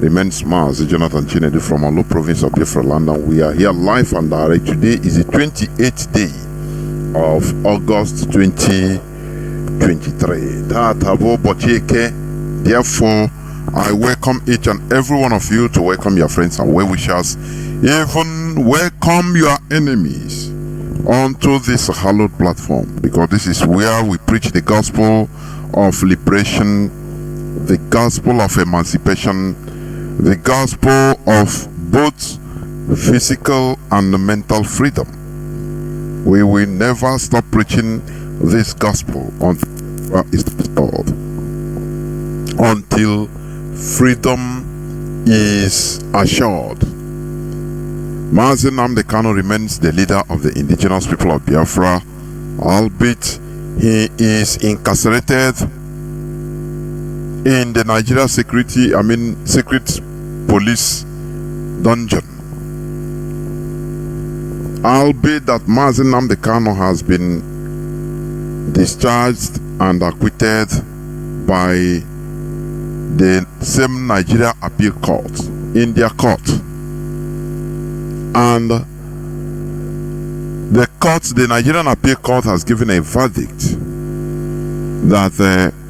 remains Mazi, Jonathan Chinedu from Olo province of Biafra land, and we are here live and direct. Today is the 28th day of August 2023. Therefore, I welcome each and every one of you to welcome your friends and well-wishers, even welcome your enemies onto this hallowed platform, because this is where we preach the gospel of liberation, the gospel of emancipation, the gospel of both physical and mental freedom. We will never stop preaching this gospel until it's restored, until freedom is assured. Mazi Nnamdi Kanu remains the leader of the indigenous people of Biafra, albeit he is incarcerated in the Nigeria secret police dungeon. Albeit that Mazi Nnamdi Kanu has been discharged and acquitted by the same Nigeria Appeal Court in their court, and the Nigerian Appeal Court has given a verdict that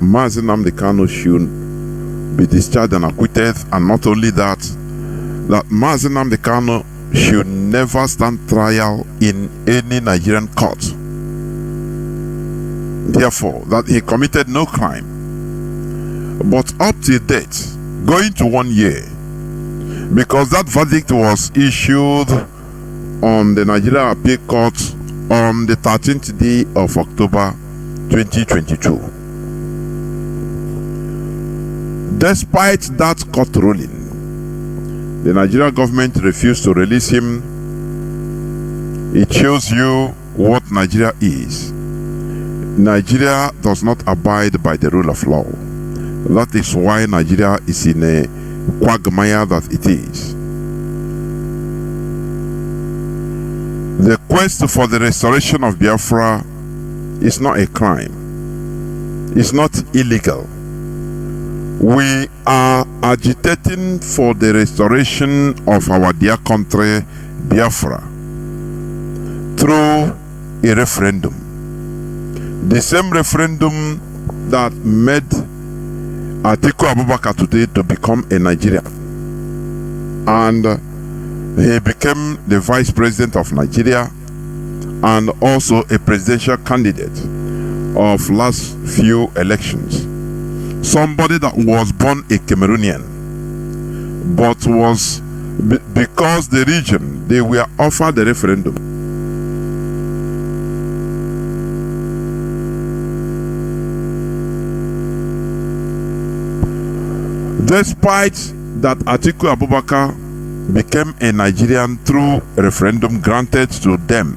Mazi Nnamdi Kanu should be discharged and acquitted, and not only that, that Mazi Nnamdi Kanu should never stand trial in any Nigerian court. Therefore, that he committed no crime. But up to date, going to 1 year, because that verdict was issued on the Nigeria Appeal Court on the 13th day of October 2022. Despite that court ruling, the Nigerian government refused to release him. It shows you what Nigeria is. Nigeria does not abide by the rule of law. That is why Nigeria is in a quagmire that it is. The quest for the restoration of Biafra is not a crime. It's not illegal. We are agitating for the restoration of our dear country, Biafra, through a referendum. The same referendum that made Atiku Abubakar today to become a Nigerian, and he became the vice president of Nigeria and also a presidential candidate of last few elections. Somebody that was born a Cameroonian, but was because the region, they were offered the referendum. Despite that, Atiku Abubakar became a Nigerian through a referendum granted to them,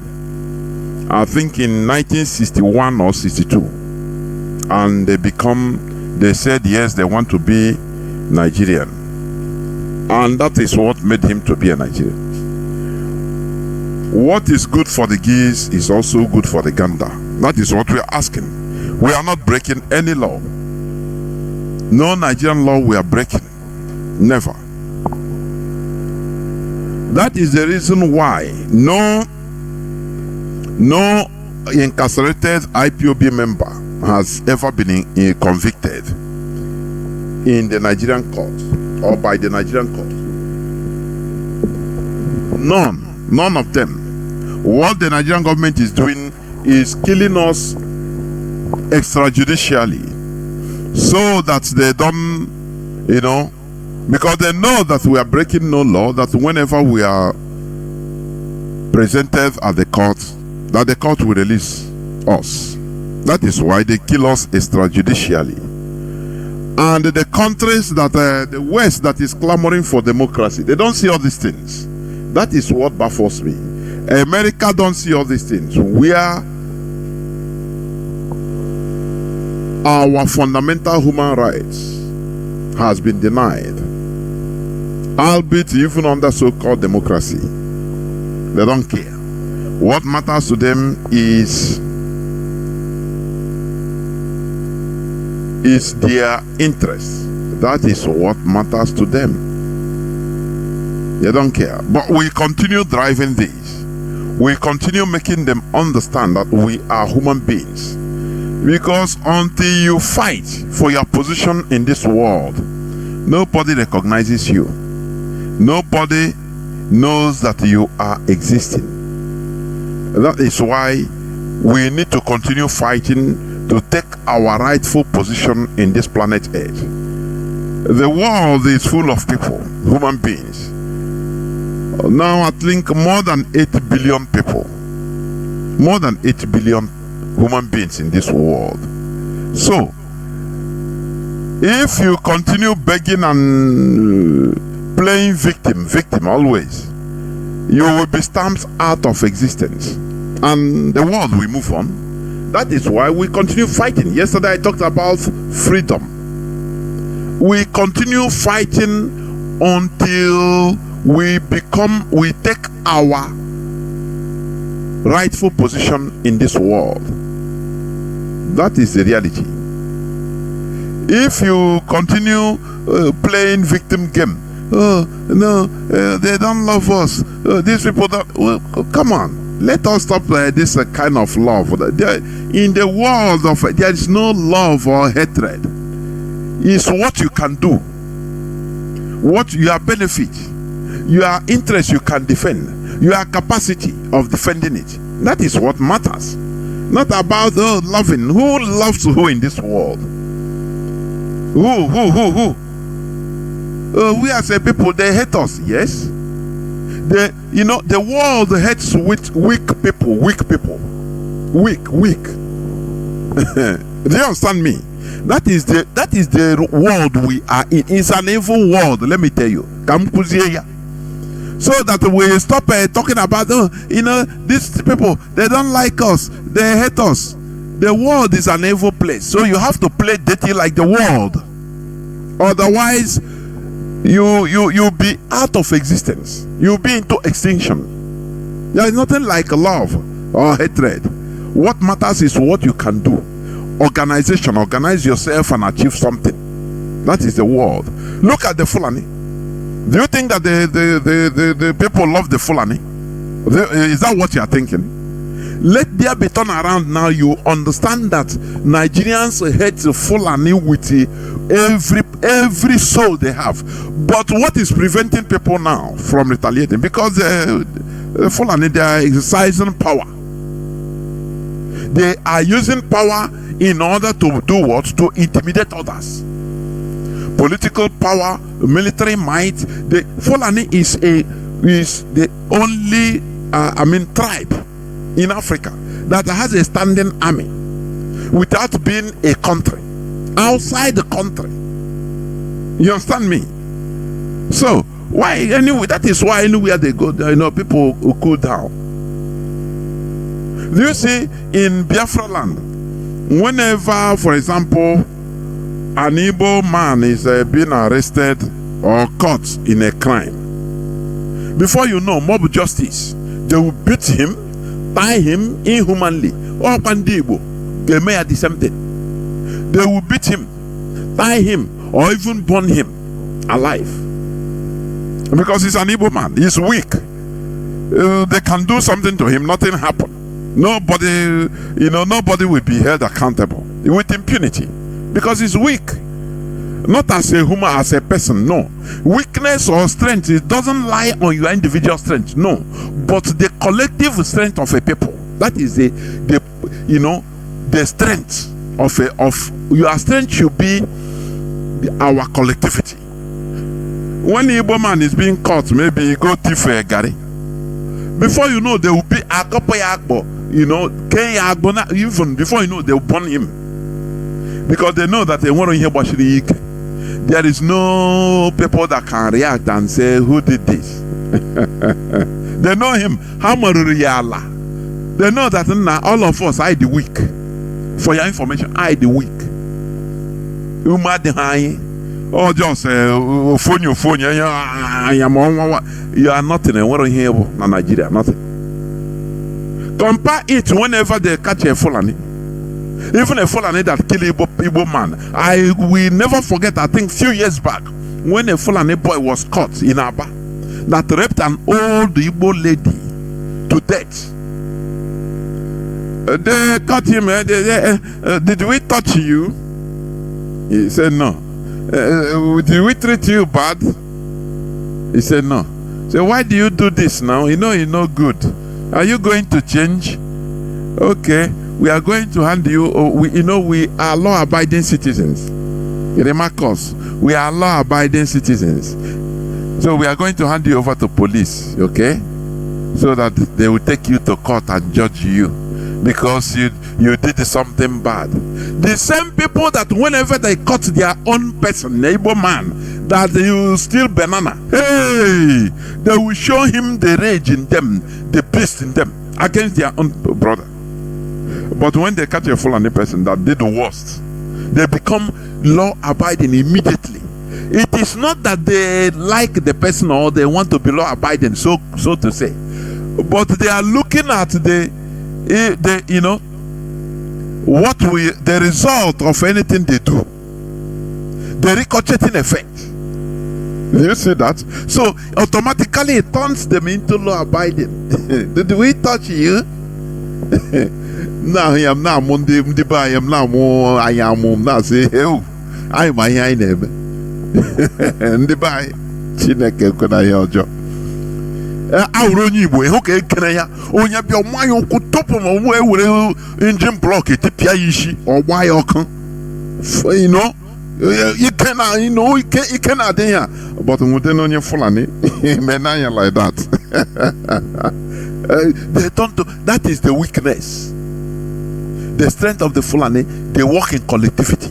I think in 1961 or 62, and they said yes, they want to be Nigerian, and that is what made him to be a Nigerian. What is good for the geese is also good for the gander. That is what we are asking. We are not breaking any law. No Nigerian law we are breaking. Never. That is the reason why no incarcerated IPOB member has ever been convicted in the Nigerian court or by the Nigerian court. None of them. What the Nigerian government is doing is killing us extrajudicially, so that they don't, because they know that we are breaking no law, that whenever we are presented at the court, that the court will release us. That is why they kill us extrajudicially. And the countries that the West that is clamoring for democracy, they don't see all these things. That is what baffles me. America don't see all these things. Where our fundamental human rights has been denied, albeit even under so-called democracy. They don't care. What matters to them is their interest. That is what matters to them. They don't care. But we continue driving these. We continue making them understand that we are human beings. Because until you fight for your position in this world, nobody recognizes you. Nobody knows that you are existing. That is why we need to continue fighting to take our rightful position in this planet Earth. The world is full of people, human beings. Now I think more than 8 billion people. More than 8 billion human beings in this world. So, if you continue begging and playing victim always, you will be stamped out of existence. And the world will move on. That is why we continue fighting. Yesterday I talked about freedom. We continue fighting until we take our rightful position in this world. That is the reality. If you continue playing victim game, they don't love us. These people don't. Well, come on, let us stop this kind of love. In the world of there is no love or hatred. It's what you can do, what your benefit, your interest you can defend, your capacity of defending it. That is what matters. Not about loving. Who loves who in this world? Who? We as a people, they hate us. Yes. The world hates with weak people. Weak. Do you understand me? That is the world we are in. It's an evil world. Let me tell you. So that we stop talking about these people, they don't like us, they hate us. The world is an evil place, so you have to play dirty like the world. Otherwise you'll be out of existence. You'll be into extinction. There is nothing like love or hatred. What matters is what you can do. Organize yourself and achieve something. That is the world. Look at the Fulani. Do you think that the people love the Fulani? Is that what you are thinking? Let there be turn around now. You understand that Nigerians hate the Fulani with every soul they have. But what is preventing people now from retaliating? Because the Fulani, they are exercising power. They are using power in order to do what? To intimidate others. Political power, military might. The Fulani is the only tribe in Africa that has a standing army without being a country outside the country. You understand me? So why anyway? That is why anywhere they go, people will cool down. Do you see in Biafra land, whenever, for example, an Igbo man is being arrested or caught in a crime, before you know, mob justice, they will beat him, tie him inhumanly. Or Pandibo, they may have the same thing. They will beat him, tie him, or even burn him alive. Because he's an Igbo man, he's weak. They can do something to him, nothing happen. Nobody will be held accountable with impunity. Because he's weak, not as a human, as a person. No, weakness or strength, it doesn't lie on your individual strength. No, but the collective strength of a people. That is the strength of your strength should be our collectivity. When the Igbo man is being caught, maybe he go thief a gari. Before you know, there will be a couple Agbo. Even before you know, they will burn him. Because they know that they want to hear Bashiri. There is no people that can react and say, who did this? They know him. They know that all of us, I the weak. For your information, I the weak. Or just phone, you are nothing. And what are you here in Nigeria? Nothing. Compare it whenever they catch a Fulani. Even a Fulani that kill Igbo man. I will never forget, I think few years back, when a Fulani boy was caught in Aba. that raped an old Igbo lady to death. They caught him. Did we touch you? He said no. Did we treat you bad? He said no. So why do you do this now? You know you're no good. Are you going to change? Okay, we are going to hand you. We are law-abiding citizens. Remarkos, we are law-abiding citizens. So we are going to hand you over to police, okay? So that they will take you to court and judge you because you did something bad. The same people that whenever they caught their own person, neighbor man, that you steal banana, hey, they will show him the rage in them, the beast in them against their own brother. But when they catch a Fulani person that did the worst, they become law-abiding immediately. It is not that they like the person or they want to be law-abiding, so to say, but they are looking at the result of anything they do, the ricocheting effect. Do you see that? So automatically it turns them into law-abiding. Did we touch you? Now I am now Monday. I am now more. I am now say, "Oh, I am my neighbor." Ndibai Chineke kuna yojo. Awuronyi Igbo ehoke ekene ya onya bia omayo kutopo mo mu ewure engine block etipia yishi ogba ya okan. You know, you can dey here, but we no onye Fulani menanya like that. They don't. That is the weakness. The strength of the Fulani, they work in collectivity.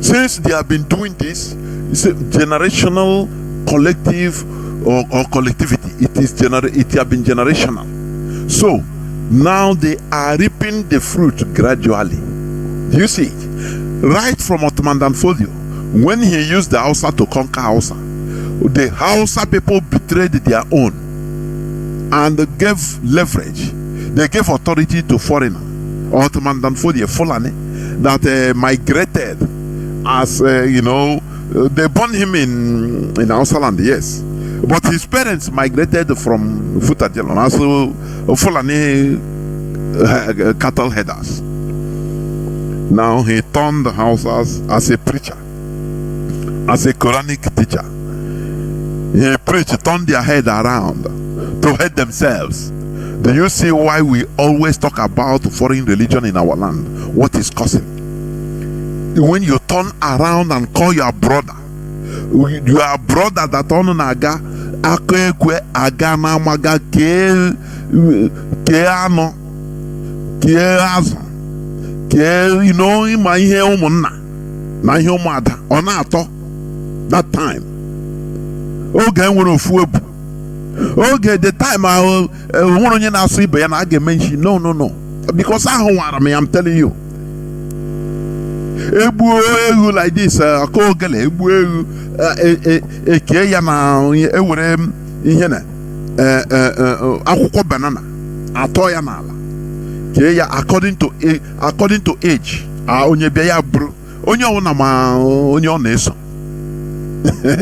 Since they have been doing this, it's a generational collective or collectivity. It has been generational. So now they are reaping the fruit gradually. Do you see it? Right from Ottoman Danfodio, when he used the Hausa to conquer Hausa, the Hausa people betrayed their own and gave leverage. They gave authority to foreigners. Ottoman Danfodio, Fulani, that migrated as they born him in Hausa land, yes, but his parents migrated from Futajelon, also Fulani cattle headers. Now he turned the Hausas as a preacher, as a Quranic teacher. He preached, turned their head around to hate themselves. Do you see why we always talk about foreign religion in our land? What is causing? When you turn around and call your brother that on naga akekwe agana maga ke ano ke azo ke ima ihe umunna na ihe umada ona ato that time oge enwere ofu ebu. Okay, the time I want to say, but I get mentioned. No, because I'm telling you. Ebu like this, I call girl. Ebu akuko banana. Atoya nala. According to age. Onye biya bro. Onye ona ma onye ona eso.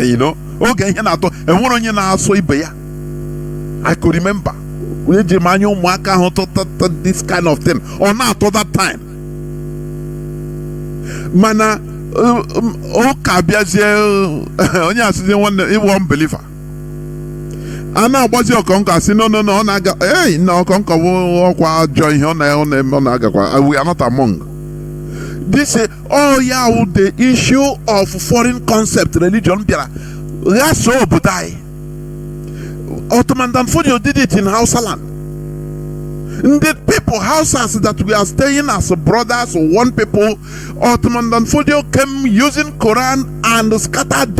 You know. Okay, here na to. Onye na aso ibeya. I could remember this kind of thing or not at that time. Mana one believer. And now what's your conquer? No, hey, no conquer join we are not among. This the issue of foreign concept religion. That's so budai. Ottoman Danfodio did it in Hausa land. The people, Hausas that we are staying as brothers, one people, Ottoman Danfodio came using Quran and scattered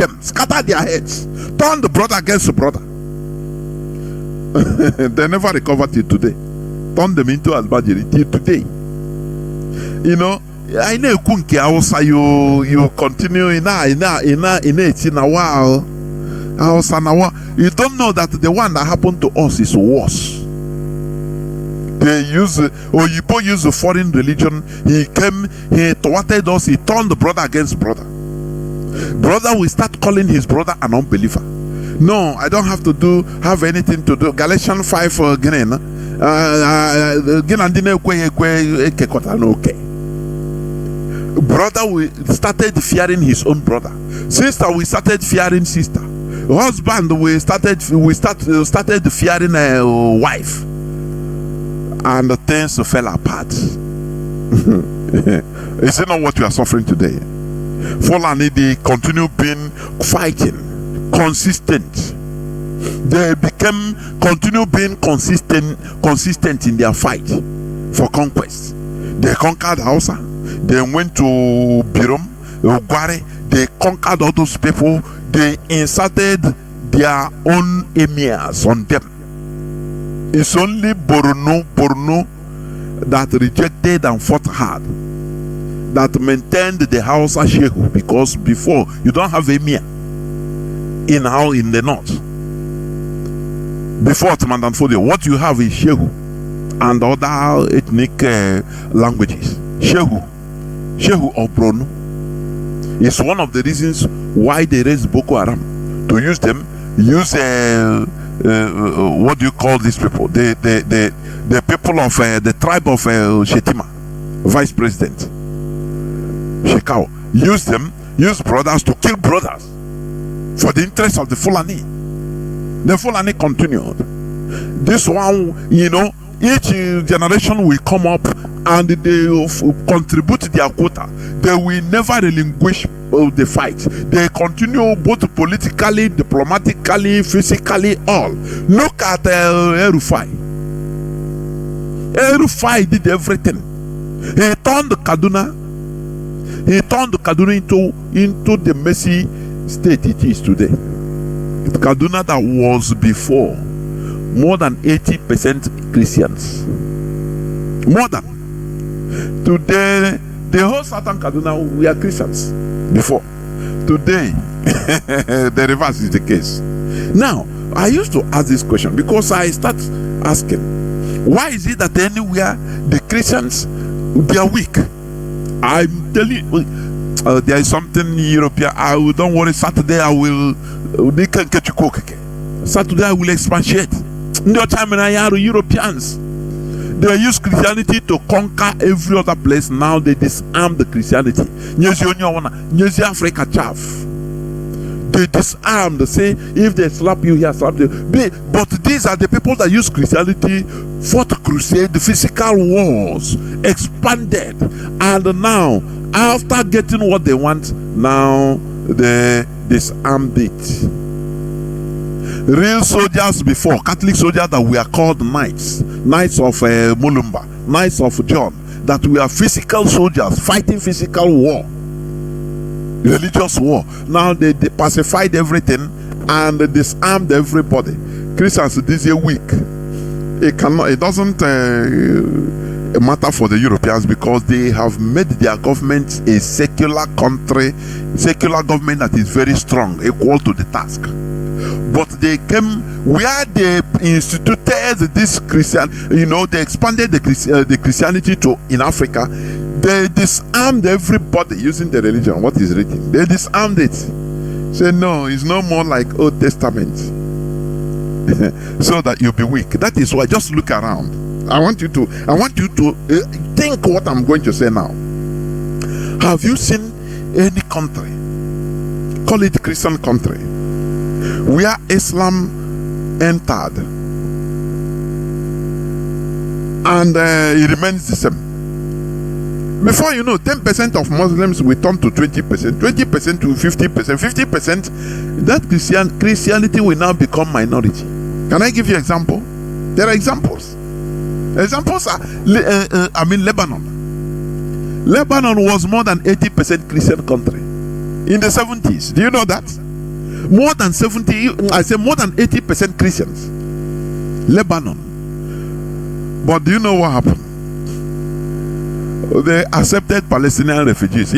their heads, turned the brother against the brother. They never recovered till today. Turned them into Al-Bajiri till today. You know, I know Kunki Hausa, you continue in a while. You don't know that the one that happened to us is worse. They use Oyibo use the foreign religion. He came, he thwarted us, he turned the brother against brother. Brother will start calling his brother an unbeliever. No, I don't have to have anything to do. Galatians 5 again. Brother, we started fearing his own brother. Sister, we started fearing sister. Husband, we started fearing a wife, and the things fell apart. Is it not what you are suffering today? Fulani, they continue being fighting, consistent. They continue being consistent in their fight for conquest. They conquered Hausa. They went to Birom, Ugware. They conquered all those people. They inserted their own emirs on them. It's only Borno that rejected and fought hard, that maintained the Hausa Shehu, because before you don't have emir in the north. Before Ottoman and Fodio, what you have is Shehu and other ethnic languages. Shehu of Borno is one of the reasons why they raised Boko Haram, to use what do you call these people? The people of the tribe of Shetima, vice president Shekau, use brothers to kill brothers for the interest of the Fulani. The Fulani continued. This one, each generation will come up and they contribute their quota. They will never relinquish the fight. They continue both politically, diplomatically, physically, all. Look at El-Rufai. El-Rufai did everything. He turned Kaduna into the messy state it is today. Kaduna that was before more than 80% Christians. More than. Today, the whole southern Kaduna, we are Christians before. Today, the reverse is the case. Now, I used to ask this question because I start asking, why is it that anywhere the Christians, they are weak? I'm telling you, there is something European. Don't worry, Saturday I will. They can get you cook. Saturday I will expatiate. No time in Europeans. They use Christianity to conquer every other place. Now they disarm the Christianity. Africa chaff. They disarm. They say if they slap you here, slap you. But these are the people that use Christianity, fought crusade, physical wars, expanded, and now after getting what they want, now they disarmed it. Real soldiers before, Catholic soldiers that we are called knights of Mulumba, knights of John, that we are physical soldiers fighting physical war, religious war. Now they pacified everything and they disarmed everybody. Christians this year weak. It doesn't matter for the Europeans because they have made their government a secular country, secular government that is very strong, equal to the task. But they came where they instituted this Christian, they expanded the Christianity to in Africa. They disarmed everybody using the religion. What is written? They disarmed it. Say no, it's no more like Old Testament. So that you'll be weak. That is why just look around. I want you to think what I'm going to say now. Have you seen any country, call it Christian country, where Islam entered and it remains the same? Before 10% of Muslims will turn to 20%, 20% to 50%, 50%, that Christianity will now become minority. Can I give you an example? There are examples. Examples are, Lebanon. Lebanon was more than 80% Christian country in the 70s. Do you know that? More than 80% Christians. Lebanon. But do you know what happened? They accepted Palestinian refugees.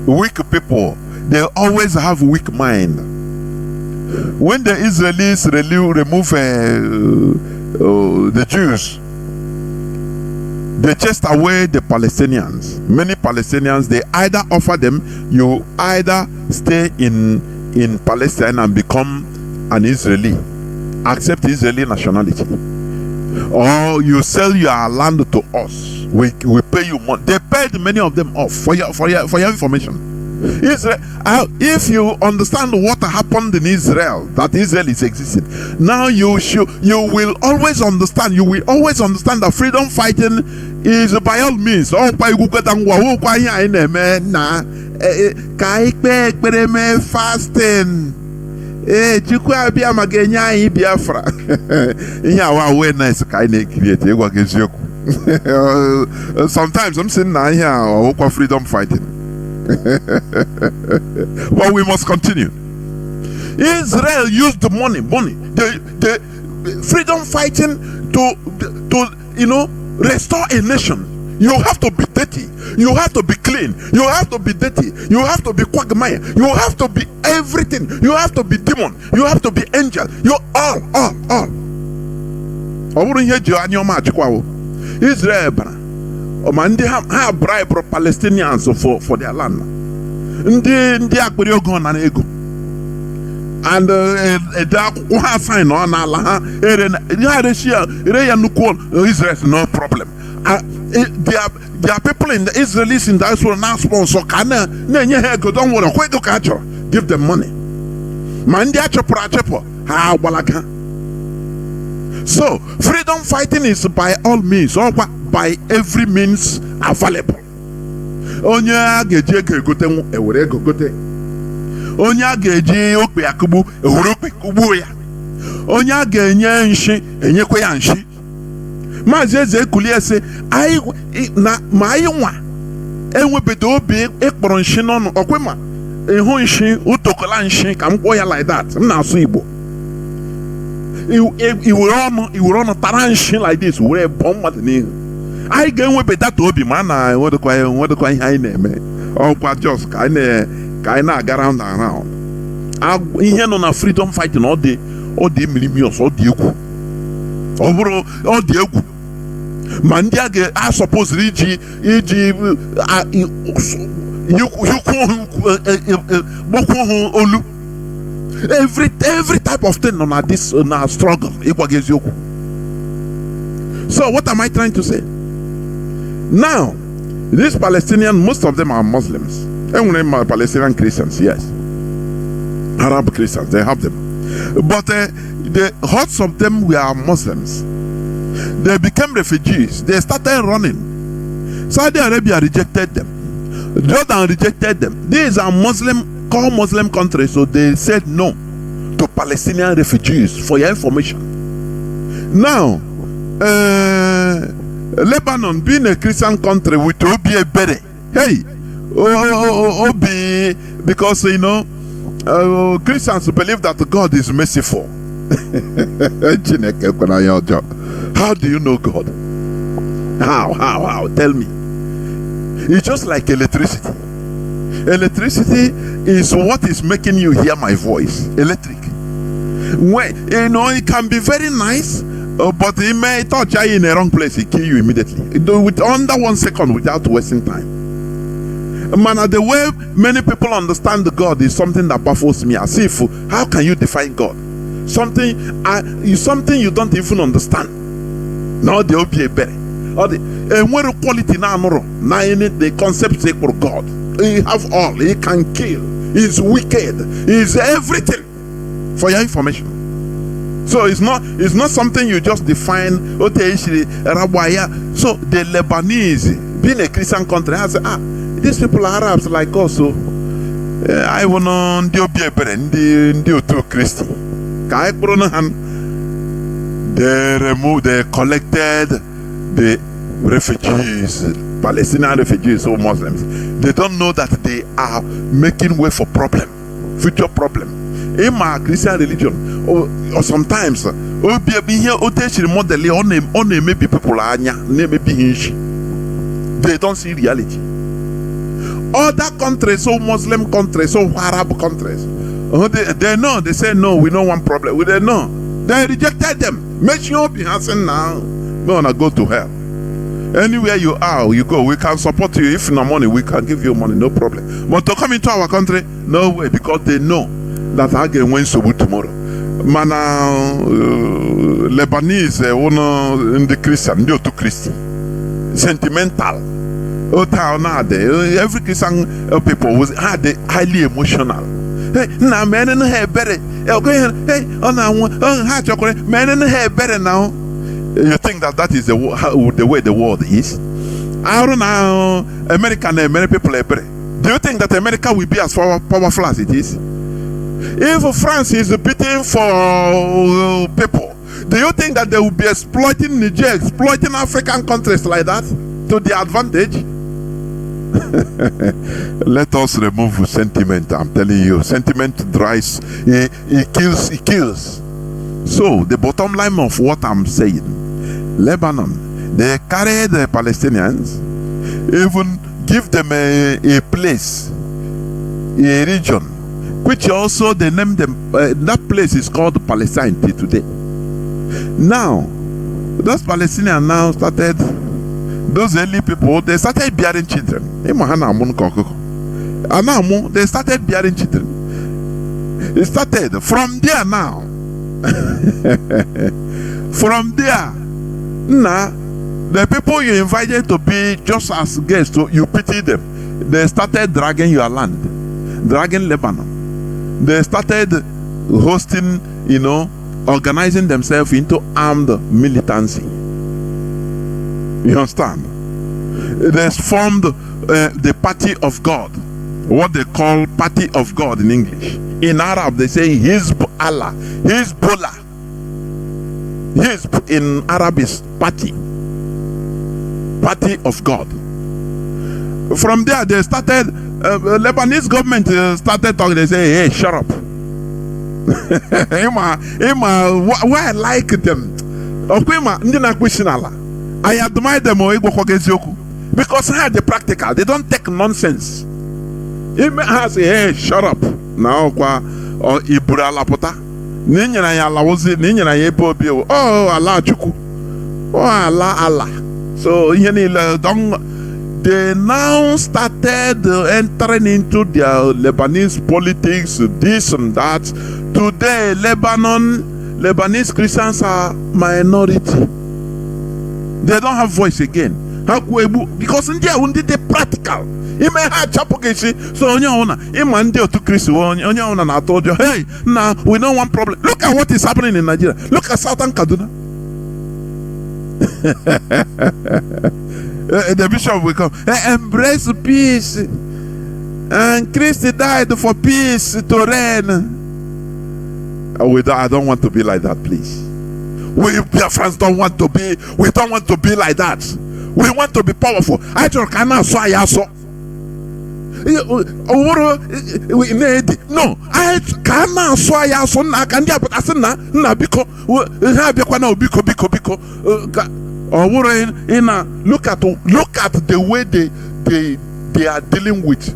Weak people, they always have weak mind. When the Israelis remove the Jews, they chased away the Palestinians. Many Palestinians, they either offer them, you either stay in in Palestine and become an Israeli, accept Israeli nationality, or you sell your land to us, we pay you money. They paid many of them off for your information. Israel, if you understand what happened in Israel, that Israel is existing, now you will always understand. You will always understand that freedom fighting is by all means. Fasting. Chukwu abịa maka enye anyị Biafra. Ihe awa awareness ka anyị na-create ịgwa gị eziokwu. Sometimes I'm saying na ihe a ọwụkwa freedom fighting. But we must continue. Israel used the money, the freedom fighting to restore a nation. You have to be dirty. You have to be clean. You have to be dirty. You have to be quagmire. You have to be everything. You have to be demon. You have to be angel. You all. Israel ha bribe Palestinians for their land. Ndị akpịrị ogo na ego. And ha sign on ala ha ere ya nnukwu Israel, no problem. There are people in the Israelis in that world now sponsor don't worry, give them money. So freedom fighting is by all means, or by every means available. Onye ga-eji ego egote ewere ego gote. Onye ga-eji okpe akụgbu ewere okpe kụgbuo ya. Onye ga-enye nshi enyekwa ya nshi. Mazi eze ekulie sị ma anyị nwa enwebedo obi ịkpọrọ nshi n'ọnụ ọkwe ma ịhụ nshi utokola nshi ka m kwuo ya like that. M na-asụ Igbo. Iwere ọnụ tara nshi like this were bọọ mmadụ n'ihu. Anyị ga-enwebe data obi ma na enwedokwa ihe anyị na-eme ọkwa just ka anyị na-aga round and round. Ihe nọ na freedom fighting ọ dị milimios, ọ dị egwu. Ọ bụrụ ọ dị egwu ma ndị a suppose iji gbokwu olu. Every type of thing on this struggle. So what am I trying to say? Now, these Palestinians, most of them are Muslims. Palestinian Christians, yes. Arab Christians, they have them. But the hordes of them were Muslims. They became refugees. They started running. Saudi Arabia rejected them. Jordan rejected them. These are called Muslim countries, so they said no to Palestinian refugees, for your information. Now, Lebanon, being a Christian country, with Obi Ebere, hey, Obi, because Christians believe that God is merciful. How do you know God? How? Tell me. It's just like electricity. Electricity is what is making you hear my voice. Electric. When it can be very nice, but it may touch you in the wrong place, it kill you immediately. With under 1 second without wasting time. Man, the way many people understand God is something that baffles me. As if, how can you define God? Something you don't even understand. Now they will be a better. Or the quality now the concept for God. He have all. He can kill. He's wicked. He's everything. For your information. So it's not something you just define. So the Lebanese, being a Christian country, has these people are Arabs like us. So I want to be a parent. They Christian. They collected the refugees, Palestinian refugees or Muslims. They don't know that they are making way for future problem. In my Christian religion, or sometimes, maybe people are they don't see reality. Other countries, so Muslim countries, so Arab countries, they know. They say no, we don't want problem. They know. They rejected them. Make sure be answering now. We're gonna go to hell. Anywhere you are, you go. We can support you. If no money, we can give you money, no problem. But to come into our country, no way, because they know that I get when so tomorrow. Mana Lebanese one in the Christian, you to Christian. Sentimental. Every Christian people was highly emotional. Hey, now men in hair better. Hey, men in hair better now. You think that is the way the world is? I don't know. Many people are better. Do you think that America will be as powerful as it is? If France is beating for people, do you think that they will be exploiting Niger, exploiting African countries like that to their advantage? Let us remove sentiment. I'm telling you, sentiment drives, it kills. So the bottom line of what I'm saying, Lebanon, they carry the Palestinians, even give them a place, a region, which also they name them, that place is called Palestine till today. Now, those Palestinians now started, those early people, they started bearing children. They started bearing children. It started from there now. From there, now, the people you invited to be just as guests, so you pity them. They started dragging your land, dragging Lebanon. They started hosting, organizing themselves into armed militancy. You understand? They formed the Party of God, what they call Party of God in English. In Arab, they say Hizbollah. Hizbollah. Hizb in Arab is party. Party of God. From there, they started, Lebanese government started talking. They say, hey, shut up. Why I like them? I admire them because I had the practical. They don't take nonsense. I say, hey, shut up. Now, or Ibura Lapota. Ninyana ya lawozi, ninyana ya ebo. Oh, Allah chuku. Oh, Allah. So, they now started entering into their Lebanese politics, this and that. Today, Lebanese Christians are minority. They don't have voice again. Because in there, they practical. So I told you, hey, now we don't want problem. Look at what is happening in Nigeria. Look at Southern Kaduna. The bishop will come, embrace peace, and Christ died for peace to reign. I don't want to be like that, please. We Biafrans don't want to be. We don't want to be like that. We want to be powerful. I just cannot say so. No, I cannot say so. I can't do but I said na because look at the way they are dealing with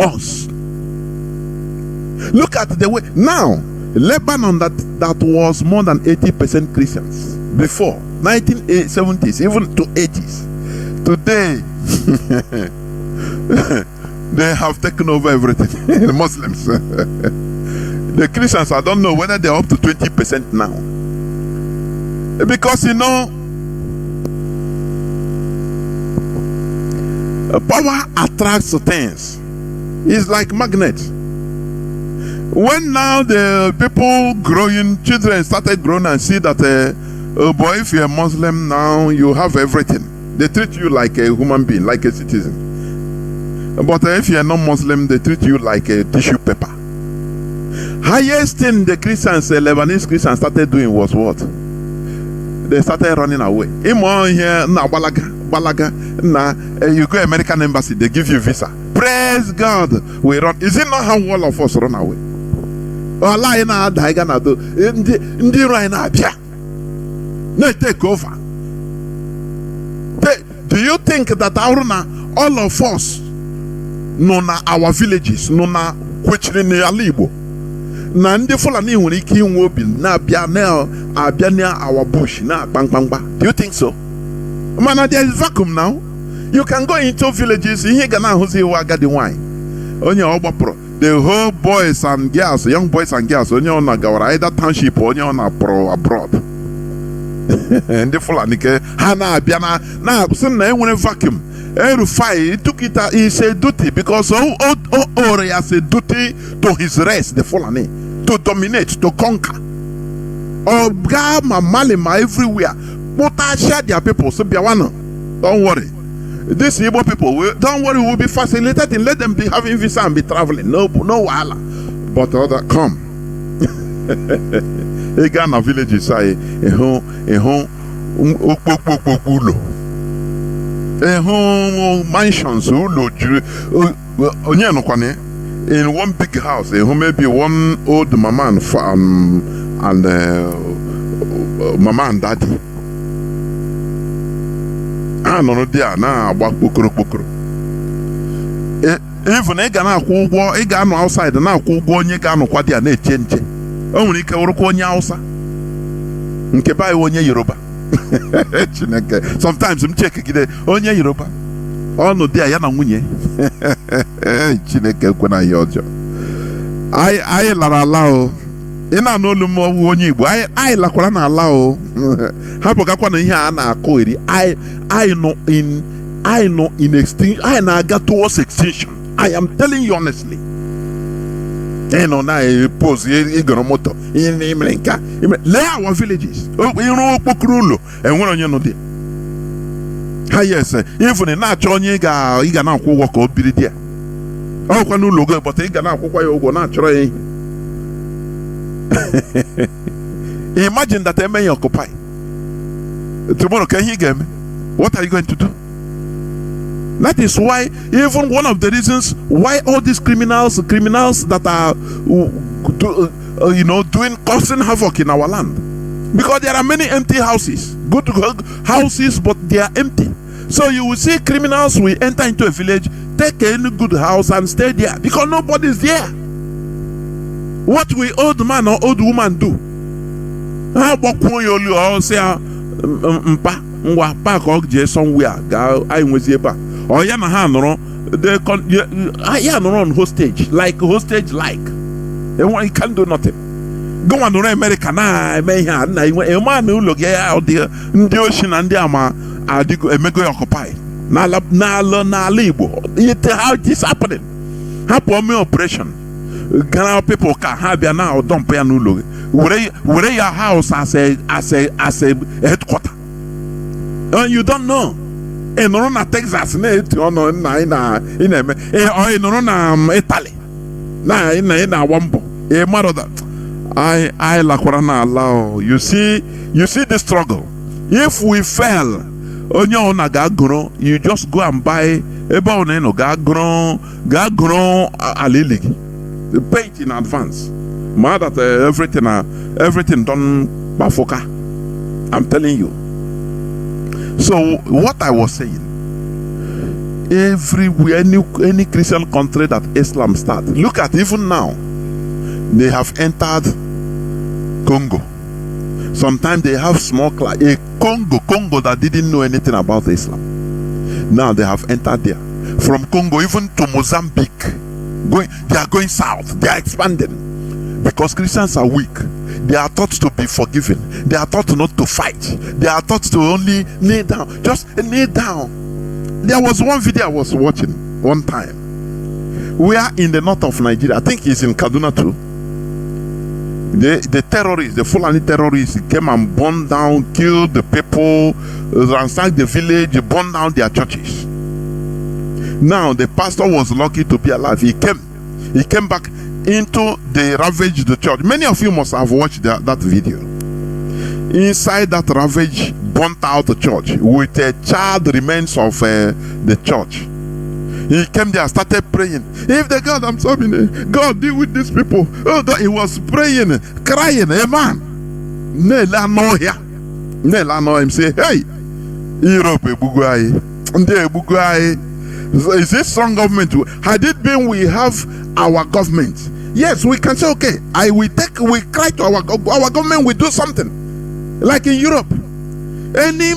us. Look at the way now. Lebanon that was more than 80% Christians before 1970s, even to 80s. Today, they have taken over everything. The Muslims, the Christians, I don't know whether they're up to 20% now. Because power attracts things. It's like magnet. When now the people growing, children started growing and see that, oh boy, if you're a Muslim now, you have everything. They treat you like a human being, like a citizen. But if you're not Muslim, they treat you like a tissue paper. Highest thing the Christians, Lebanese Christians started doing was what? They started running away. Here, Balaga, you go American embassy, they give you visa. Praise God, we run. Is it not how all of us run away? Allah ina da ga na do ndi ro ina bia na take over. Do you think that all of us no na our villages no na kwechiri ni alibo na ndi Fulani nwere ike inwe obi na abia na our bush na kpankpankpa? Do you think so? Man, there is vacuum now. You can go into villages, ihe ga na ahuzi wa agadi wine. Onye ogbapro. the whole boys and girls, young boys and girls, onye ona gawara either township or onye ona pro abroad. And the Fulani Hana Biana na na enwere vacuum. Erufai he took it as a duty because he has a duty to his rest, the Fulani, to dominate, to conquer. Gama Malima everywhere. But I share their people, so Biawana. Don't worry. These Igbo people, don't worry, we'll be facilitated and let them be having visa and be traveling. No wala. But other come. A Ghana villages say, mansions, in one big house, maybe one old mama and mama and daddy. No dia na agba kpokoro even ị ga na-akwụ ụgwọ ị ga-anọ outside na-akwụ ụgwọ onye ga-anọkwa dia na-eche nche o nwere ike wụrụkwa onye Hausa nke bayi onye Yoruba Chineke sometimes m check gide onye Yoruba ọnụ dia ya na nwunye Chineke ekwe na ya ọjọọ anyị lara ala o ị na-anụ olu m onye Igbo anyị lakwara na ala o hapụgakwa na ihe a na-akụ eri I know in extinction. I na-aga towards extinction. I am telling you honestly. Na pose igoro moto lee our villages iru okpokoro ụlọ enwere onye nọ dị ha yes even na-achọ onye ị ga na-akwụ ụgwọ ka o biri dị ọkwa n'ụlọ gị but ị ga na-akwụkwa ya ụgwọ na-achọrọ ya ihe imagine that a man occupy tomorrow. Can he get me? What are you going to do? That is why even one of the reasons why all these criminals that are doing causing havoc in our land, because there are many empty houses, good houses, but they are empty. So you will see criminals will enter into a village, take any good house and stay there because nobody is there. What will old man or old woman do? Say mpa ngwa park or je somewhere ga I nwezie ba or ya na ha nọrọ ya nọrọ on hostage like you can't do nothing. Go on to America na eme ihe a na iwe ma na ụlọ gị ya dị ndị oshi na ndị ama adịgo emego occupy n'ala Igbo. How it is happening? Hapụ ome operation Ghana people ka ha bịa na dump ya n'ụlọ gị were your house as a headquarter. You don't know. In Rona, Texas, in Italy, in Wambo, a mother. I Lakorana allow. You see the struggle. If we fail, you just go and buy a boneno gagron aliligi. Pay it in advance. Mad that everything done bafoka. I'm telling you. So what I was saying, everywhere, any Christian country that Islam started, look at even now, they have entered Congo. Sometimes they have small class, a Congo that didn't know anything about Islam. Now they have entered there. From Congo even to Mozambique, they are going south. They are expanding because Christians are weak. They are taught to be forgiven. They are taught not to fight. They are taught to only kneel down. Just kneel down. There was one video I was watching one time. We are in the north of Nigeria. I think it's in Kaduna too. The terrorists, the Fulani terrorists, came and burned down, killed the people, ransacked the village, burned down their churches. Now the pastor was lucky to be alive. He came back into the ravaged church. Many of you must have watched that video. Inside that ravaged, burnt out church with a child remains of the church. He came there and started praying. If the God, I'm sorry, God deal with these people. Oh God, he was praying, crying. Hey man, Nela know here. Nela know him say, hey, Europe, is this strong government? Had it been we have our government, yes, we can say, okay, we cry to our government, we do something. Like in Europe, any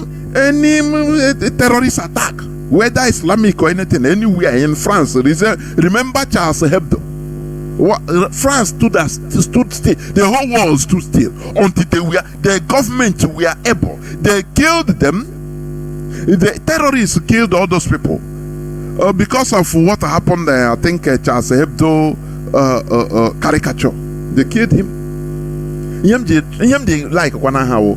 terrorist attack, whether Islamic or anything, anywhere in France, remember Charles Hebdo. France stood still. The whole world stood still until the government were able. They killed them. The terrorists killed all those people because of what happened there. I think Charles Hebdo caricature. They killed him. Like until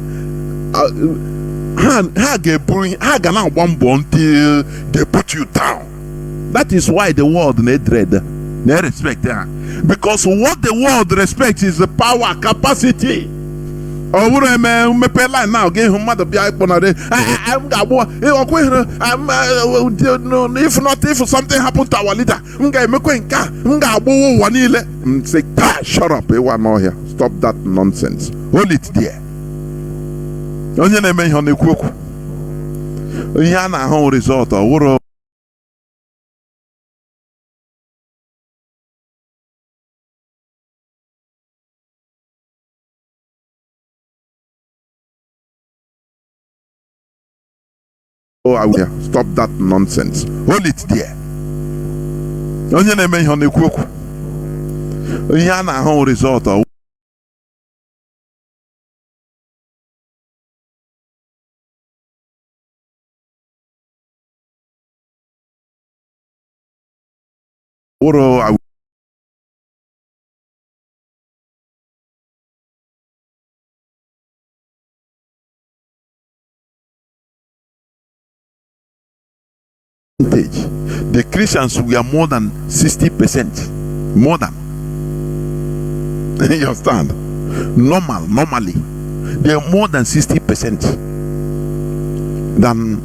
they put you down. That is why the world need dread. They respect that. Because what the world respects is the power, capacity. Now, if something happened to our leader, say, shut up, here. Stop that nonsense. Hold it there. Result stop that nonsense. Hold it there. Result the Christians were more than 60%. More than. You understand? Normally, they are more than 60%. Than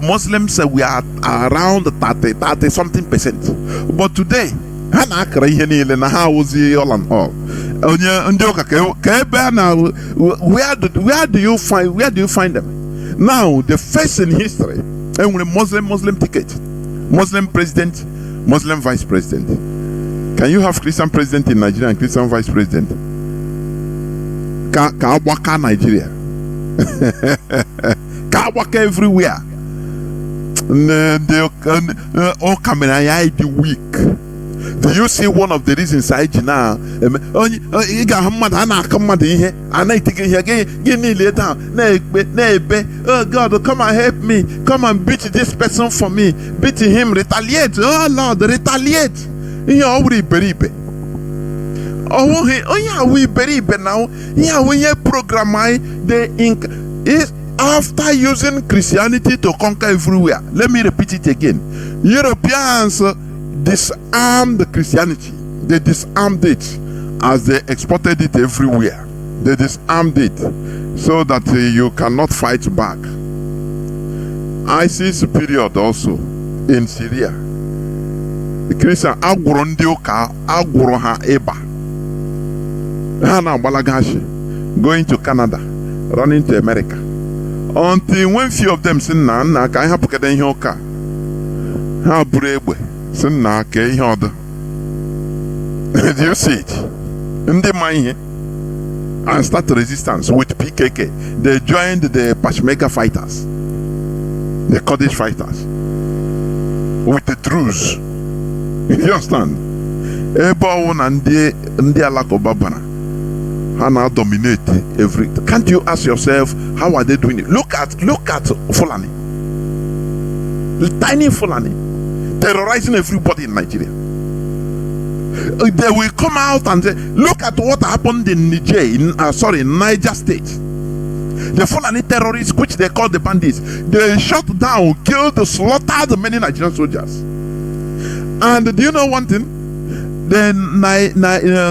Muslims we are around 30 something percent. But today, where do you find them? Now, the first in history, and Muslim ticket, Muslim president, Muslim vice president. Can you have Christian president in Nigeria and Christian vice president? Waka Nigeria. Waka everywhere. All camera the weak. Do you see one of the reasons I now? Oh God, come and help me. Come and beat this person for me. Beat him, retaliate. Oh Lord, retaliate. Oh yeah, we beribe now. Yeah, when you program is after using Christianity to conquer everywhere. Let me repeat it again. Europeans disarmed Christianity. They disarmed it as they exported it everywhere. They disarmed it so that you cannot fight back. ISIS period also in Syria. The Christian going to Canada, running to America. Until when few of them say, "Nah, can I have put in your car?" How brave we say, "Nah, can you order?" Do you see it? In the mind and start resistance with PKK. They joined the Peshmerga fighters, the Kurdish fighters, with the Druze. You understand? Everyone and the Alakobabana. Now dominate every. Can't you ask yourself how are they doing it? Look at Fulani, tiny Fulani, terrorizing everybody in Nigeria. They will come out and say, look at what happened in Niger, Niger State. The Fulani terrorists, which they call the bandits, they shot down, killed, slaughtered many Nigerian soldiers. And do you know one thing? The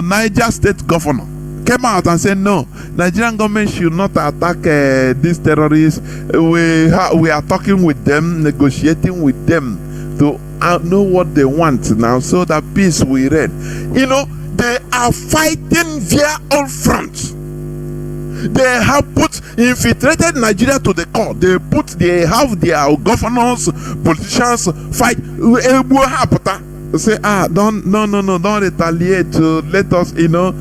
Niger State governor came out and said, no, Nigerian government should not attack these terrorists. We are talking with them, negotiating with them to know what they want now, so that peace will reign. You know, they are fighting via all fronts. They have infiltrated Nigeria to the core. They have their governors, politicians fight. Say, don't retaliate. Let us, you know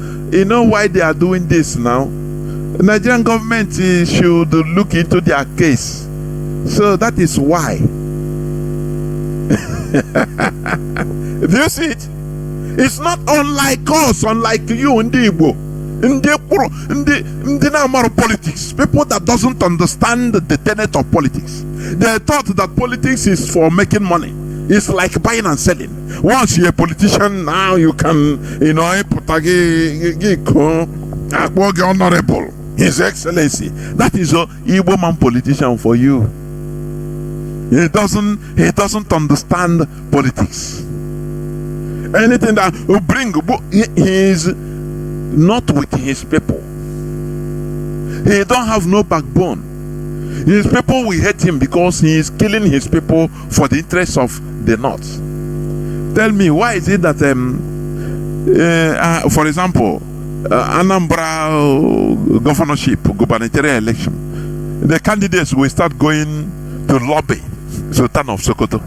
why they are doing this now. The Nigerian government should look into their case. So that is why. Do you see it? It's not unlike us, unlike you in the Igbo. In the politics, people that doesn't understand the tenet of politics. They thought that politics is for making money. It's like buying and selling. Once you're a politician, now you can, honorable, His Excellency. That is a Igbo man politician for you. He doesn't understand politics. Anything that will bring, he is not with his people. He don't have no backbone. His people will hate him because he is killing his people for the interests of the North. Tell me, why is it that for example, Anambra governorship, gubernatorial election, the candidates will start going to lobby Sultan of Sokoto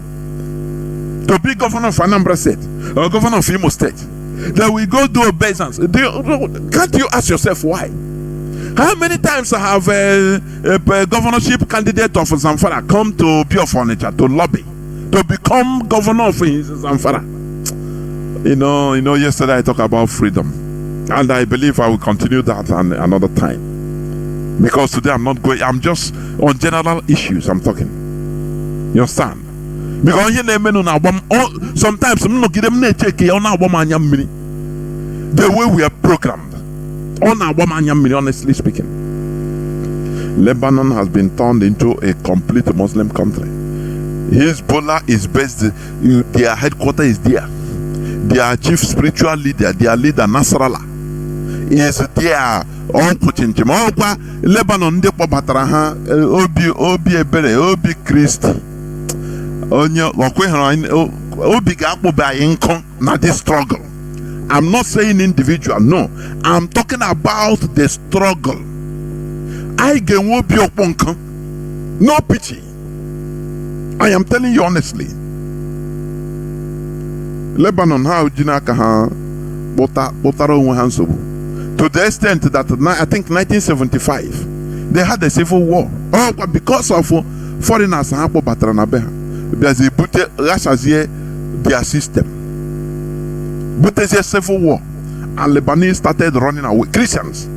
to be governor of Anambra State or governor of Imo State. They will go do obeisance. Can't you ask yourself why? How many times have a governorship candidate of Zamfara come to Pure Furniture to lobby to become governor of Zamfara? Yesterday I talked about freedom, and I believe I will continue that another time, because today I'm just on general issues I'm talking. You understand? Because sometimes the way we are programmed, honestly speaking, Lebanon has been turned into a complete Muslim country. Hezbollah is based, their headquarters is there. Their chief spiritual leader, their leader Nasrallah, is there. Lebanon de pobatara obi ebere obi Christi. Now this struggle. I'm not saying individual, no. I'm talking about the struggle. I get no pity. I am telling you honestly. Lebanon, how Jinaka to the extent that I think 1975 they had a civil war. Oh, but because of foreigners, there's a their system. But there's a civil war, and Lebanese started running away. Christians. To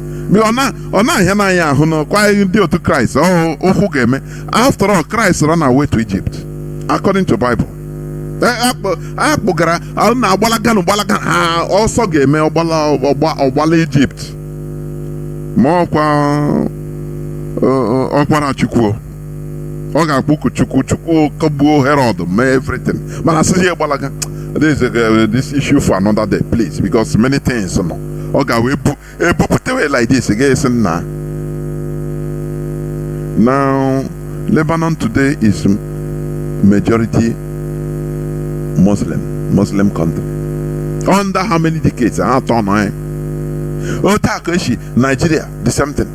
Christ. After all, Christ ran away to Egypt, according to the Bible. Also game Egypt. Herod, everything. But I say this issue for another day, please, because many things okay, we put away like this again. Now Lebanon today is majority Muslim country. Under how many decades? Nigeria, the same thing.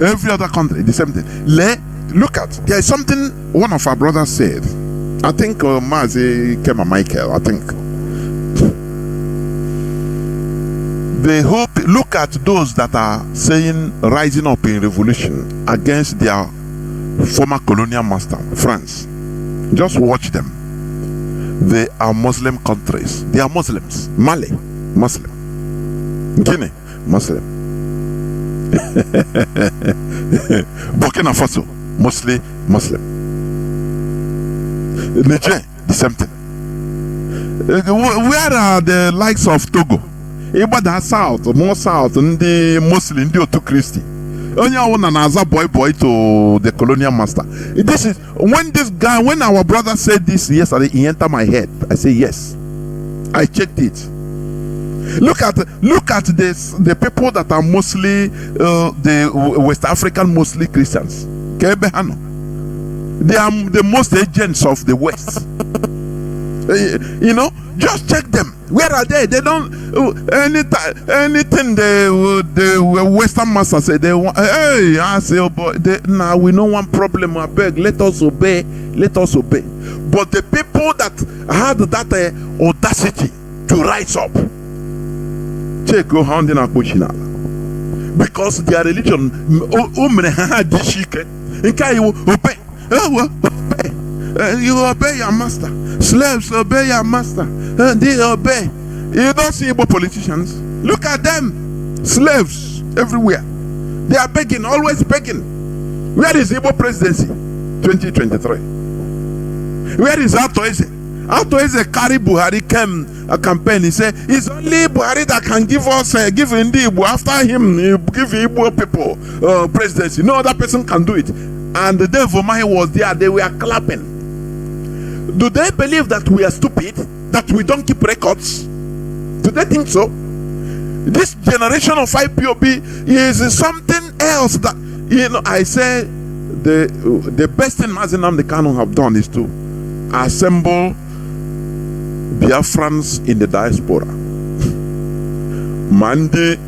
Every other country, the same thing. Look at, there is something one of our brothers said. I think Mazi came Michael, I think. They hope, look at those that are saying rising up in revolution against their former colonial master, France. Just watch them. They are Muslim countries. They are Muslims. Mali, Muslim. Guinea, Muslim. Burkina Faso, mostly Muslim. Niger, the same thing. Where are the likes of Togo? Ibada South, more South, and the Muslim, the Otu Christi. Only one another boy to the colonial master. This is when our brother said this yesterday, he entered my head. I say yes. I checked it. Look at this, the people that are mostly the West African mostly Christians. They are the most agents of the West. Just check them. Where are they? They don't anything the Western master say they want. Hey, I say, oh boy, now we know one problem. I beg, let us obey. Let us obey. But the people that had that audacity to rise up, check your hand in a because their religion, you obey your master. Slaves obey your master. They obey. You don't see Igbo politicians. Look at them. Slaves everywhere. They are begging, always begging. Where is Igbo presidency? 2023. Where is Ato Eze? Ato Eze carry Buhari came a campaign. He said, it's only Buhari that can give us, give Indi Igbo. After him, he give Igbo people presidency. No other person can do it. And the day Vomahi was there, they were clapping. Do they believe that we are stupid? That we don't keep records? Do they think so? This generation of IPOB is something else that, I say the best thing Mazi Nnamdi Kanu have done is to assemble Biafrans in the diaspora. Mandi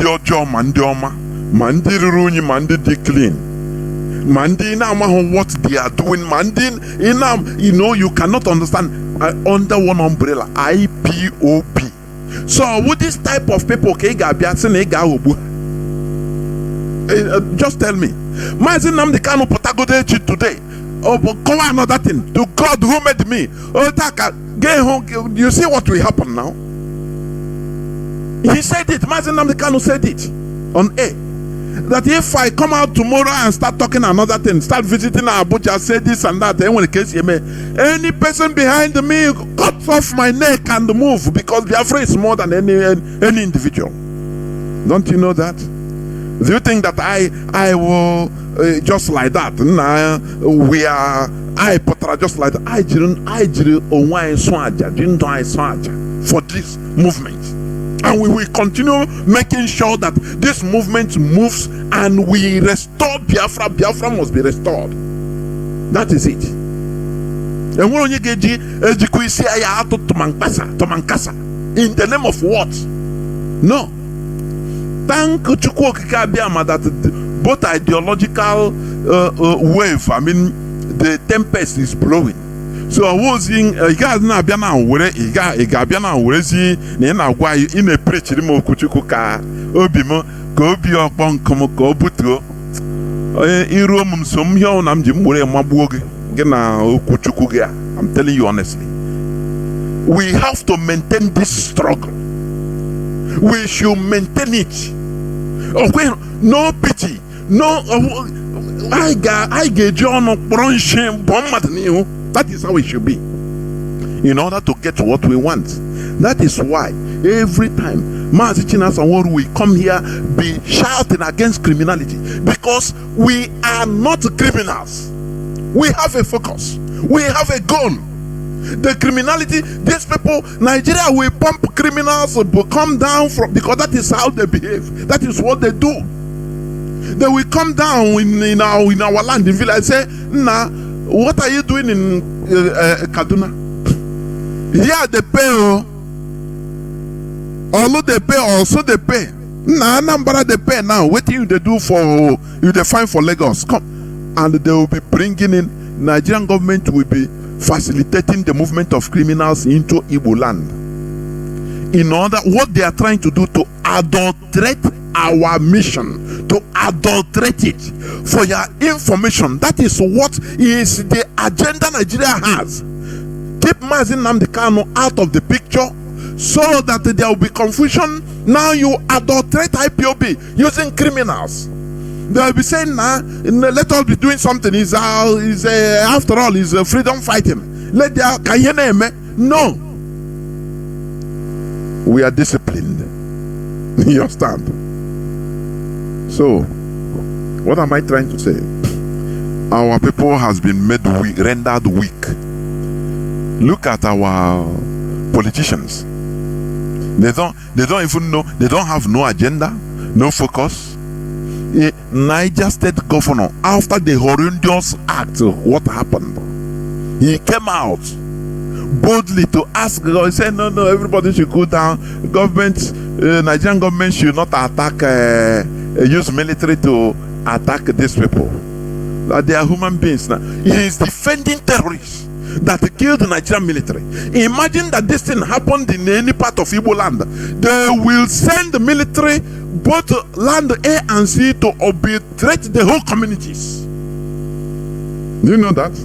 Ojo, Mandi Oma, Mandi Ruruni, Mandi Decline. Mandi what they are doing. Mandi you cannot understand under one umbrella, IPOB. So with this type of people, just tell me, Mazi Nnamdi Kanu Potagodechi today, call another thing, to God who made me. You see what will happen now? He said it, Mazi Nnamdi Kanu said it on air, that if I come out tomorrow and start talking another thing, start visiting Abuja, say this and that, then when it case any person behind me cuts off my neck and move, because Biafra is more than any individual. Don't you know that? Do you think that I will just like that? We are just like that. I didn't for this movement. And we will continue making sure that this movement moves and we restore Biafra. Biafra must be restored. That is it. And when you get in the name of what? No. Thank Chukwu Abiyama that both ideological wave, the tempest is blowing. So I was in guys na bia na were iga bia na were si na na gwa in a preach mo kuchuku ka obi mo ka obi okpon kom ka obutuo iru mum som hio na mji mwere magbuo gi na okuchuku gi. I'm telling you honestly, we have to maintain this struggle. We should maintain it. Okay, no pity, no I get John Bronche Bombard new. That is how it should be, in order to get what we want. That is why every time Mazi Chinasa we come here be shouting against criminality, because we are not criminals. We have a focus. We have a goal. The criminality, these people, Nigeria will pump criminals will come down from, because that is how they behave. That is what they do. They will come down in our land, in village, say, nah, what are you doing in Kaduna? Here they pay, although they pay, also they pay. Nah, Anambra they pay now. What do they do for you? They fine for Lagos. Come, and they will be bringing in. Nigerian government will be facilitating the movement of criminals into Igbo land. In order, what they are trying to do to adulterate our mission, to adulterate it. For your information, that is what is the agenda Nigeria has. Keep Mazi Nnamdi Kanu out of the picture so that there will be confusion. Now you adulterate IPOB using criminals. They will be saying, nah, let us be doing something. After all, is freedom fighting. Let their no. We are disciplined. You understand? So, what am I trying to say? Our people has been made weak, rendered weak. Look at our politicians. They don't even know. They don't have no agenda, no focus. A Niger State governor, after the horrendous act, what happened? He came out boldly to ask God. He said, no, everybody should go down. Government, Nigerian government should not attack, use military to attack these people. That they are human beings now. He is defending terrorists that killed the Nigerian military. Imagine that this thing happened in any part of Igbo land. They will send the military, both land A and C, to obliterate the whole communities. Do you know that?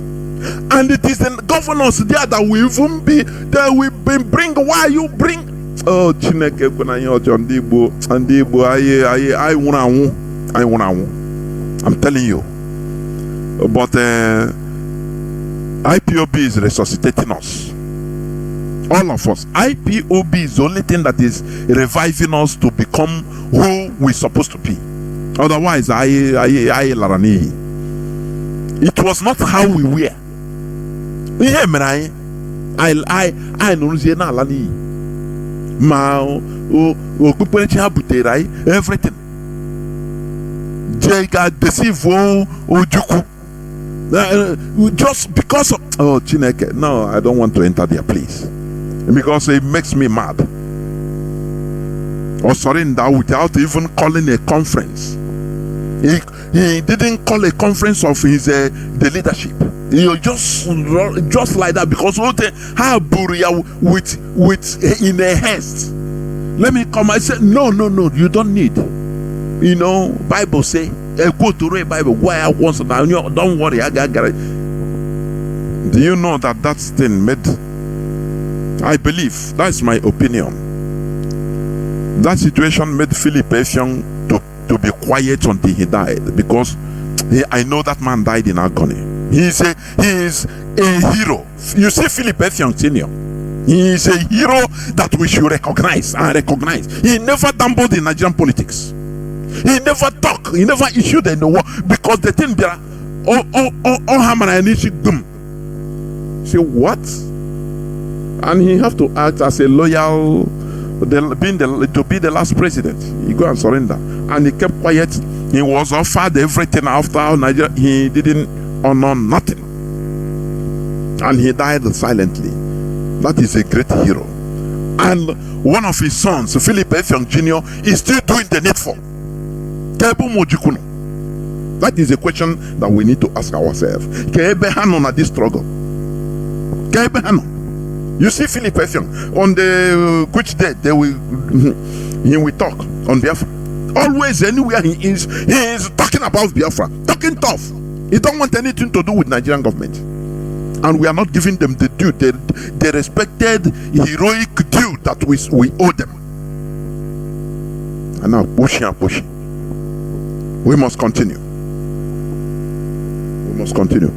And it is the governors there that will even be, they will bring, why you bring Oh, Chineke kwena ihe ọjọọ ndị Igbo anyị nwụrụ anwụ. I'm telling you. But IPOB is resuscitating us. All of us. IPOB is the only thing that is reviving us to become who we're supposed to be. Otherwise, it was not how we were. I everything. Deceive just because of Chineke. No, I don't want to enter there, please, because it makes me mad. Or surrender without even calling a conference. He didn't call a conference of his the leadership. You just like that, because how with in a haste. Let me come. I said no, you don't need. Bible say go to read Bible. Why I want to don't worry, I got it. Do you know that thing made? I believe, that's my opinion, that situation made Philip Effiong to be quiet until he died, because I know that man died in agony. He is a hero. You see, Philip Effiong Senior, he is a hero that we should recognize. He never dabbled in Nigerian politics. He never talked. He never issued any war, because the thing there, all hammer and issue boom. Say what? And he have to act as a loyal, to be the last president. He go and surrender, and he kept quiet. He was offered everything after Nigeria. He didn't honor nothing, and he died silently. That is a great hero. And one of his sons, Philip Effiong Jr., is still doing the needful. That is a question that we need to ask ourselves. This struggle. You see, Philip Effiong, on the which day he will talk on Biafra. Always, anywhere he is talking about Biafra, talking tough. He don't want anything to do with Nigerian government, and we are not giving them the due, the respected heroic due that we owe them. And now pushing. We must continue.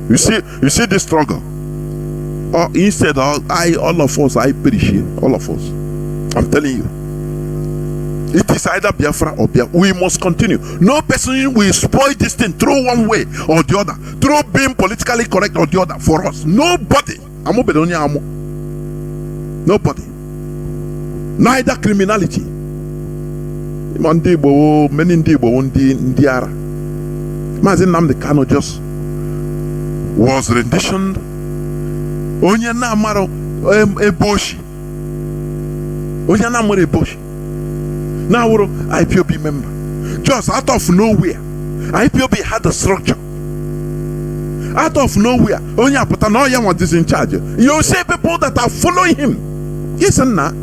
You see this struggle. Instead, all of us, I perish here. All of us. I'm telling you. It is either Biafra or Biafra. We must continue. No person will spoil this thing through one way or the other, through being politically correct or the other. For us, nobody. Nobody. Neither criminality. Mazi Nnamdi Kanu just was renditioned. Onye na amaro eboshi. Now we're IPOB member. Just out of nowhere, IPOB had a structure. Out of nowhere, onye apụta na oya what is in charge. You see people that are following him. Yes and na.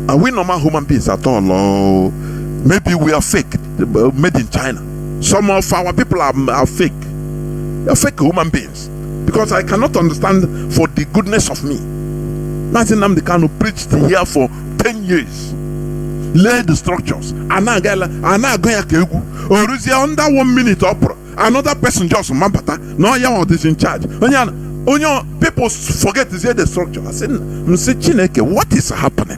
Are we normal human beings at all? Or maybe we are fake, made in China. Some of our people are fake. They are fake human beings. Because I cannot understand, for the goodness of me, Mazi Nnamdi Kanu preached here for 10 years, laid the structures, and now under 1 minute opera, another person just mambata, no one is in charge. People forget to say the structure. I said, Chineke, what is happening?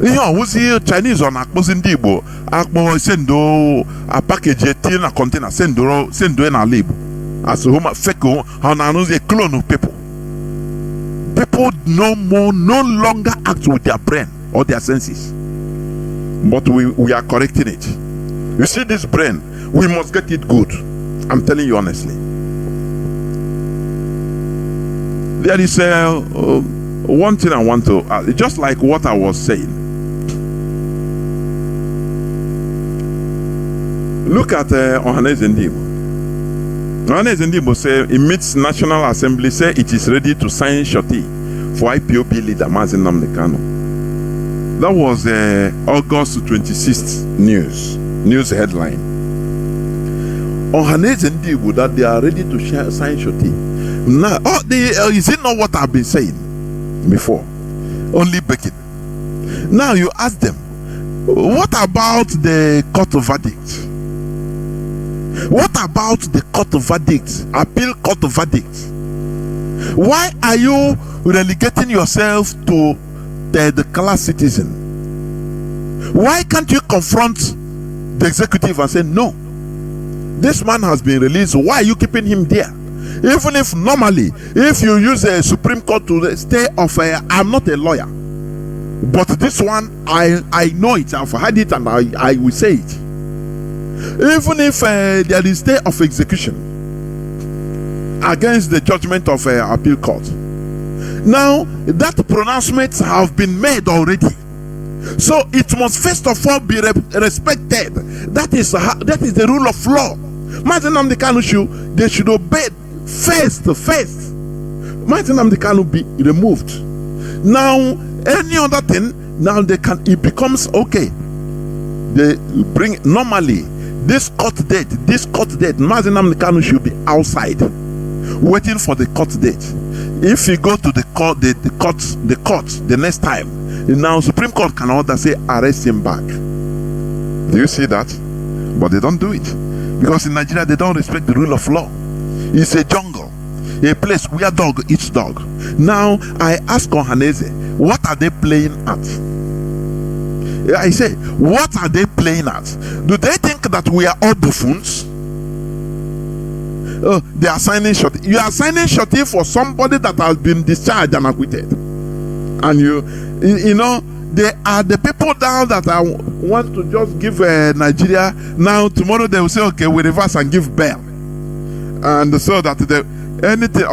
Who's here? Chinese on Akpo Igbo, Akpo sendo a package in a container, sendo in a label. As a home fake, how now a clone of people. People no longer act with their brain or their senses. But we are correcting it. You see, this brain, we must get it good. I'm telling you honestly. There is one thing I want to just like what I was saying. Look at Ohanaeze Ndigbo. Ohanaeze Ndigbo say it meets National Assembly, say it is ready to sign shortly for IPOB leader Mazi Nnamdi Kanu. That was August 26th news headline. Ohanaeze Ndigbo that they are ready to sign shortly. Now, is it not what I've been saying? before. Only begging. Now you ask them, what about the court verdict? What about the court verdict? Appeal court verdict. Why are you relegating yourself to the class citizen? Why can't you confront the executive and say, no, this man has been released, why are you keeping him there? Even if normally, if you use a Supreme Court to stay of I'm not a lawyer, but this one, I know it, I've had it, and I will say it. Even if there is stay of execution against the judgment of appeal court, now that pronouncements have been made already, so it must first of all be respected. That is the rule of law. Mazi Nnamdi Kanu, they should obey first. Mazi Nnamdi Kanu be removed. Now any other thing, now it becomes okay. They bring normally this court date. Mazi Nnamdi Kanu should be outside waiting for the court date. If you go to the court, the next time, now Supreme Court can order, say, arrest him back. Do you see that? But they don't do it, because in Nigeria they don't respect the rule of law. It's a jungle, a place where dog eats dog. Now I ask Ohaneze, what are they playing at? I say, what are they playing at? Do they think that we are all buffoons? They are signing shorty. You are signing shorty for somebody that has been discharged and acquitted. And you know, they are the people now that I want to just give Nigeria. Now tomorrow they will say, okay, we reverse and give bail. And so that anything,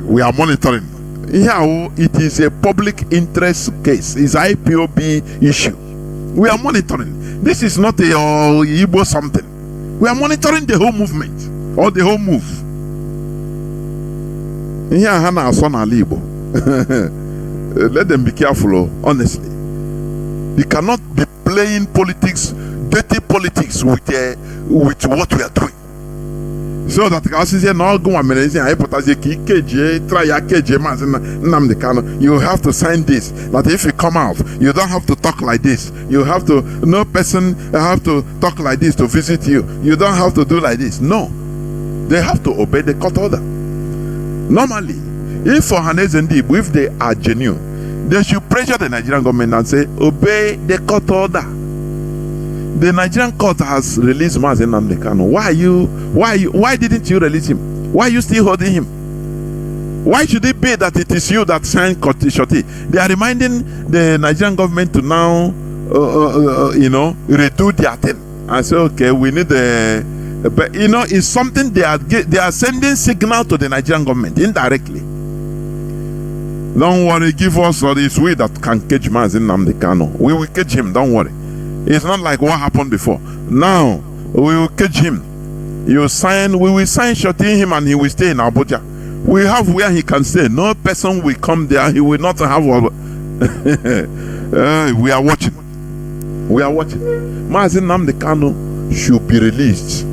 we are monitoring. Here it is a public interest case. It's IPOB issue. We are monitoring. This is not a Igbo something. We are monitoring the whole movement. Or the whole move. Here, Hannah son Igbo. Let them be careful, honestly. You cannot be playing politics, dirty politics with what we are doing. So that you have to sign this. That if you come out, you don't have to talk like this. You have to, no person have to talk like this to visit you. You don't have to do like this. No. They have to obey the court order. Normally, if for Ohaneze and Igbo, if they are genuine, they should pressure the Nigerian government and say, obey the court order. The Nigerian court has released Mazi Nnamdi Kanu. Why didn't you release him? Why are you still holding him? Why should it be that it is you that signed shorty? They are reminding the Nigerian government to now, redo their thing and say, okay, we need the. But it's something they are sending signal to the Nigerian government indirectly. Don't worry, give us all this we that can catch Mazi Nnamdi Kanu. We will catch him, don't worry. It's not like what happened before. Now we will catch him. We will sign shorting him and he will stay in Abuja. We have where he can stay. No person will come there. He will not have we are watching. Mazi Nnamdi Kanu should be released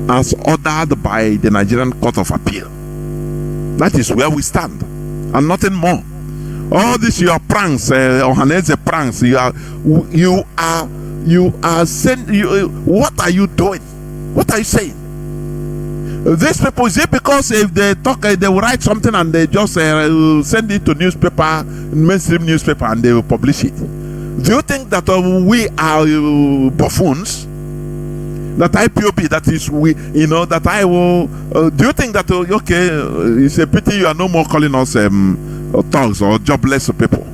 as ordered by the Nigerian Court of Appeal. That is where we stand, and nothing more. All this your pranks, Ohaneze pranks. What are you doing? What are you saying? These people, is it because if they talk, they will write something and they just send it to newspaper, mainstream newspaper, and they will publish it? Do you think that we are buffoons? That IPOB, that is we, that I will. Do you think that okay? It's a pity you are no more calling us thugs or jobless people.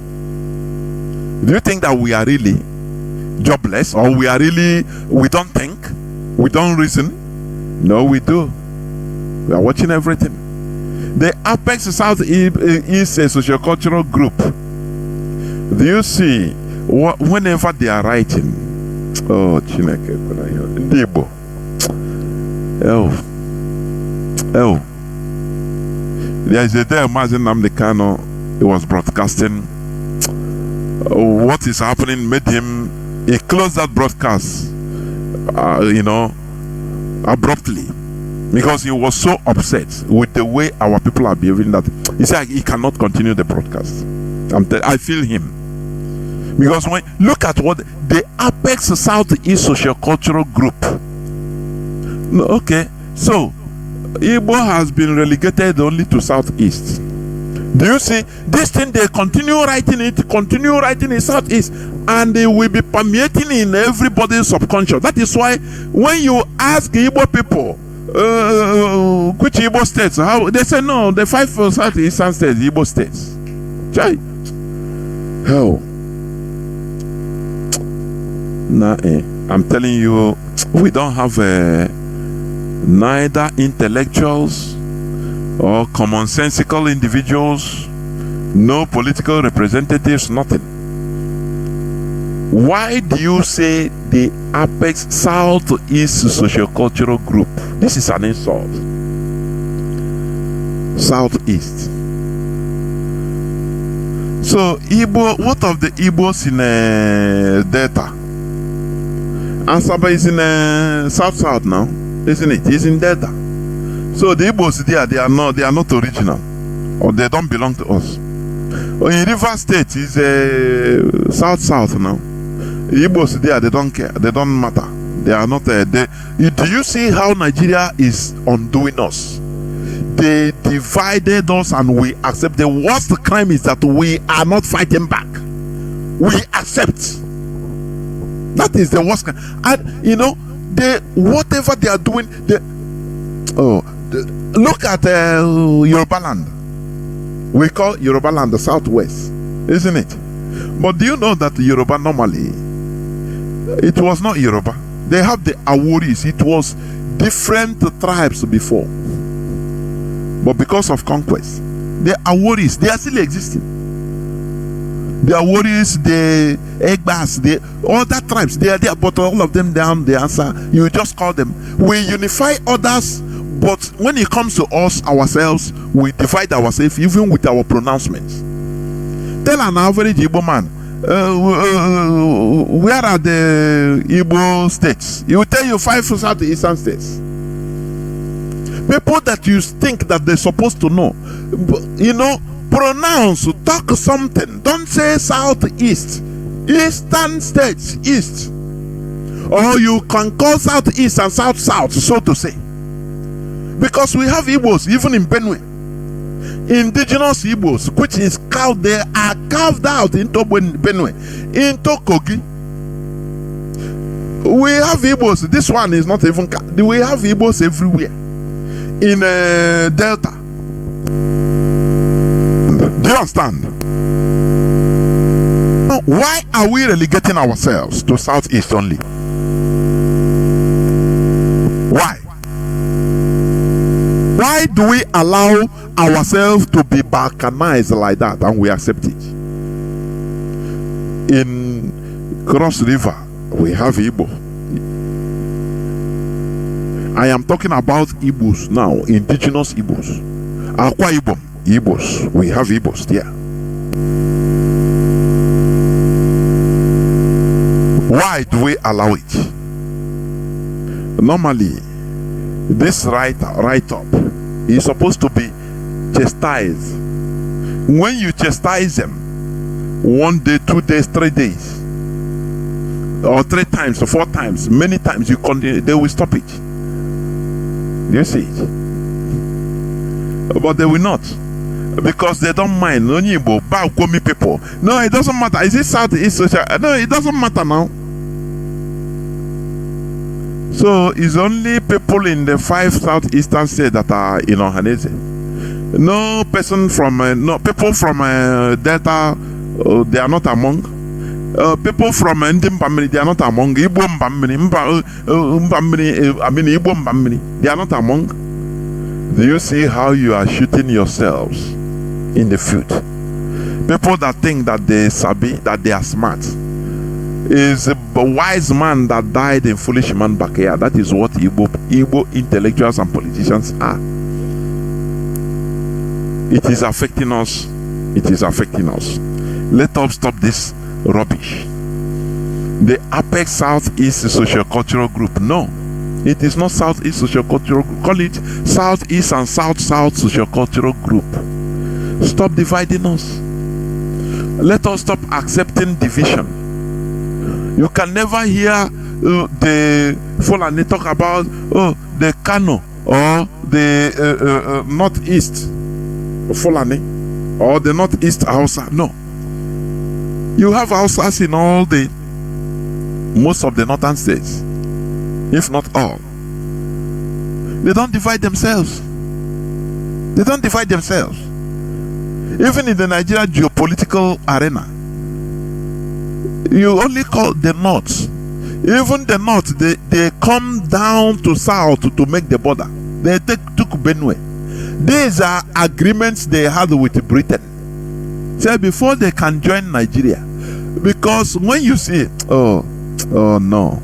Do you think that we are really jobless, or we don't think, we don't reason? No, we do. We are watching everything. The Apex South is a socio-cultural group. Do you see whenever they are writing? Oh, Chineke, Igbo. There is a day Mazi Nnamdi Kanu, he was broadcasting. What is happening made him, he closed that broadcast, abruptly, because he was so upset with the way our people are behaving that he said he cannot continue the broadcast. I feel him. Because when look at what the Apex Southeast Sociocultural Group. No, okay, so Igbo has been relegated only to Southeast. Do you see this thing? They continue writing it Southeast, and they will be permeating in everybody's subconscious. That is why when you ask Igbo people which Igbo states, how they say no, the 5 Southeastern states, Igbo states. Chai. Hell. Nah, I'm telling you, we don't have neither intellectuals or commonsensical individuals, no political representatives, nothing. Why do you say the Apex Southeast Sociocultural Group? This is an insult. Southeast. So Igbo, what of the Igbos in Delta? Asaba is in South now, isn't it? It's in Delta. So the Igbos there, they are not original, or they don't belong to us. Or in River State is South now. The Igbos there, they don't care, they don't matter. They are not. Do you see how Nigeria is undoing us? They divided us, and we accept. The worst crime is that we are not fighting back. We accept. That is the worst crime. And you know, whatever they are doing, look at Yoruba land. We call Yoruba land the Southwest, isn't it? But do you know that Yoruba normally, it was not Yoruba. They have the Aworis. It was different tribes before. But because of conquest, the Aworis, they are still existing. The Aworis, the Egbas, the other tribes, they are there, but all of them down the answer, you just call them. We unify others, but when it comes to us, ourselves, we divide ourselves even with our pronouncements. Tell an average Igbo man, where are the Igbo states? He will tell you 5 Southeastern states. People that you think that they're supposed to know, you know, pronounce, talk something. Don't say Southeast. Eastern states, East. Or you can call Southeast and South, so to say. Because we have Igbos, even in Benue. Indigenous Igbos, which is carved, they are carved out into Benue, into Kogi. We have Igbos, this one is not even, we have Igbos everywhere. In Delta. Do you understand? Why are we relegating ourselves to Southeast only? Why? Why do we allow ourselves to be balkanized like that and we accept it? In Cross River, we have Igbo. I am talking about Igbos now, indigenous Igbos. Akwa Ibom, Igbos. We have Igbos there. Why do we allow it? Normally, this write-up is supposed to be chastised. When you chastise them, 1 day, 2 days, 3 days, or 3 times, or 4 times, many times, you continue, they will stop it. You see it, but they will not, because they don't mind. No, people. No, it doesn't matter. Is it Southeast Social? No, it doesn't matter now. So it's only people in the 5 southeastern states that are in Ohanese. No person from no people from Delta, they are not among. People from Ndim Bamini, they are not among. Igbo Mbamini, Igbo Mbamini, they are not among. Do you see how you are shooting yourselves in the foot? People that think that they sabi, that they are smart, is a wise man that died in foolish man back here. That is what Igbo intellectuals and politicians are. It is affecting us. It is affecting us. Let us stop this rubbish. The Apex Southeast Sociocultural Group. No, it is not Southeast Sociocultural Group. Call it Southeast and South Sociocultural Group. Stop dividing us. Let us stop accepting division. You can never hear the Fulani talk about the Kano or the Northeast Fulani or the Northeast Hausa. No. You have Hausas in most of the northern states, if not all. They don't divide themselves. They don't divide themselves. Even in the Nigeria geopolitical arena, you only call the north. Even the north, they come down to south to make the border. They took Benue. These are agreements they had with Britain. So before they can join Nigeria, because when you see, oh no,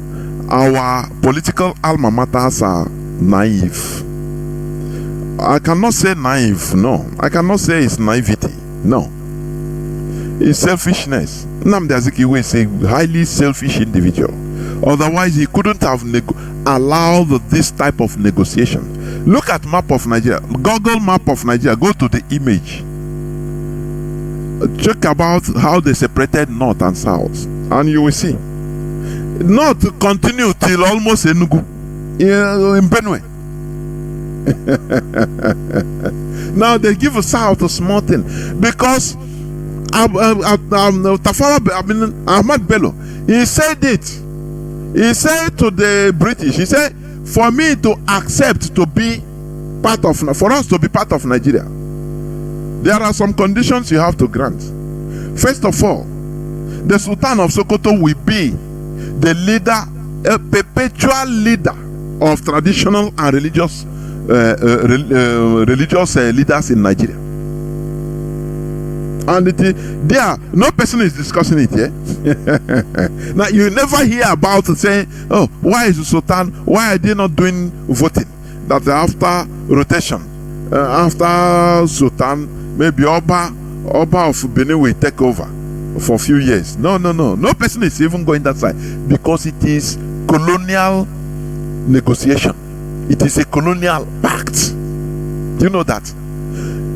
our political alma maters are naive. I cannot say naive, no. I cannot say it's naivety, no. It's selfishness. Nnamdi Azikiwe is a highly selfish individual. Otherwise, he couldn't have allowed this type of negotiation. Look at map of Nigeria. Google map of Nigeria. Go to the image. Check about how they separated north and south, and you will see. North continue till almost Enugu in Benue. Now they give a south a small thing because Ahmad Bello, he said it. He said to the British, he said, for me to accept to be part of, for us to be part of Nigeria, there are some conditions you have to grant. First of all, the Sultan of Sokoto will be the leader, a perpetual leader of traditional and religious leaders in Nigeria. And there, no person is discussing it here. Now, you never hear about saying, oh, why is the Sultan, why are they not doing voting? That after rotation, after Sultan, maybe Oba of Benin will take over for a few years. No. No person is even going that side because it is colonial negotiation. It is a colonial pact. Do you know that?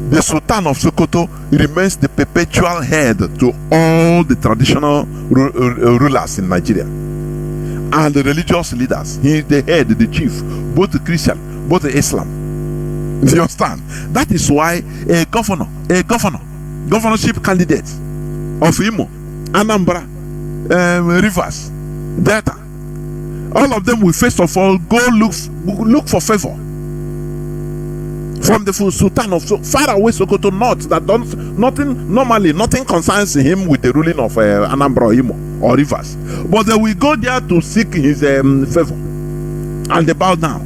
The Sultan of Sokoto remains the perpetual head to all the traditional rulers in Nigeria and the religious leaders. He is the head, the chief, both the Christian, both the Islam. Do you understand? That is why a governorship candidate of Imo, Anambra, Rivers, Delta, all of them will first of all go look for favor from the Sultan of far away Sokoto North, that nothing concerns him with the ruling of Anambra, Imo or Rivers, but they will go there to seek his favor, and they bow down.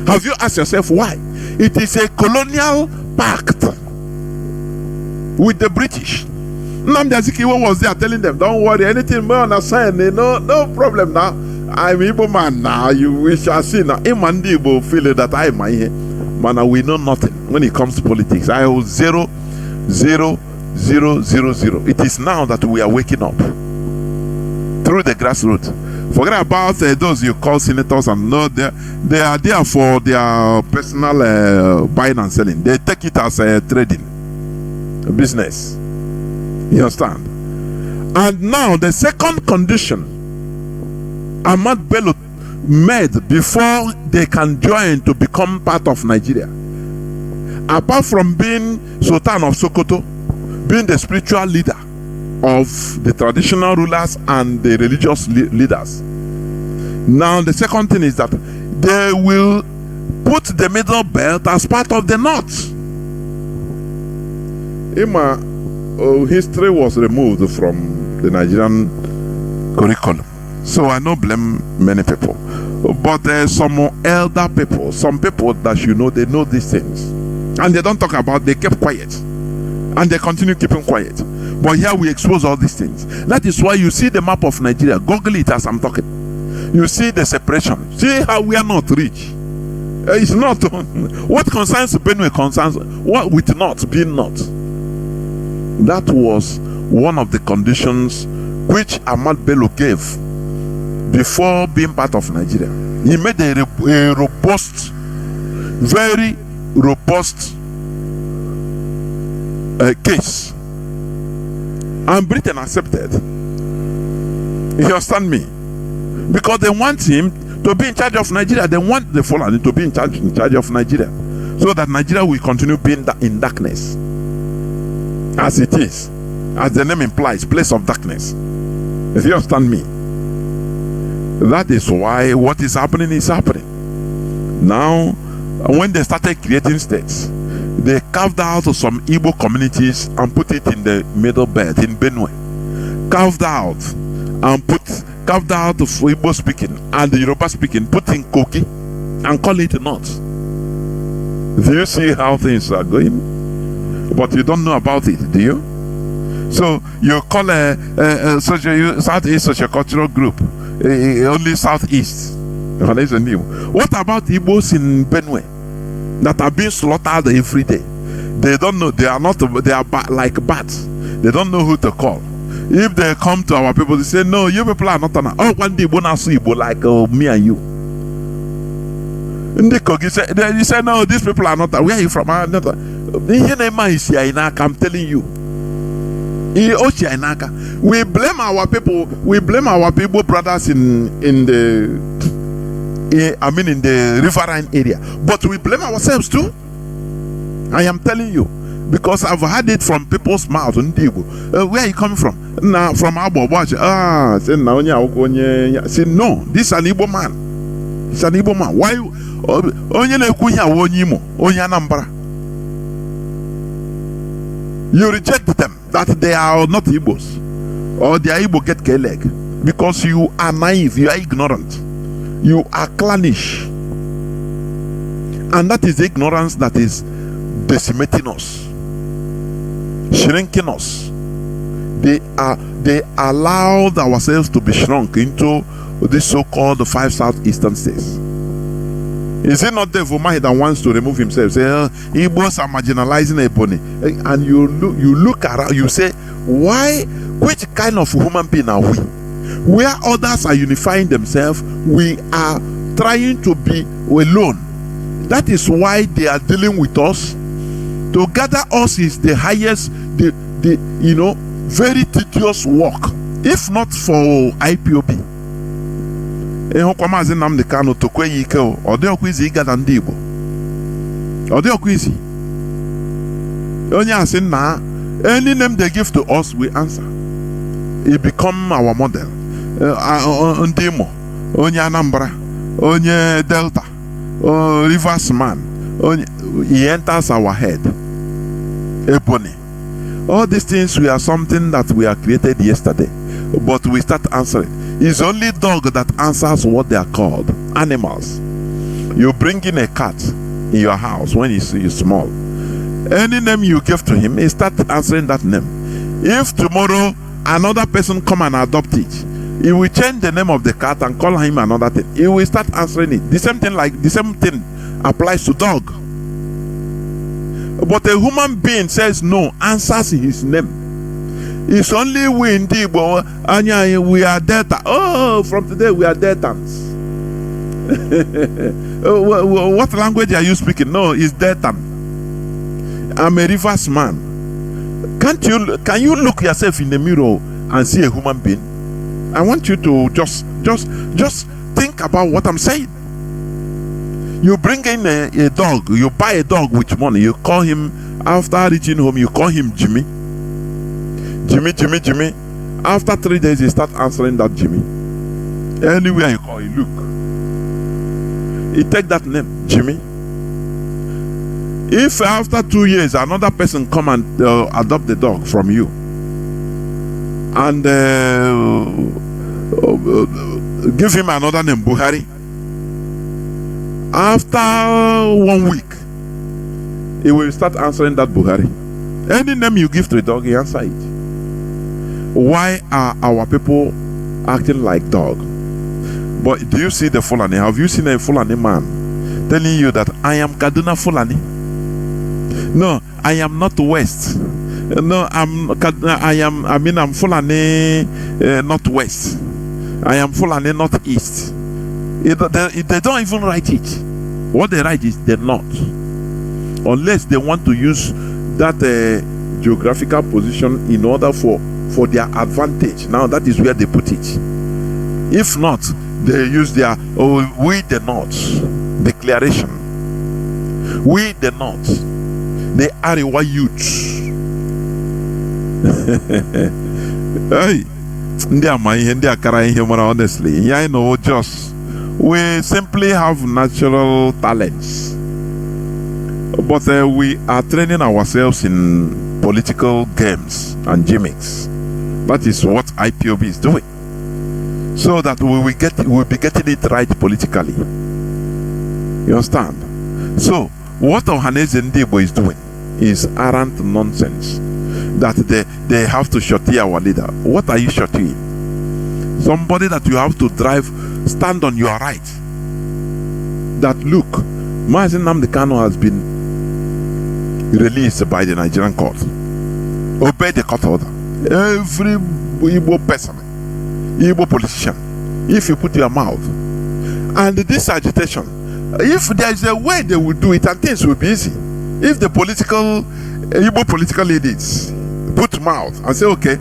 Have you asked yourself why? It is a colonial pact with the British. Nnamdi Azikiwe was there telling them, don't worry, anything more on the sign, no problem now. I'm Igbo man now, we shall see now. Imandi Igbo feel that I'm here. Man, we know nothing when it comes to politics. I was 0, 0, 0, 0, 0. It is now that we are waking up through the grassroots. Forget about those you call senators and no, they are there for their personal buying and selling. They take it as a trading business. You understand? And now the second condition Ahmad Bello made before they can join to become part of Nigeria, apart from being Sultan of Sokoto, being the spiritual leader of the traditional rulers and the religious leaders. Now the second thing is that they will put the middle belt as part of the north. History was removed from the Nigerian curriculum, so I don't blame many people, but there's some elder people, some people that they know these things, and they don't talk about. They kept quiet, and they continue keeping quiet. But here we expose all these things. That is why you see the map of Nigeria. Google it as I'm talking. You see the separation. See how we are not rich. It's not what concerns Benue concerns what with not being not. That was one of the conditions which Ahmad Bello gave before being part of Nigeria. He made a robust, very robust case. And Britain accepted. You understand me? Because they want him to be in charge of Nigeria. They want the Fulani to be in charge of Nigeria, so that Nigeria will continue being in darkness, as it is, as the name implies, place of darkness. If you understand me, that is why what is happening is happening. Now, when they started creating states, they carved out some Igbo communities and put it in the middle belt in Benue. Carved out of Igbo speaking and the Yoruba speaking, put in Kogi and call it North. Do you see how things are going? But you don't know about it, do you? So you call a Southeast Sociocultural Group only Southeast. What about Igbos in Benue that are being slaughtered every day? They don't know. They are like bats. They don't know who to call. If they come to our people, they say, no, you people are not an. Oh, one day, Igbo like me and you. They say, no, these people are not. Where are you from? I'm telling you. We blame our people. We blame our people, brothers in the riverine area. But we blame ourselves too. I am telling you, because I've heard it from people's mouths. Where are you coming from? Now, from Abo. Say no, this is an Igbo man. It's an Igbo man. Why? You reject them that they are not Igbos, or they are Igbo get K-leg, because you are naive, you are ignorant, you are clannish, and that is the ignorance that is decimating us, shrinking us. They allowed ourselves to be shrunk into this so-called 5 southeastern states. Is it not the Vomai that wants to remove himself? Say, Igbos are marginalizing Ebony. And you look around, you say, why? Which kind of human being are we? Where others are unifying themselves, we are trying to be alone. That is why they are dealing with us. To gather us is the highest, very tedious work, if not for IPOB. Mazi Nnamdi Kanu tokwe ike o dị ọkwa izi ịgada ndị Igbo. Ọ dị ọkwa izi. Onye asị na any name they give to us we answer. It become our model. Ndị Imo, onye Anambra, onye Delta, Rivers man, he enters our head. Ebony. All these things we are something that we are created yesterday, but we start answering. It's only dog that answers what they are called. Animals. You bring in a cat in your house when he's small. Any name you give to him, he start answering that name. If tomorrow another person come and adopt it, he will change the name of the cat and call him another thing. He will start answering it. The same thing applies to dog. But a human being says no, answers his name. It's only we in Igbo, Anya, we are Delta. Oh, from today we are Deltans. What language are you speaking? No, it's Deltan. I'm a Rivers man. Can you look yourself in the mirror and see a human being? I want you to just think about what I'm saying. You bring in a dog, you buy a dog with money, you call him, after reaching home, you call him Jimmy. Jimmy. After 3 days, he start answering that Jimmy. Anywhere you call, he look. He take that name, Jimmy. If after 2 years, another person come and adopt the dog from you, and give him another name, Buhari. After 1 week, he will start answering that Buhari. Any name you give to the dog, he answer it. Why are our people acting like dog? But do you see the Fulani? Have you seen a Fulani man telling you that I am Kaduna Fulani? No, I am not West. No, I'm Fulani Northwest. I am Fulani Northeast. They don't even write it. What they write is the North, unless they want to use that geographical position in order for for their advantage. Now that is where they put it. If not, they use their we the North declaration. We the North, the Arewa youth. Hey, honestly, yeah, I know. Just we simply have natural talents, but we are training ourselves in political games and gimmicks. That is what IPOB is doing, so that we'll be getting it right politically. You understand? So what Ohaneze Ndibo is doing is arrant nonsense. That they have to shorty our leader. What are you shortying? Somebody that you have to drive, stand on your right. That look, Mazi Nnamdi Kanu has been released by the Nigerian court. Obey the court order. Every Igbo person, Igbo politician, if you put your mouth, and this agitation, if there is a way they will do it and things will be easy. If the Igbo political leaders put mouth and say, okay,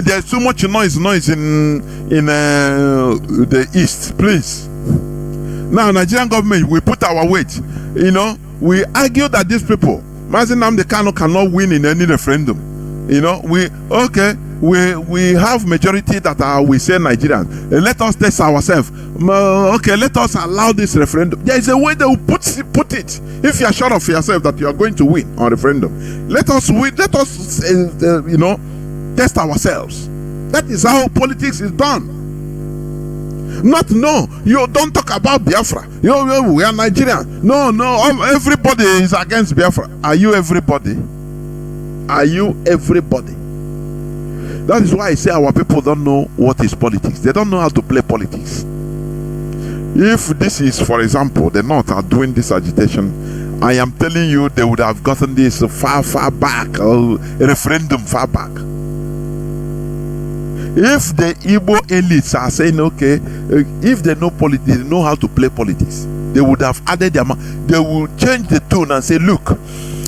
there's too much noise in the east, please. Now Nigerian government, we put our weight. You know, we argue that these people, Mazi Nnamdi Kanu cannot win in any referendum. You know, we have majority that we say Nigerians. Let us test ourselves. Okay, let us allow this referendum. There is a way they will put it. If you are sure of yourself that you are going to win on referendum, let us win. Let us, test ourselves. That is how politics is done. Not no. You don't talk about Biafra. We are Nigerian. No. Everybody is against Biafra. Are you everybody? Are you everybody? That is why I say our people don't know what is politics. They don't know how to play politics. If this is, for example, the North are doing this agitation, I am telling you, they would have gotten this far back, a referendum far back. If the Igbo elites are saying, okay, if they know politics, they know how to play politics, they would have added their they will change the tone and say, look,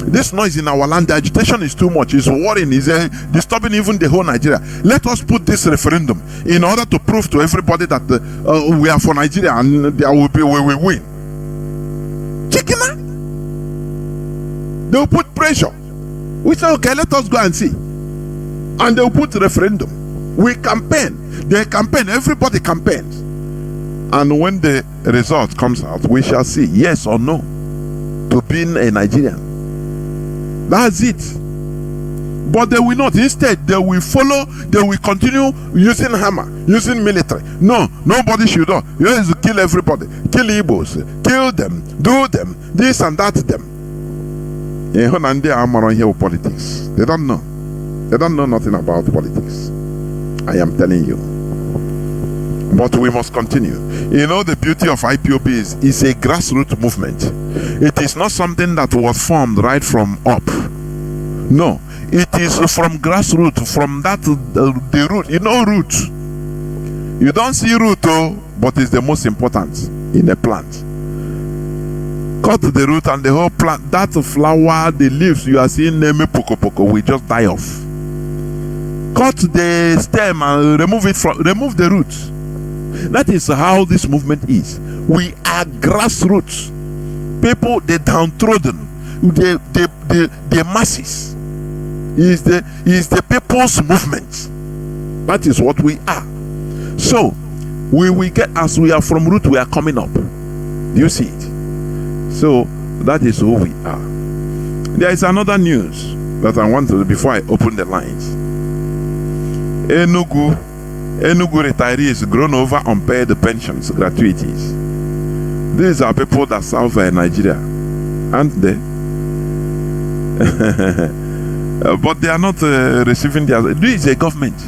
this noise in our land, the agitation is too much, it's worrying, it's disturbing even the whole Nigeria. Let us put this referendum in order to prove to everybody that we are for Nigeria and there will be we will win. Chicken, they will put pressure. We say, okay, let us go and see. And they will put referendum. We campaign. They campaign. Everybody campaigns. And when the result comes out, we shall see yes or no to being a Nigerian. That's it. But they will not. Instead, they will follow. They will continue using hammer, using military. No, nobody should do. You have to kill everybody. Kill Igbos. Kill them. Do them. This and that them. Politics. They don't know. They don't know nothing about politics. I am telling you. But we must continue. You know, the beauty of IPOB is it's a grassroots movement. It is not something that was formed right from up. No, it is from grassroots, from that the root. You know root. You don't see root, but it's the most important in a plant. Cut the root and the whole plant, that flower, the leaves you are seeing, poko will just die off. Cut the stem and remove the roots. That is how this movement is. We are grassroots. People, the downtrodden, the masses. Is the people's movement. That is what we are. So we will get, as we are from root, we are coming up. Do you see it? So that is who we are. There is another news that I want to, before I open the lines. Enugu retirees grown over unpaid pensions, gratuities. These are people that serve Nigeria, aren't they? But they are not receiving their. This is a government.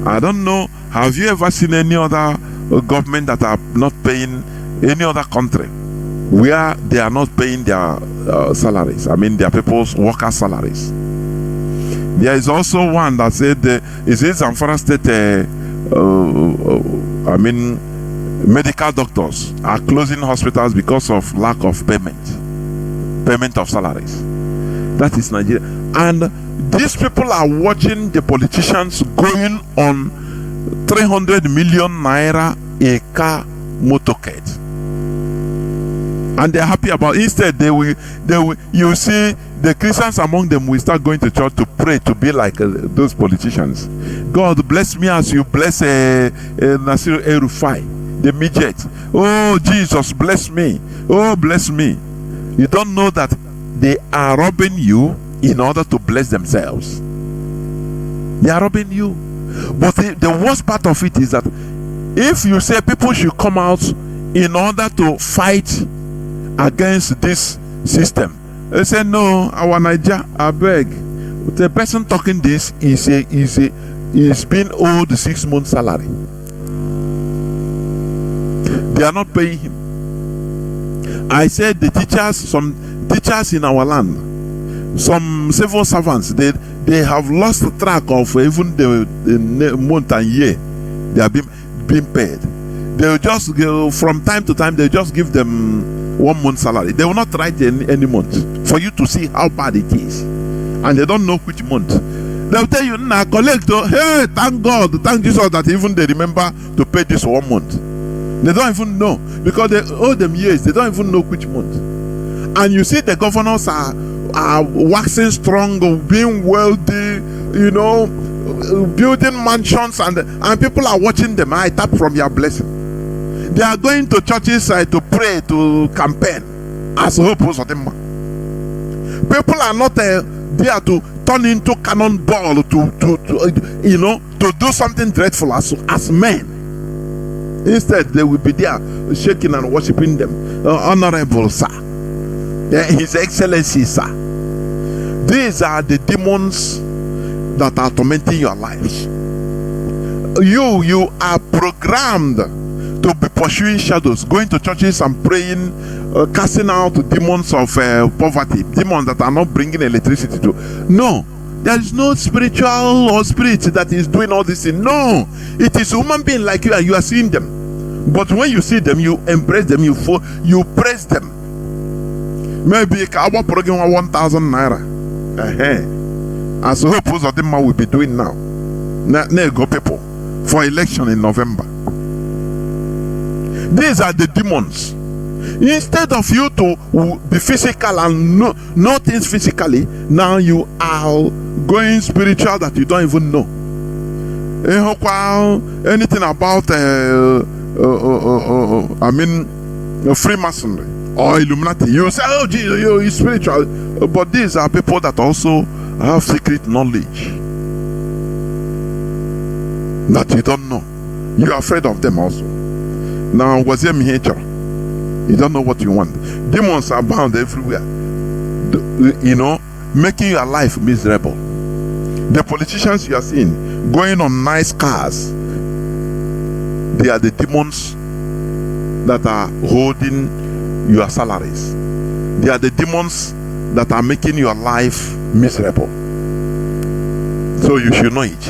I don't know. Have you ever seen any other government that are not paying, any other country where they are not paying their salaries? I mean, their people's worker salaries. There is also one that said, is it Zamfara State? Medical doctors are closing hospitals because of lack of payment of salaries. That is Nigeria. And These people are watching the politicians going on 300 million naira a car motorcade, and they're happy about it. Instead, you see the Christians among them will start going to church to pray to be like those politicians. God bless me as you bless Nasir El-Rufai, the midget. Oh, Jesus, bless me. Oh, bless me. You don't know that they are robbing you in order to bless themselves. They are robbing you. But the worst part of it is that if you say people should come out in order to fight against this system, they say no, our Niger, I beg. The person talking this is being owed 6 months salary. They are not paying him. I said the teachers, some teachers in our land, some civil servants, they have lost track of even the month and year they are being paid. They will just go, from time to time, they just give them 1 month salary. They will not write any month for you to see how bad it is, and they don't know which month. They'll tell you, nah, collect. Hey, thank God, thank Jesus that even they remember to pay this 1 month. They don't even know, because they owe them years. They don't even know which month. And you see the governors are waxing strong, being wealthy, you know, building mansions, and people are watching them. I tap from your blessing. They are going to churches to pray, to campaign as hope of them. People are not there to turn into cannonball to do something dreadful as men. Instead, they will be there shaking and worshiping them. Honorable sir, His Excellency sir. These are the demons that are tormenting your lives. You are programmed to be pursuing shadows, going to churches and praying, casting out demons of poverty, demons that are not bringing electricity to. No, there is no spiritual or spirit that is doing all this thing. No, it is a human being like you, and you are seeing them. But when you see them, you embrace them, you praise them. Maybe our program 1,000 naira. As hope of them will be doing now. Go people for election in November. These are the demons. Instead of you to be physical and know things physically, now you are going spiritual that you don't even know. Anything about Freemasonry or Illuminati, you say, oh Jesus, you're spiritual. But these are people that also have secret knowledge that you don't know. You are afraid of them also. Now, was there nature? You don't know what you want. Demons are bound everywhere, you know, making your life miserable. The politicians you are seeing going on nice cars, they are the demons that are holding your salaries. They are the demons that are making your life miserable. So you should know it.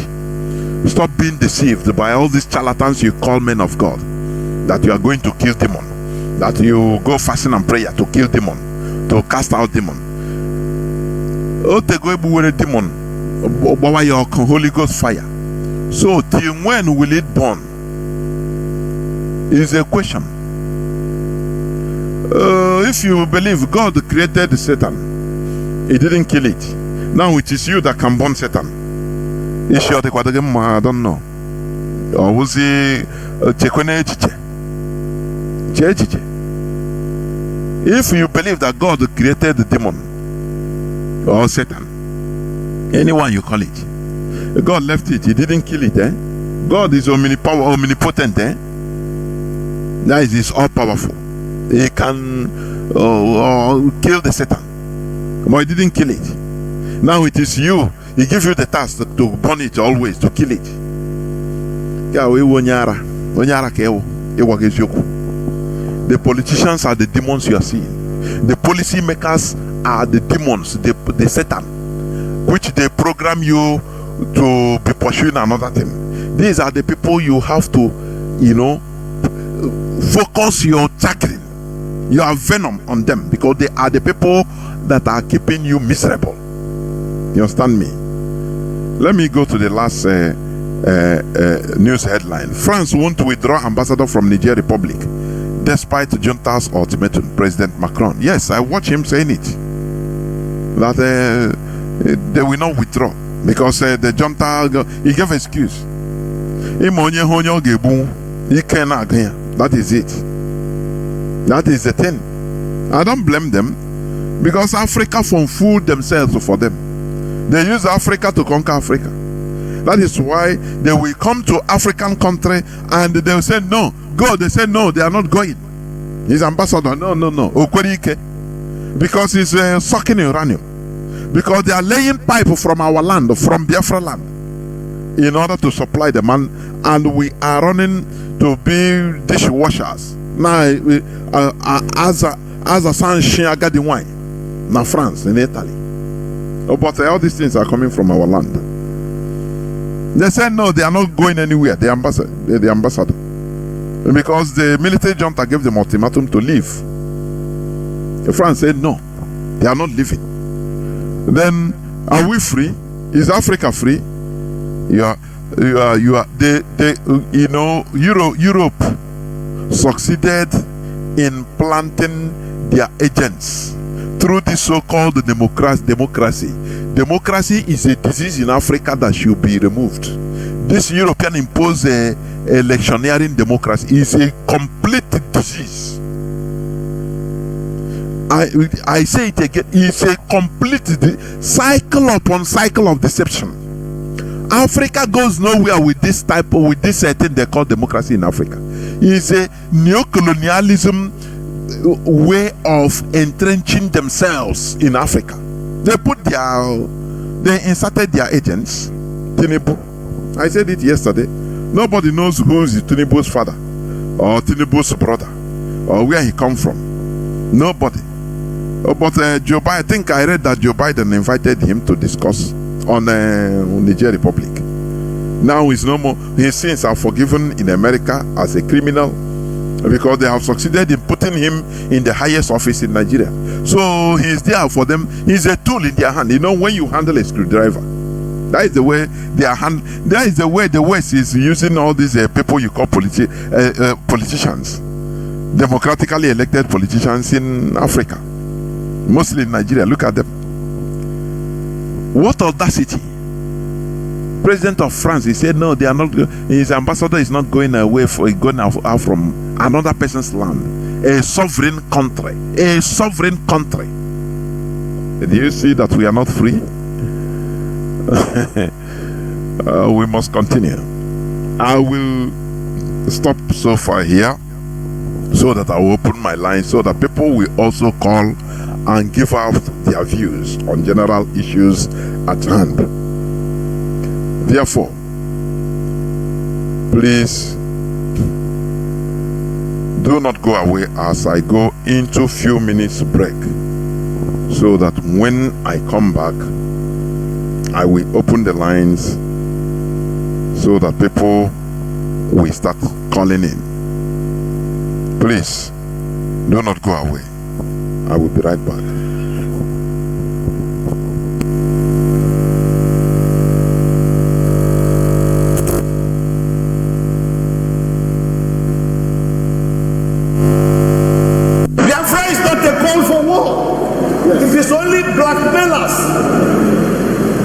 Stop being deceived by all these charlatans you call men of God, that you are going to kill demon, that you go fasting and prayer to kill demon, to cast out demon. Oh, they go with demon by your Holy Ghost fire. So till when will it burn? Is a question. If you believe God created Satan, He didn't kill it. Now it is you that can burn Satan. I don't know. Or was he if you believe that God created the demon or Satan, anyone you call it, God left it, He didn't kill it. God is omnipotent. That is all powerful. He can kill the Satan, but He didn't kill it. Now it is you. He gives you the task to burn it always, to kill it. The politicians are the demons you are seeing. The policy makers are the demons, the Satan, which they program you to be pursuing another thing. These are the people you have to, focus your tackling, your venom on them, because they are the people that are keeping you miserable. You understand me? Let me go to the last news headline. France won't withdraw ambassador from Niger Republic despite junta's ultimatum. President Macron. Yes, I watch him saying it. That they will not withdraw because the junta, he gave excuse. That is it. That is the thing. I don't blame them because Africa fooled themselves for them. They use Africa to conquer Africa. That is why they will come to African country and they will say no, go. They say no, they are not going. His ambassador, no. Okwerike. Because he's sucking uranium. Because they are laying pipe from our land, from Biafra land, in order to supply the man, and we are running to be dishwashers. Now, as a Saint-Chien the wine, now France, in Italy. Oh, but all these things are coming from our land. They said no, they are not going anywhere. The ambassador, because the military junta gave them ultimatum to leave. France said no, they are not leaving. Then are we free? Is Africa free? Europe succeeded in planting their agents through this so-called democracy. Democracy is a disease in Africa that should be removed. This European imposed electioneering democracy is a complete disease. I say it again, it's a complete cycle upon cycle of deception. Africa goes nowhere with this thing they call democracy in Africa. It's a neocolonialism way of entrenching themselves in Africa. They inserted their agents. Tinubu. I said it yesterday. Nobody knows who is Tinubu's father or Tinubu's brother or where he come from. Nobody. But Joe Biden, I think I read that Joe Biden invited him to discuss on Niger Republic. Now he's no more. His sins are forgiven in America as a criminal because they have succeeded in putting him in the highest office in Nigeria. So he's there for them. He's a tool in their hand. You know, when you handle a screwdriver, that is the way they are that is the way the West is using all these people you call politicians, democratically elected politicians in Africa, mostly in Nigeria. Look at them. What audacity! President of France, he said no, they are not. His ambassador is not going away going out from another person's land, a sovereign country, a sovereign country. Do you see that we are not free? We must continue. I will stop so far here, so that I will open my line, so that people will also call and give out their views on general issues at hand. Therefore, please do not go away as I go into few minutes break, so that when I come back, I will open the lines so that people will start calling in. Please do not go away. I will be right back. Biafra is not a call for war. Yes. It is only blackmailers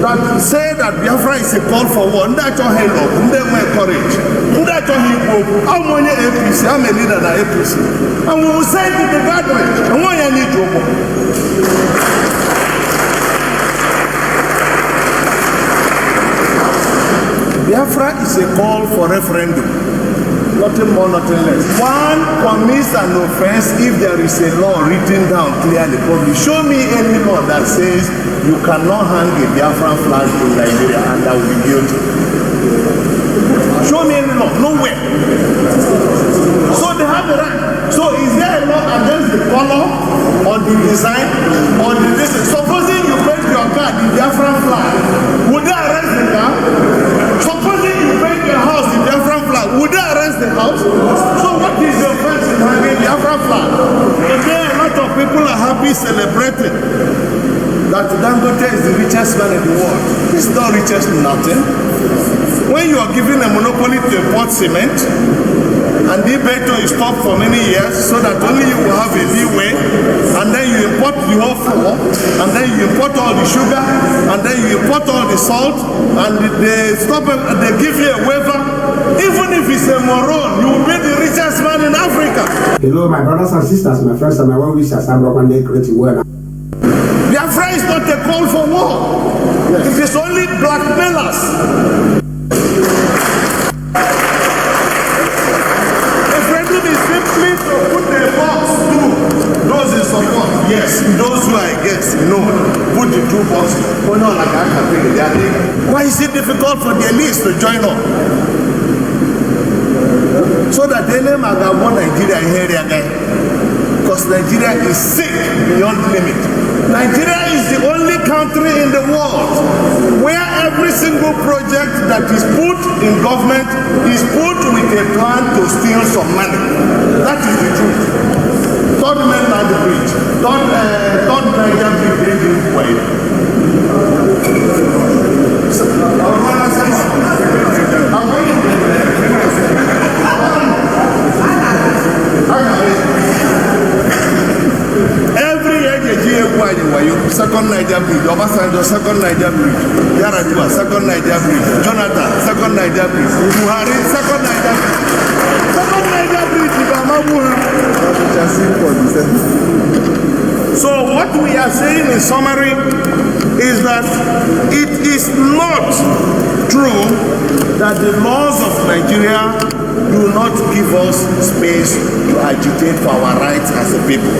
that say that Biafra is a call for war. That's your help. That's my courage. That's your help. How many APC? How many leaders are APC? And we will say to the gathering, and why you need to go? Biafra is a call for referendum. Nothing more, nothing less. One commits an offense if there is a law written down clearly. Show me any law that says you cannot hang a Biafran flag in Nigeria and that will be guilty. Show me any law. Nowhere. So they have the right. So is there a law against the color or the design or the distance? Supposing you paint your car the Biafran flag, would they arrest the car? Supposing you paint your house the Biafran flag, would they arrest the house? So what is the offense in hanging the Biafran flag? Today a lot of people are happy celebrating that Dangote is the richest man in the world. He's not richest in nothing. When you are giving a monopoly to import cement, and the beto is stopped for many years so that only you will have a leeway, and then you import the whole flour, and then you import all the sugar, and then you import all the salt, and they stop and they give you a waiver. Even if it's a moron, you will be the richest man in Africa. Hello, my brothers and sisters, my friends and my well-wishers. I'm Rock one day creating word. Biafra is not a call for war. Yes. It is only blackmailers. Simply to put the box to those in support, yes. Those who are against, no. Put the two boxes. Oh no, like I can take it. Why is it difficult for the elites to join up? So that they name one Nigeria here again. Because Nigeria is sick beyond limit. Nigeria is the only country in the world where every single project that is put in government is put with a plan to steal some money. That is the truth. Third mainland bridge, third Niger bridge, every year second Niger bridge, Obasanjo second Niger bridge, Yaradua second Niger bridge, Jonathan second Niger bridge, Buhari second Niger bridge. Second Niger bridge, so what we are saying in summary is that it is not true that the laws of Nigeria do not give us space to agitate for our rights as a people.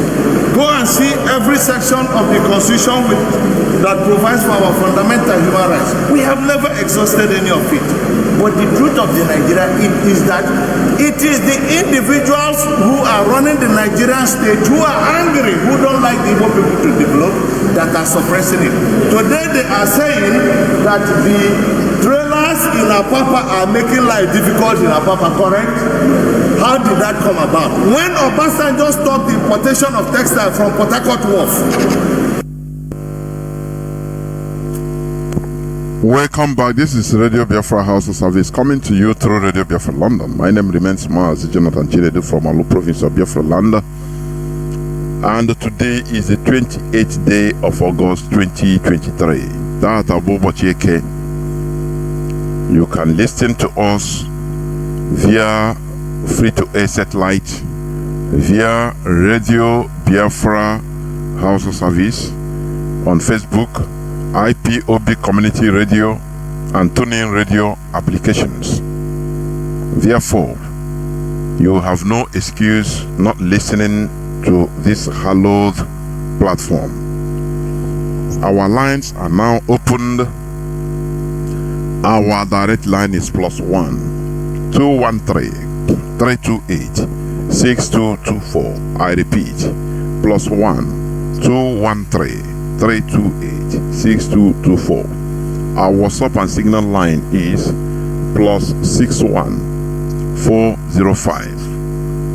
Go and see every section of the Constitution that provides for our fundamental human rights. We have never exhausted any of it. But the truth of the Nigeria is that it is the individuals who are running the Nigerian state, who are angry, who don't like the Igbo people to develop, that are suppressing it. Today they are saying that the trailers in Apapa are making life difficult in Apapa, correct? How did that come about? When Obasanjo stopped the importation of textile from Port Harcourt Wharf. Welcome back. This is Radio Biafra House of Service coming to you through Radio Biafra London. My name remains Mazi Chinedu from Alu province of Biafra land. And today is the 28th day of August 2023. That Abubocheke. You can listen to us via free-to-air satellite, via Radio Biafra House of Service, on Facebook, IPOB Community Radio, and TuneIn Radio applications. Therefore, you have no excuse not listening to this hallowed platform. Our lines are now opened. Our direct line is +1 213 328 6224. I repeat, +1 213 328 6224. Our WhatsApp and Signal line is +61 405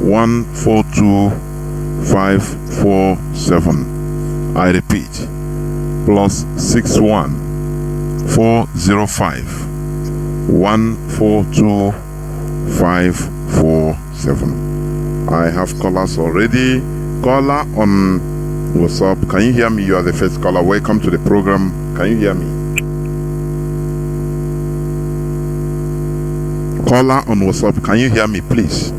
142 547. I repeat, +61 405 142 547. I have callers already. Caller on WhatsApp, can you hear me? You are the first caller. Welcome to the program. Can you hear me? Caller on WhatsApp, can you hear me, please?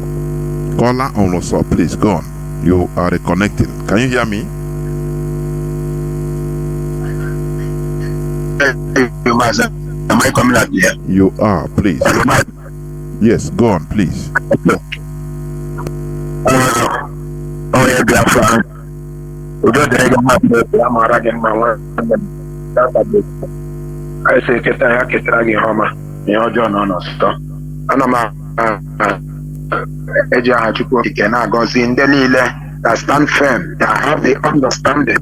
Caller on WhatsApp, please go on. You are reconnecting. Can you hear me? Am I coming out here? You are, please. Yes, go on, please. Oh, yeah, Biafra. I say, Ketragi Homa, John Onosto. Anama Eja Hachuko goes in the Lile that stand firm, that have the understanding.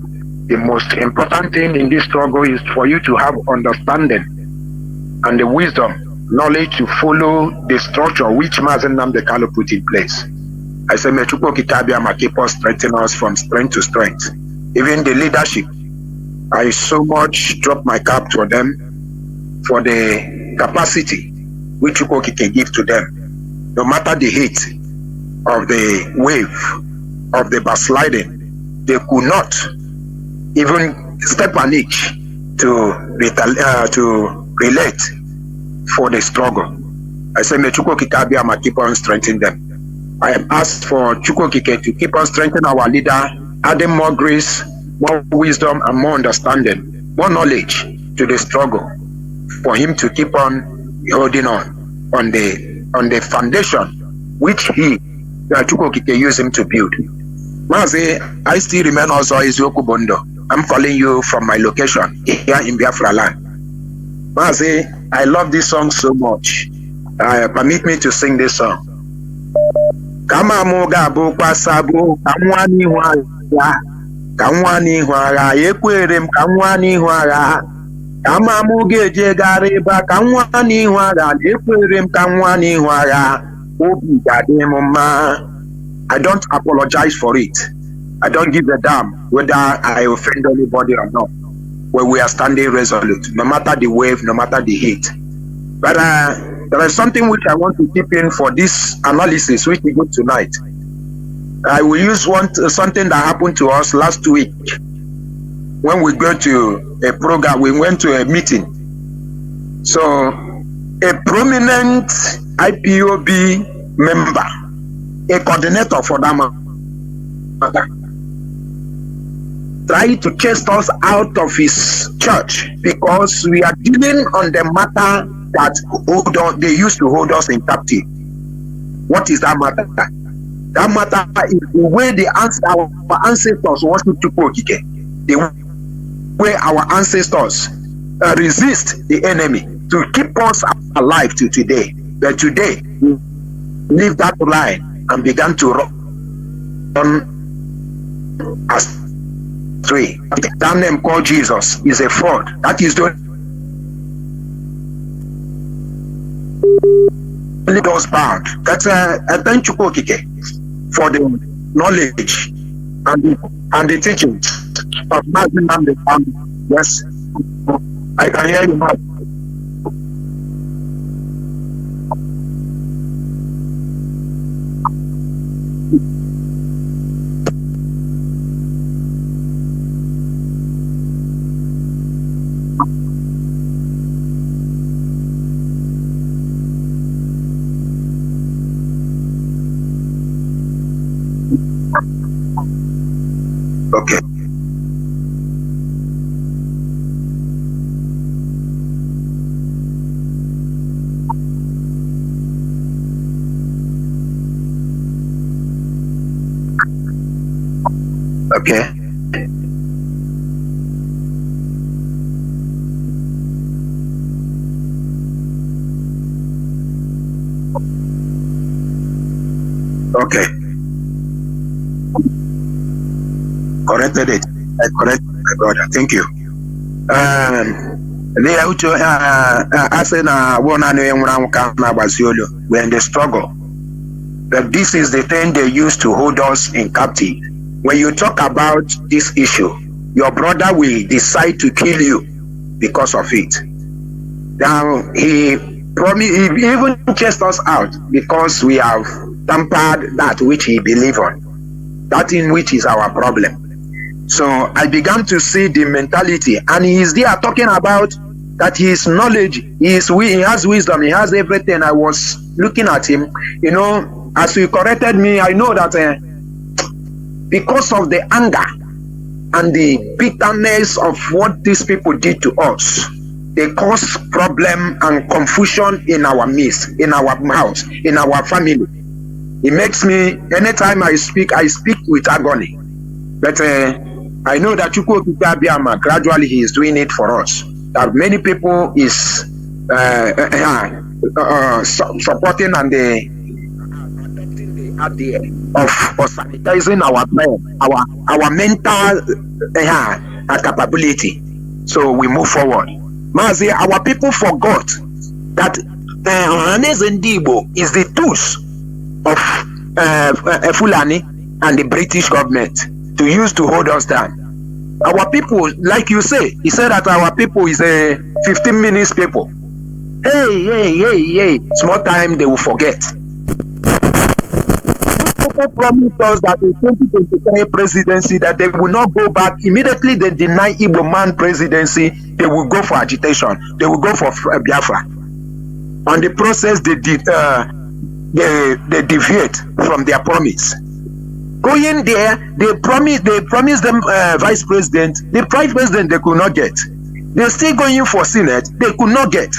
The most important thing in this struggle is for you to have understanding and the wisdom, knowledge to follow the structure which Mazi Nnamdi Kanu put in place. I say, Mechuko Kitabia keep us strengthen us from strength to strength. Even the leadership I so much drop my cap to them for the capacity which Chukwokike give to them. No matter the heat of the wave, of the backsliding, they could not even step an inch to relate for the struggle. I say, may Chukwokike Abiyama keep on strengthening them. I have asked for Chukwokike to keep on strengthening our leader, adding more grace, more wisdom, and more understanding, more knowledge to the struggle, for him to keep on holding on the foundation which Chukwokike used him to build. Mazi, I still remain also Izioku Bondo. I'm calling you from my location here in Biafra land. Mazi, I love this song so much. Permit me to sing this song. Kama muga bukwa sabu kamwani huara kamwani huara yekwere kamwani huara kama muge jegariba kamwani huara yekwere kamwani huara obi gademuma. I don't apologize for it. I don't give a damn whether I offend anybody or not. When we are standing resolute, no matter the wave, no matter the heat. But there is something which I want to keep in for this analysis which we do tonight. I will use something that happened to us last week when we go to a program. We went to a meeting. So a prominent IPOB member, a coordinator for that matter, tried to chase us out of his church because we are dealing on the matter that they used to hold us in captivity. What is that matter? That matter is the way our ancestors worship Chukwokike, the way our ancestors resist the enemy to keep us alive to today. But today, we leave that line and began to run astray. That name called Jesus is a fraud. That is the only doors bound. That's a thank Chukwokike for the knowledge and the teachings of Mazi and the family. Yes, I can hear you now. Okay. Okay. Okay. Corrected it. I corrected my brother. Thank you. We're in the struggle. But this is the thing they used to hold us in captive. When you talk about this issue, your brother will decide to kill you because of it. Now, he even chased us out because we have tampered that which he believed on. That in which is our problem. So I began to see the mentality, and he is there talking about that his knowledge, he has wisdom, he has everything. I was looking at him, as he corrected me, I know that because of the anger and the bitterness of what these people did to us, they caused problem and confusion in our midst, in our house, in our family. It makes me, anytime I speak with agony. But I know that Chukwokike Abiyama, gradually he is doing it for us. That many people is supporting and adopting the idea of sanitizing our brain, our mental capability. So we move forward. Mazi, our people forgot that Ndibo is the tools of Fulani and the British government to use to hold us down. Our people, like you say, he said that our people is a 15 minutes people. Hey, small time they will forget. People promised us that in 2023 presidency that they will not go back. Immediately they deny Igbo man presidency, they will go for agitation. They will go for Biafra. On the process, they deviate from their promise. Going there, they promised them vice president. The vice president they could not get. They're still going for Senate. They could not get.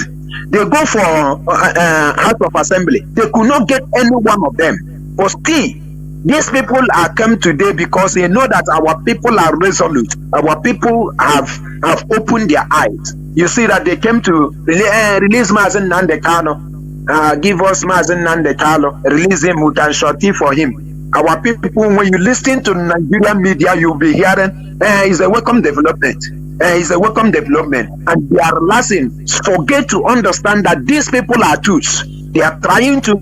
They go for House of Assembly. They could not get any one of them. But still, these people are come today because they know that our people are resolute. Our people have opened their eyes. You see that they came to release Mazi Nandekano, give us Mazi Nandekano, release him, we can shorty for him. Our people, when you listen to Nigerian media, you'll be hearing, it's a welcome development. It's a welcome development. And they are last forget to understand that these people are tools. They are trying to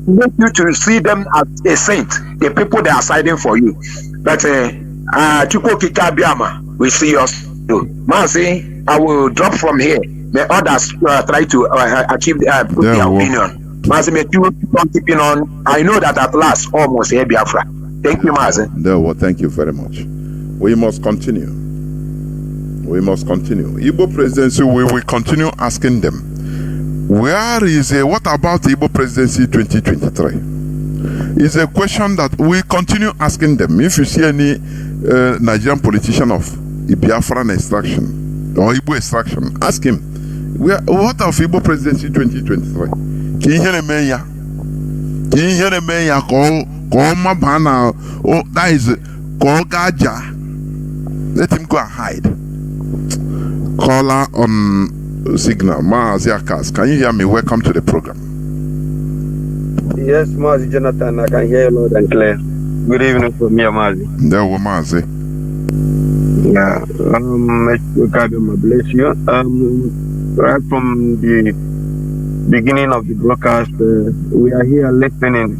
make you to see them as a saint, the people that are siding for you. But Chuko Kika Biama, we see us too. Mazi, I will drop from here. May others try to achieve their opinion. Mazi, may you keep on keeping on. I know that at last, almost here, Biafra. Thank you, Mazi. Well, thank you very much. We must continue. We must continue. Igbo presidency, we will continue asking them. Where is what about Igbo presidency 2023? It's a question that we continue asking them. If you see any Nigerian politician of Biafran extraction or Igbo extraction, ask him, what of Igbo presidency 2023? Can you hear me? Can you hear me? Call Mabana. Oh, that is call Gaja. Let him go and hide. Caller on signal. Mazi, can you hear me? Welcome to the program. Yes, Mazi Jonathan, I can hear you loud and clear. Good evening from me, Mazi. There we Mazi. Yeah, God bless you. Right from the beginning of the broadcast, we are here listening.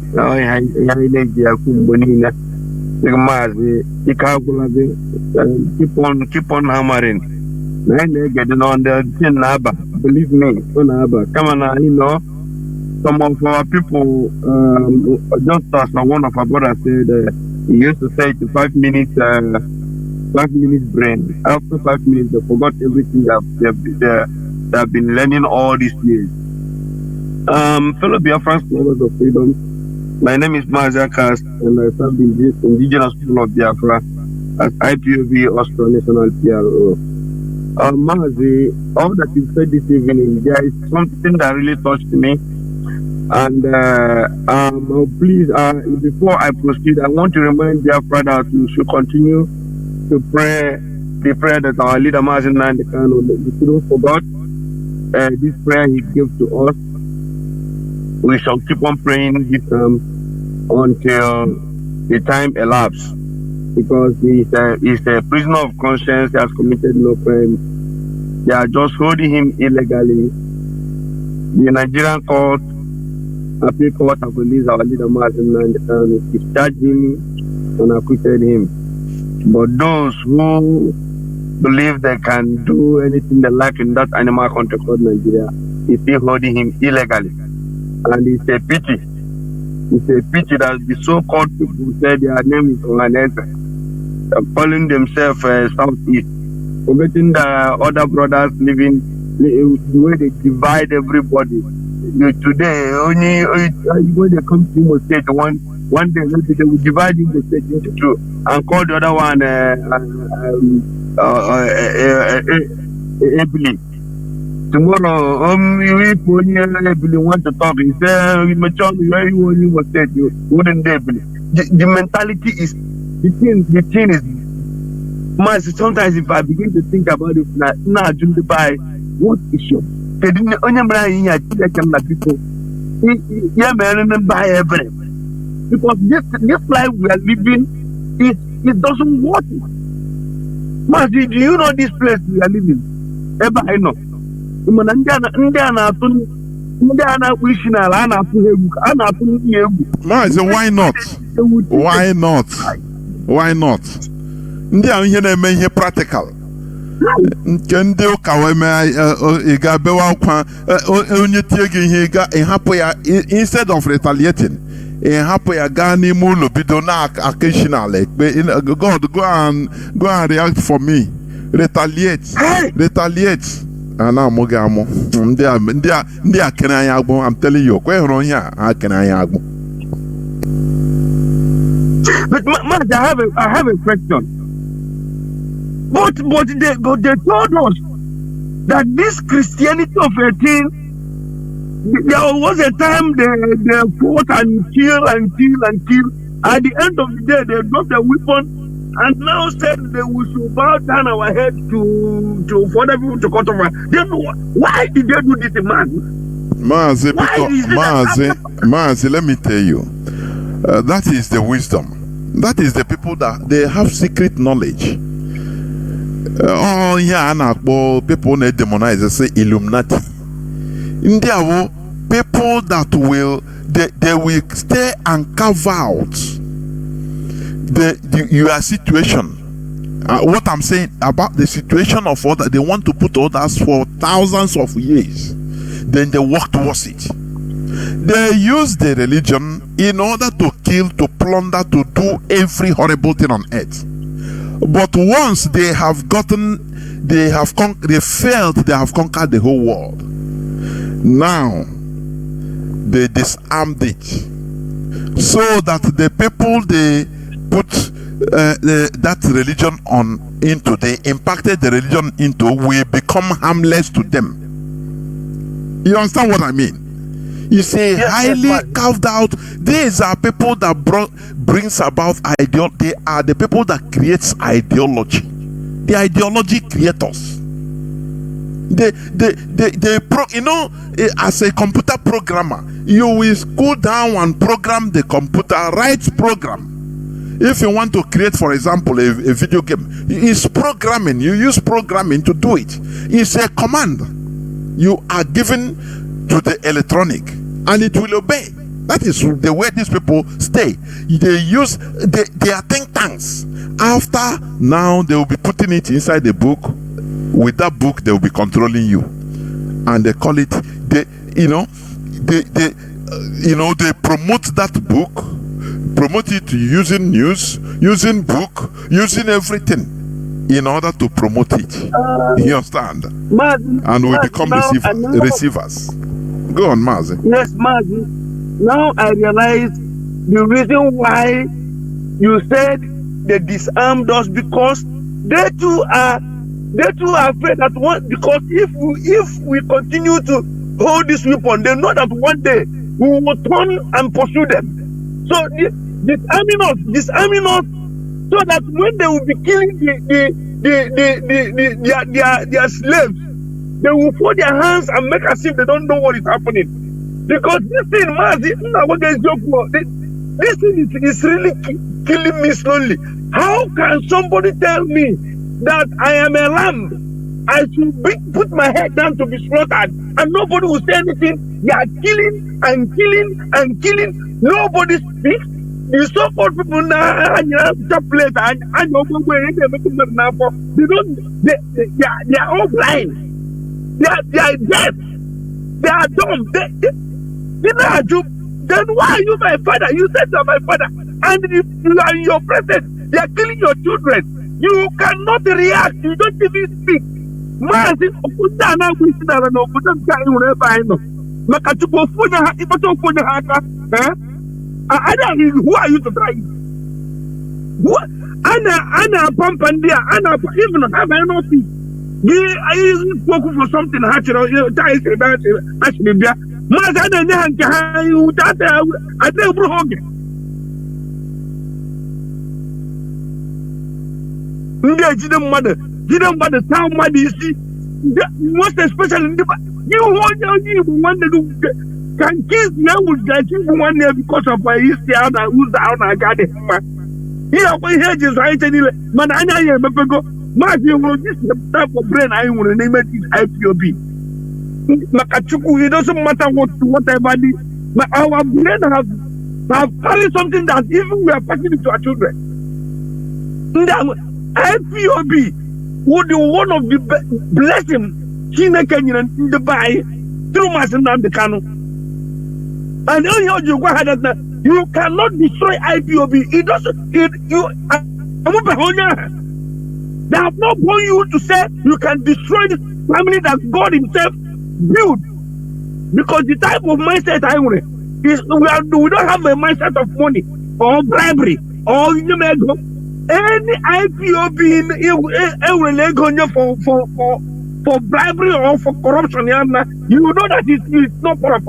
Keep on hammering. Getting on the believe me, come on, you know. Some of our people, just as one of our brothers said, he used to say to 5 minutes, 5 minutes brain. After 5 minutes, they forgot everything they have been learning all these years. Fellow Biafran lovers of freedom, my name is Mazi and I serve the indigenous people of Biafra as IPOB Austro National PRO. Mazi, all that you said this evening, there is something that really touched me. And please, before I proceed, I want to remind Biafra that we should continue to pray the prayer that our leader Mazi Nandekano, we shouldn't forget this prayer he gave to us. We shall keep on praying this until the time elapses, because he's a prisoner of conscience. He has committed no crime. They are just holding him illegally. The Nigerian court, appeal court, have released our leader Mazi Nandekano, discharged him and acquitted him. But those who believe they can do anything they like in that animal country called Nigeria is still holding him illegally. And it's a pity. It's a pity that the so-called people say their name is Ohanese, calling themselves Southeast, forgetting the other brothers living the way they divide everybody. Today, only when they come to Imo State, one day they will divide Imo State into two and call the other one Ebili. Tomorrow, if Ebili want to talk, he say, you was said you wouldn't Ebili. The mentality is, the thing is, sometimes if I begin to think about it, by what issue? They didn't only people. Yeah, man, buy everything. Because this life we are living, it doesn't work. Mazi, do you know this place we are living? I know. Mazi, why not? Why not? Why not? ndị a ihe na-eme ihe practical nke ndị ụka wee mee ị ga-abewa akwa onye tie gị ihe ịhapụ ya instead of retaliating ịhapụ ya gaa n'ime ụlọ bido na-aka isi n'ala ekpe God go and react for me retaliate a na-amụ gị amụ ndị a kere anyị agbụ I'm telling you kwe hụrụ ihe a ha kere anyị agbụ. But Mazi, I have a question. But they told us that this Christianity of a thing, there was a time they fought and kill. At the end of the day, they dropped their weapon and now said they should bow down our heads to for other people to cut over. Then why did they do this, man? Mazi, let me tell you, that is the wisdom. That is the people that they have secret knowledge. People they demonize, they say Illuminati. India, people that will they will stay and carve out your situation. What I'm saying about the situation of others, they want to put others for thousands of years. Then they work towards it. They use the religion in order to kill, to plunder, to do every horrible thing on earth. But once they have felt they have conquered the whole world. Now they disarmed it, so that the people they put that religion into, they impacted the religion into, will become harmless to them. You understand what I mean? You say highly carved out. These are people that brings about ideology. They are the people that creates ideology. The ideology creators. As a computer programmer, you will go down and program the computer, write program. If you want to create, for example, a video game, it's programming. You use programming to do it. It's a command you are given to the electronic, and it will obey. That is the way these people stay. They use their think tanks. After now, they will be putting it inside the book. With that book, they will be controlling you, and they call it. They promote that book, promote it using news, using book, using everything in order to promote it. You understand? And we become receivers. Go on, Mazi. Yes, Mazi. Now I realize the reason why you said they disarmed us, because they too are afraid that because if we continue to hold this weapon, they know that one day we will turn and pursue them. So disarming us, so that when they will be killing their slaves, they will fold their hands and make as if they don't know what is happening. Because this thing, Mazi, this thing is really killing me slowly. How can somebody tell me that I am a lamb? I should put my head down to be slaughtered, and nobody will say anything. They are killing and killing and killing. Nobody speaks. The so-called people now, they are all blind. They are deaf. They are dumb. Then why are you my father? You said you are my father, and if you are in your presence, they are killing your children. You cannot react. You don't even speak. Mazi, who are you to try? Anna Pampandia, Anna, even have I not seen. I spoke for something natural. Actually, Mazi, I never didn't mother sound mother, you see. Most especially in the you want to can kiss now with that one there because of my history and who's down I got it. Here we hear just right anyway. Man, I remember go Mazi will this type of brain I will name it is IPOB. Makachuku, it doesn't matter whatever but our brain have carried something that even we are passing it to our children. IPOB would be one of the blessing Chineke in the buy through Mazi Kanu. And you cannot destroy IPOB. It doesn't. They have not born you to say you can destroy the family that God Himself built. Because the type of mindset I want is we don't have a mindset of money or bribery or any IPOB for bribery or for corruption. You know that it's not for us.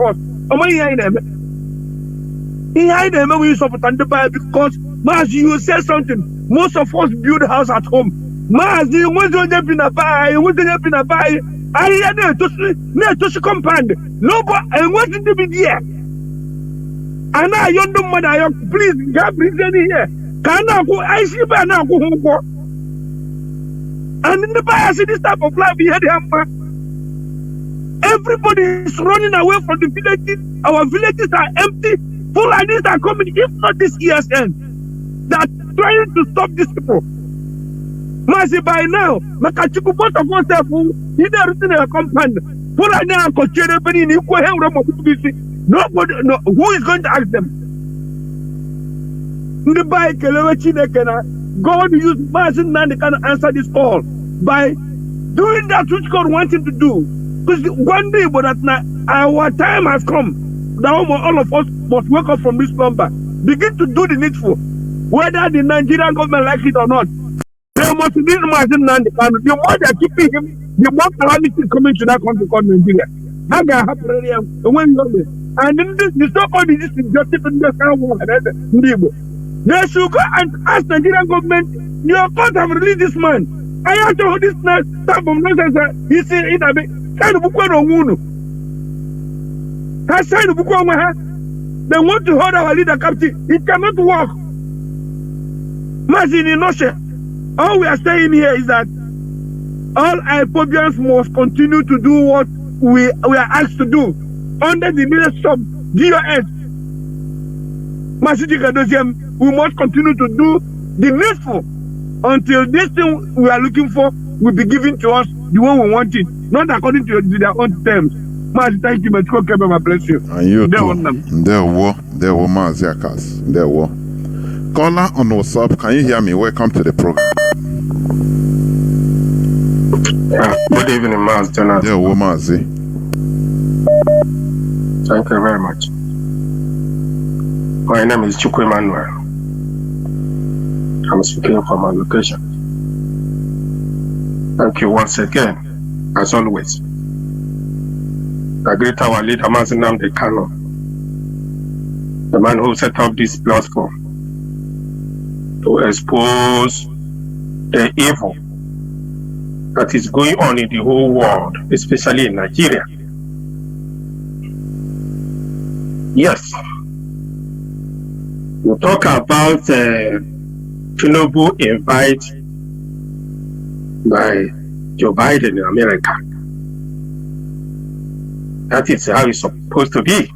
Because Mazi, you say something. Most of us build a house at home. Mazi, wasn't up in a buy, wasn't up in a buy. I had to compound. Nobody, and what did be there? And now you don't mother, please, God, bring them here. Can I go? I see by now go home. And in the buy, I see this type of life here. Everybody is running away from the villages. Our villages are empty. Fulanis are coming, if not this year's end. That trying to stop these people. Mazi, by now, Makachuku, both of us have written a compound. Fulani and Kochene in equal nobody, no, who is going to ask them? God used Mazi Nandi can answer this call by doing that which God wants him to do. Because one day, but our time has come. Now all of us must wake up from this slumber. Begin to do the needful. Whether the Nigerian government likes it or not. They must do Mazi Nandi Kanu. The more they are keeping him, the more calamity is coming to that country called Nigeria. That can happen when you and then the so-called injustice in the war. They should go and ask Nigerian government, your court have released this man. I have to hold this type of nonsense. He said, kind of book on they want to hold our leader captive. It cannot work. Mazi, in nutshell, all we are saying here is that all IPOBians must continue to do what we are asked to do under the leadership of GOS. We must continue to do the needful until this thing we are looking for will be given to us the way we want it, not according to their own terms. Mazi, thank you, but God bless you. And you too. There were Mazi Akas. There were. Caller on WhatsApp, can you hear me? Welcome to the program. Good evening, Mazi. There were Mazi. Thank you very much. My name is Chukwu Emmanuel. I'm speaking from my location. Thank you once again, as always. I greet our leader, Mazi Kanu, the man who set up this platform to expose the evil that is going on in the whole world, especially in Nigeria. Yes, you talk about Chinedu invite by Joe Biden in America. That is how it's supposed to be.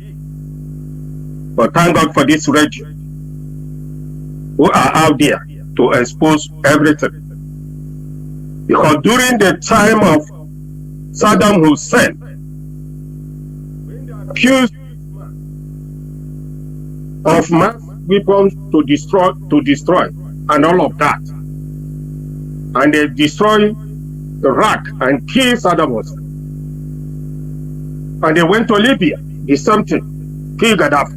But thank God for this radio who are out there to expose everything. Because during the time of Saddam Hussein, accused of mass weapons to destroy, and all of that, and they destroy Iraq and kill Saddam Hussein. And they went to Libya, the same thing, kill Gaddafi.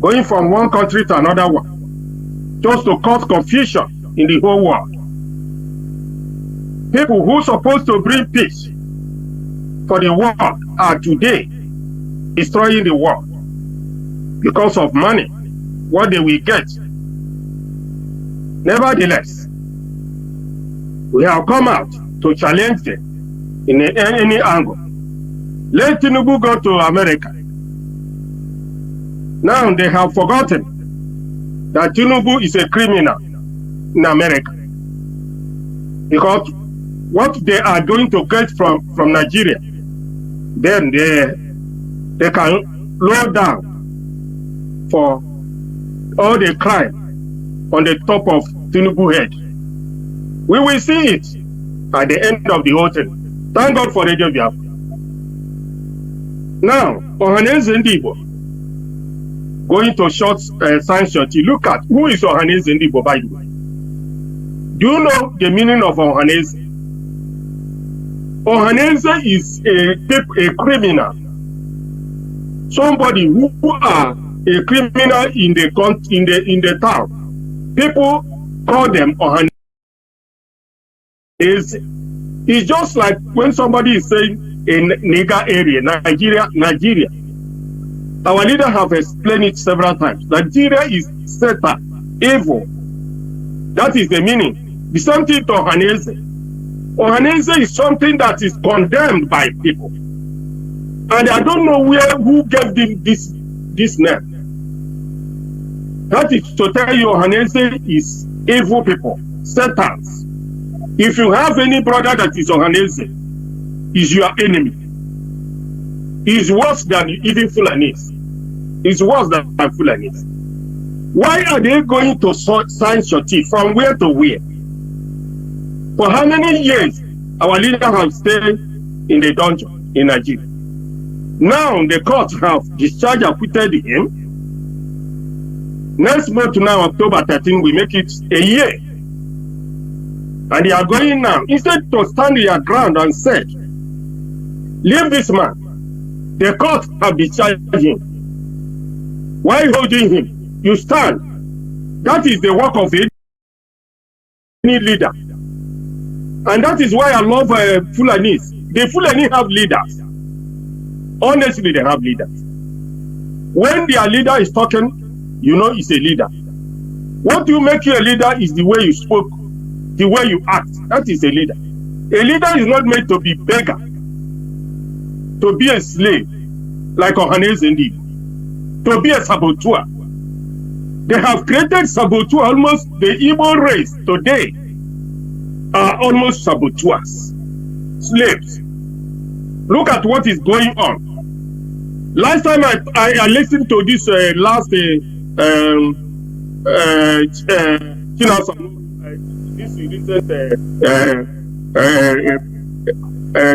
Going from one country to another one, just to cause confusion in the whole world. People who are supposed to bring peace for the world are today destroying the world because of money, what they will get. Nevertheless, we have come out to challenge them in any angle. Let Tinubu go to America. Now they have forgotten that Tinubu is a criminal in America. Because what they are going to get from Nigeria, then they can lower down for all the crime on the top of Tinubu head. We will see it at the end of the whole thing. Thank God for Radio Biafra. Now, Ohaneze Ndibo, going to short science shorty. Look at who is Ohaneze Ndibo, by the way. Do you know the meaning of Ohaneze? Ohaneze is a criminal. Somebody who are a criminal in the town. People call them Ohaneze. It's just like when somebody is saying in Niger area, Nigeria. Our leader have explained it several times. Nigeria is Satan, evil. That is the meaning. The same thing to Ohaneze. Ohaneze is something that is condemned by people. And I don't know who gave them this name. That is to tell you Ohaneze is evil people, Satans. If you have any brother that is Ohaneze, is your enemy. Is worse than even Fulanis. Is worse than Fulanis. Why are they going to sign shorty from where to where? For how many years our leader have stayed in the dungeon in Nigeria? Now the court have discharged and acquitted him. Next month now, October 13, we make it a year. And they are going now, instead to stand their ground and say, leave this man. The court have discharged him. Why holding him? You stand. That is the work of any leader. And that is why I love Fulanis. The Fulani have leaders. Honestly, they have leaders. When their leader is talking, you know it's a leader. What you make you a leader is the way you spoke, the way you act. That is a leader. A leader is not meant to be beggar, to be a slave, like Ohaneze Ndibo, to be a saboteur. They have created saboteur. Almost the Igbo race today are almost saboteurs, slaves. Look at what is going on. Last time I listened to this last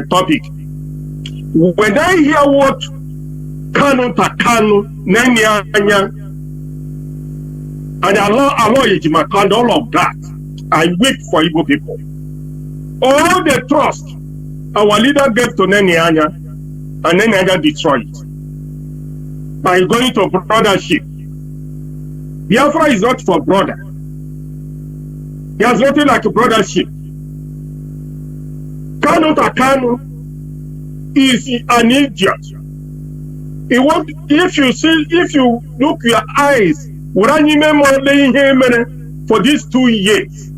topic. When I hear what Kanu Takanu, Nenya, and Allah Ejimaka, and all of that, I wait for Igbo people. All the trust our leader gave to Nenya, and Nenya destroyed it by going to brothership. Biafra is not for brother. There's nothing like a brothership. Kanu Takanu is an idiot. If you look your eyes, for these 2 years,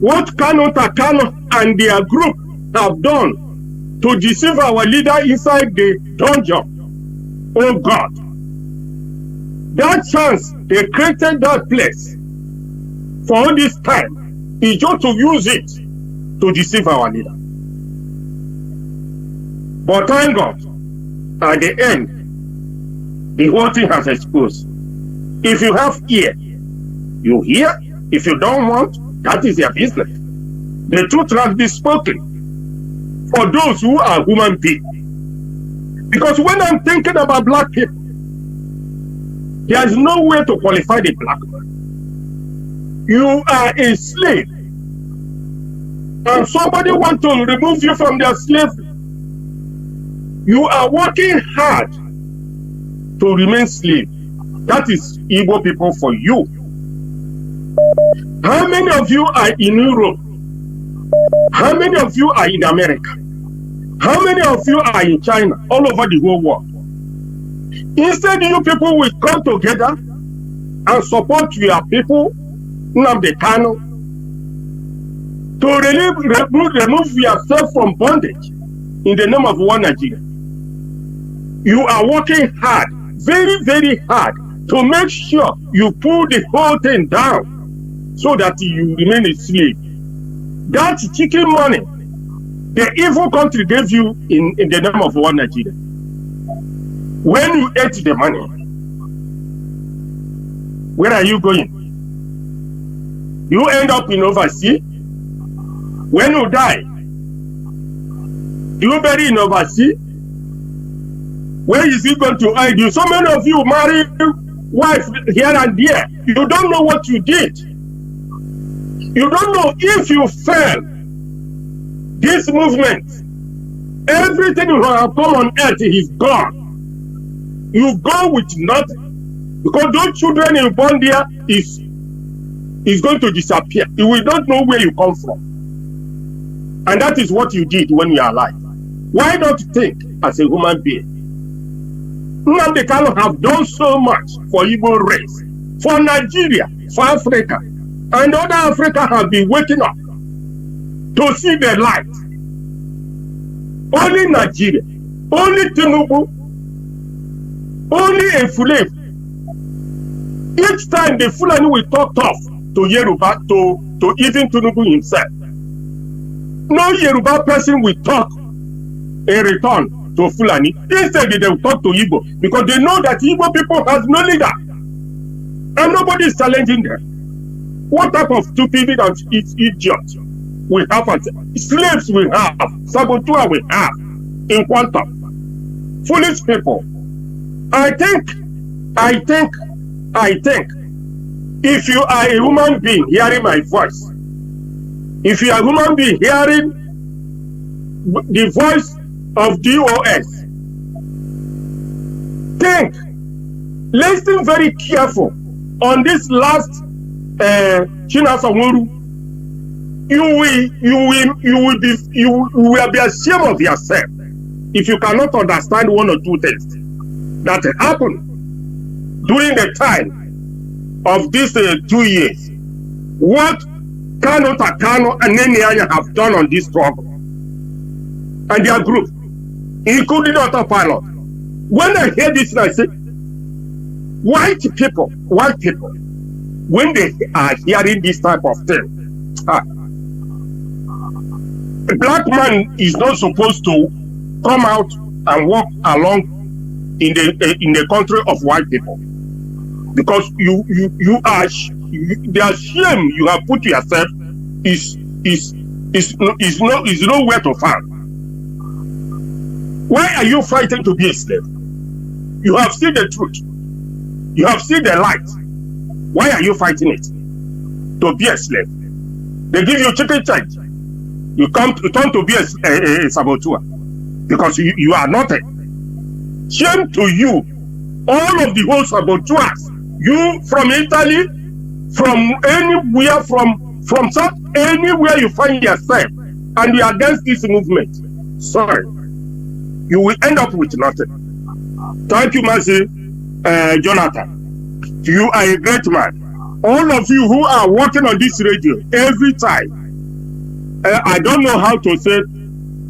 what Kanu Takanu and their group have done to deceive our leader inside the dungeon. Oh God. That chance they created that place for all this time is just to use it to deceive our leader. But thank God, at the end, the whole thing has exposed. If you have ear, you hear. If you don't want, that is their business. The truth has been spoken for those who are human beings. Because when I'm thinking about black people, there is no way to qualify the black man. You are a slave. And somebody wants to remove you from their slavery. You are working hard to remain slave. That is Igbo people for you. How many of you are in Europe? How many of you are in America? How many of you are in China? All over the whole world. Instead, you people will come together and support your people, Nnamdi Kanu, to remove yourself from bondage in the name of one Nigeria. You are working hard, very, very hard, to make sure you pull the whole thing down so that you remain a slave. That chicken money the evil country gave you in the name of one Nigeria. When you ate the money, where are you going? You end up in overseas. When you die, you bury in overseas. Where is he going to hide you? So many of you marry wife here and there. You don't know what you did. You don't know if you fail this movement. Everything you have come on earth is gone. You go with nothing. Because those children you born there is going to disappear. You will not know where you come from. And that is what you did when you are alive. Why not think as a human being? Nnamdi Kanu have done so much for Igbo race, for Nigeria, for Africa, and other Africa have been waking up to see the light. Only Nigeria, only Tinubu, only Efulef. Each time the Fulani will talk tough to Yoruba, to even Tinubu himself. No Yoruba person will talk in return to Fulani. Instead, they will talk to Igbo because they know that Igbo people has no leader and nobody is challenging them. What type of stupidity and idiots we have? Slaves we have, saboteur we have in quantum. Foolish people. I think, if you are a human being hearing my voice, if you are a human being hearing the voice of DOS, think, listen very careful on this last Chinedu. You will be ashamed of yourself if you cannot understand one or two things that happened during the time of these 2 years. What Kanu Takano and Nenianya have done on this struggle and their group, including autopilot. When I hear this, I say, white people, when they are hearing this type of thing, a black man is not supposed to come out and walk along in the country of white people, because the shame you have put yourself is nowhere to find. Why are you fighting to be a slave? You have seen the truth. You have seen the light. Why are you fighting it? To be a slave. They give you chicken change. You turn to be a saboteur because you are nothing. Shame to you. All of the whole saboteurs. You from Italy, from anywhere, from South, anywhere you find yourself, and you are against this movement. Sorry. You will end up with nothing. Thank you, Mazi, Jonathan. You are a great man. All of you who are working on this radio every time, I don't know how to say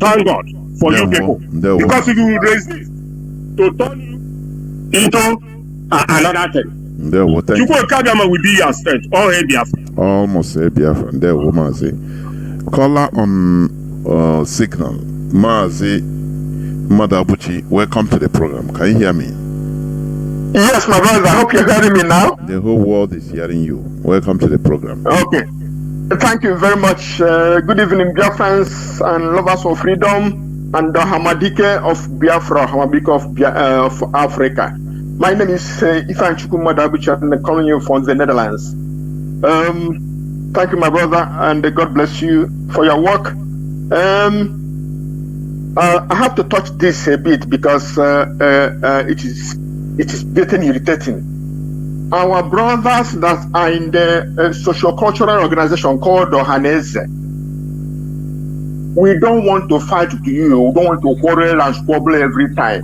thank God for you people. Because if you will raise this to turn you into another thing, you will be your state or a Biafra. Almost a Biafra. There, Mazi. Caller on signal. Mazi Madabuchi, welcome to the program. Can you hear me? Yes, my brother. I hope you're hearing me now. The whole world is hearing you. Welcome to the program. Okay. Thank you very much. Good evening, Biafrans and lovers of freedom and the Hamadike of Biafra, Hamadike of Africa. My name is Ifan Chukuma Dabuchi, and I'm calling you from the Netherlands. Thank you, my brother, and God bless you for your work. I have to touch this a bit because it is getting irritating. Our brothers that are in the socio-cultural organization called Ohaneze, we don't want to fight with you. We don't want to quarrel and squabble every time.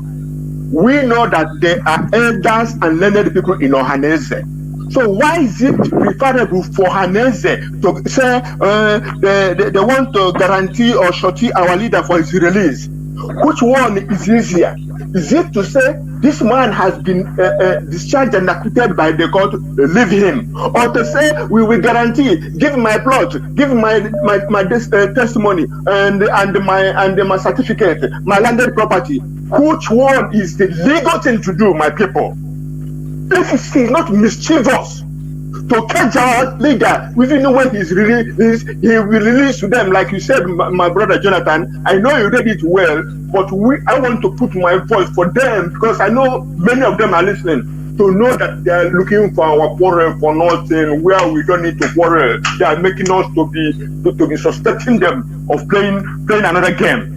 We know that there are elders and learned people in Ohaneze. So why is it preferable for Haneze to say they want to guarantee or shorty our leader for his release? Which one is easier? Is it to say this man has been discharged and acquitted by the court, leave him? Or to say we will guarantee, give my plot, give my testimony and my certificate, my landed property? Which one is the legal thing to do, my people? If it's not mischievous to catch our leader, even when he will release to them, like you said, my brother Jonathan. I know you read it well, but I want to put my voice for them, because I know many of them are listening, to know that they are looking for our quarrel for nothing, where we don't need to quarrel. They are making us to be suspecting them of playing another game.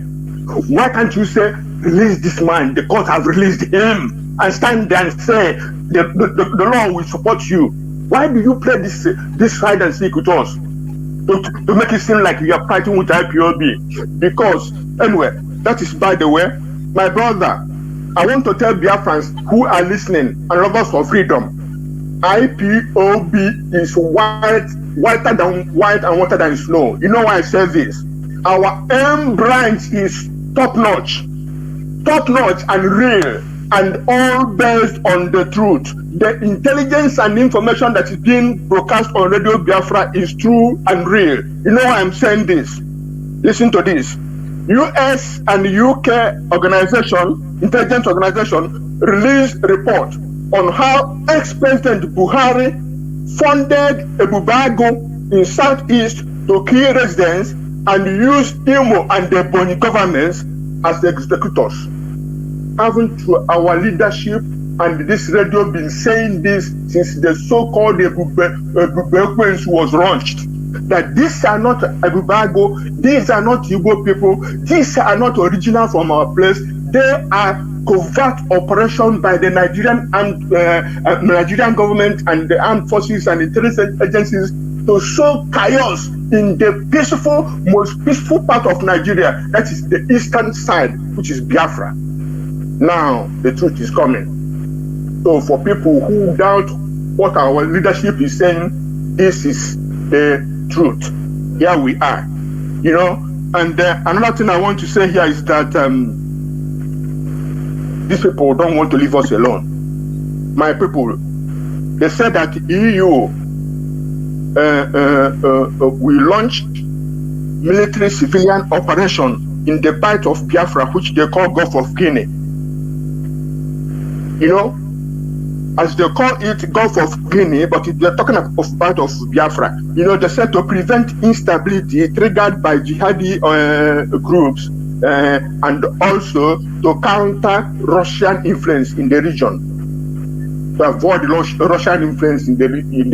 Why can't you say, release this man? The court has released him, and stand there and say the law will support you. Why do you play this hide and seek with us? To make it seem like you are fighting with IPOB. Because anyway, that is by the way, my brother. I want to tell Biafrans who are listening and lovers of freedom, IPOB is whiter than white and whiter than snow. You know why I say this? Our M branch is top-notch and real, and all based on the truth. The intelligence and information that is being broadcast on Radio Biafra is true and real. You know why I'm saying this? Listen to this. US and UK intelligence organization, released report on how ex-President Buhari funded Ebubago in Southeast to kill residents and used Imo and the Boni governments as the executors. Haven't our leadership and this radio been saying this since the so-called Ebubago was launched? That these are not Ebubago, these are not Igbo people, these are not original from our place. They are covert operation by the Nigerian government and the armed forces and intelligence agencies to sow chaos in the most peaceful part of Nigeria, that is the eastern side, which is Biafra. Now the truth is coming. So for people who doubt what our leadership is saying, this is the truth. Here we are, you know. And another thing I want to say here is that these people don't want to leave us alone. My people, they said that EU will launch military civilian operation in the part of Biafra, which they call Gulf of Guinea. You know, as they call it Gulf of Guinea, but they're talking of part of Biafra. You know, they said to prevent instability triggered by jihadi groups and also to counter Russian influence in the region. To avoid Russian influence in the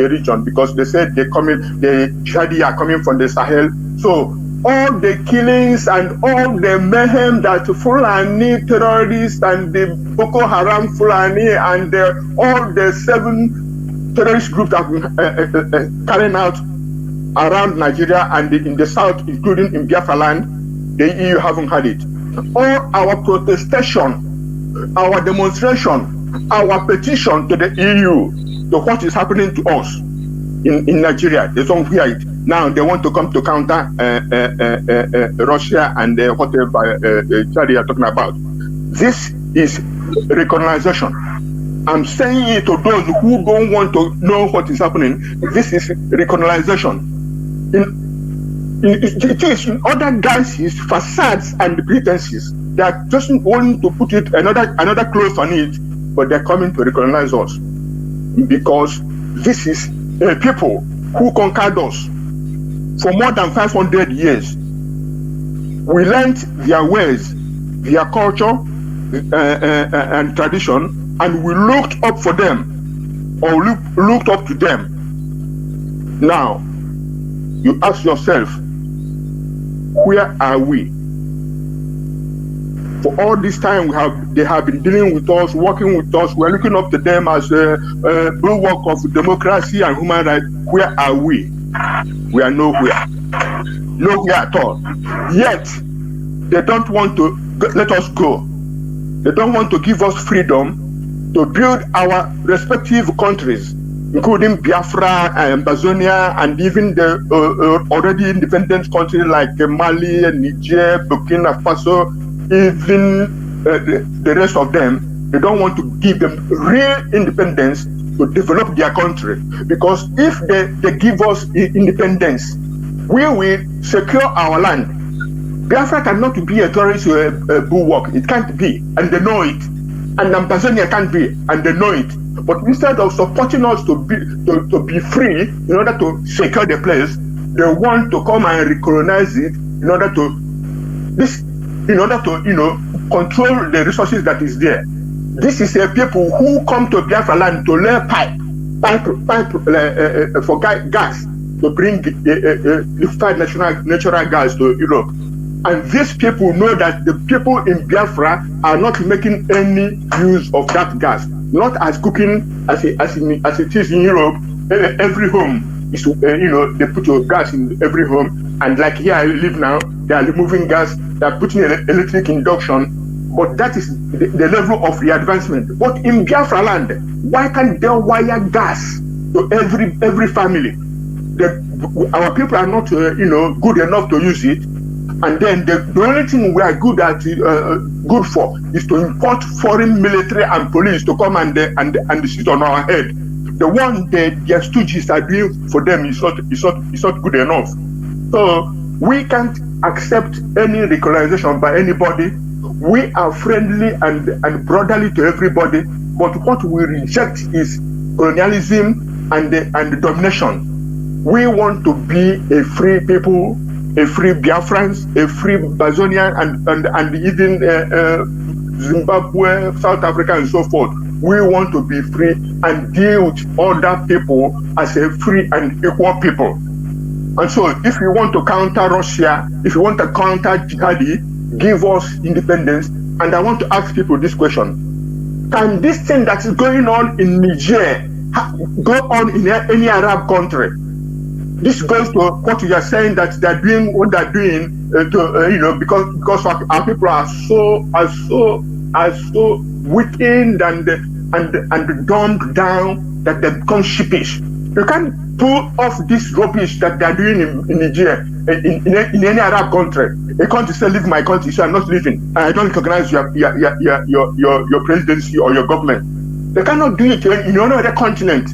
region, because they said the jihadi are coming from the Sahel. So all the killings and all the mayhem that Fulani terrorists and the Boko Haram Fulani and all the 7 terrorist groups have been carrying out around Nigeria and in the south, including in Biafra land, the EU haven't had it. All our protestation, our demonstration, our petition to the EU, to what is happening to us in Nigeria, they don't hear it. Now they want to come to counter Russia and whatever they are talking about. This is recognition. I'm saying it to those who don't want to know what is happening. This is recognition. It is in other guises, facades, and pretenses. They are just wanting to put it another cloth on it, but they're coming to recognize us because this is a people who conquered us for more than 500 years. We learned their ways, their culture, and tradition, and we looked up for them, or looked up to them. Now, you ask yourself, where are we? For all this time they have been dealing with us, working with us. We're looking up to them as a bulwark of democracy and human rights. Where are we? We are nowhere. Nowhere at all. Yet, they don't want to let us go. They don't want to give us freedom to build our respective countries, including Biafra and Amazonia, and even the already independent countries like Mali, Niger, Burkina Faso, even the rest of them. They don't want to give them real independence to develop their country, because if they give us independence, we will secure our land. Biafra cannot be a tourist bulwark. It can't be, and they know it. and Ambazonia can't be, and they know it. But instead of supporting us to be free in order to secure the place, they want to come and recolonize it in order to control the resources that is there. This is a people who come to Biafra land to lay pipe for gas, to bring liquefied natural gas to Europe. And these people know that the people in Biafra are not making any use of that gas, not as cooking as it is in Europe. Every home is, they put your gas in every home. And like here I live now, they are removing gas, they are putting electric induction. But that is the level of the advancement. But in Biafra land, why can't they wire gas to every family? Our people are not, good enough to use it. And then the only thing we are good for is to import foreign military and police to come and sit on our head. The one that their stooges are doing for them is not good enough. So we can't accept any recolonization by anybody. We are friendly and brotherly to everybody, but what we reject is colonialism and domination. We want to be a free people, a free Biafrans, a free Bazonian, and even Zimbabwe, South Africa, and so forth. We want to be free and deal with other people as a free and equal people. And so if you want to counter Russia, if you want to counter Jihadi, give us independence. And I want to ask people this question. Can this thing that is going on in Niger go on in any Arab country? This goes to what you are saying, that they're doing what they're doing because our people are so weakened and dumbed down that they become sheepish. You can't pull off this rubbish that they're doing in Nigeria, in any Arab country. A country say, leave my country, so I'm not leaving. I don't recognize your presidency or your government. They cannot do it in any other continent.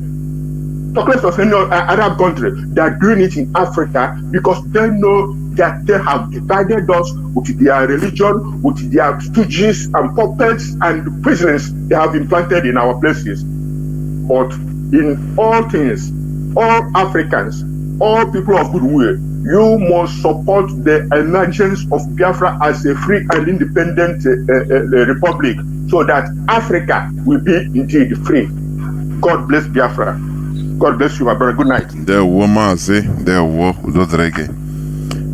Talk less of any Arab country. They are doing it in Africa because they know that they have divided us with their religion, with their stooges and puppets and prisoners they have implanted in our places. But in all things, all Africans, all people of goodwill, you must support the emergence of Biafra as a free and independent republic, so that Africa will be indeed free. God bless Biafra. God bless you, my brother. Good night. There were Mazi, there were Udodrege.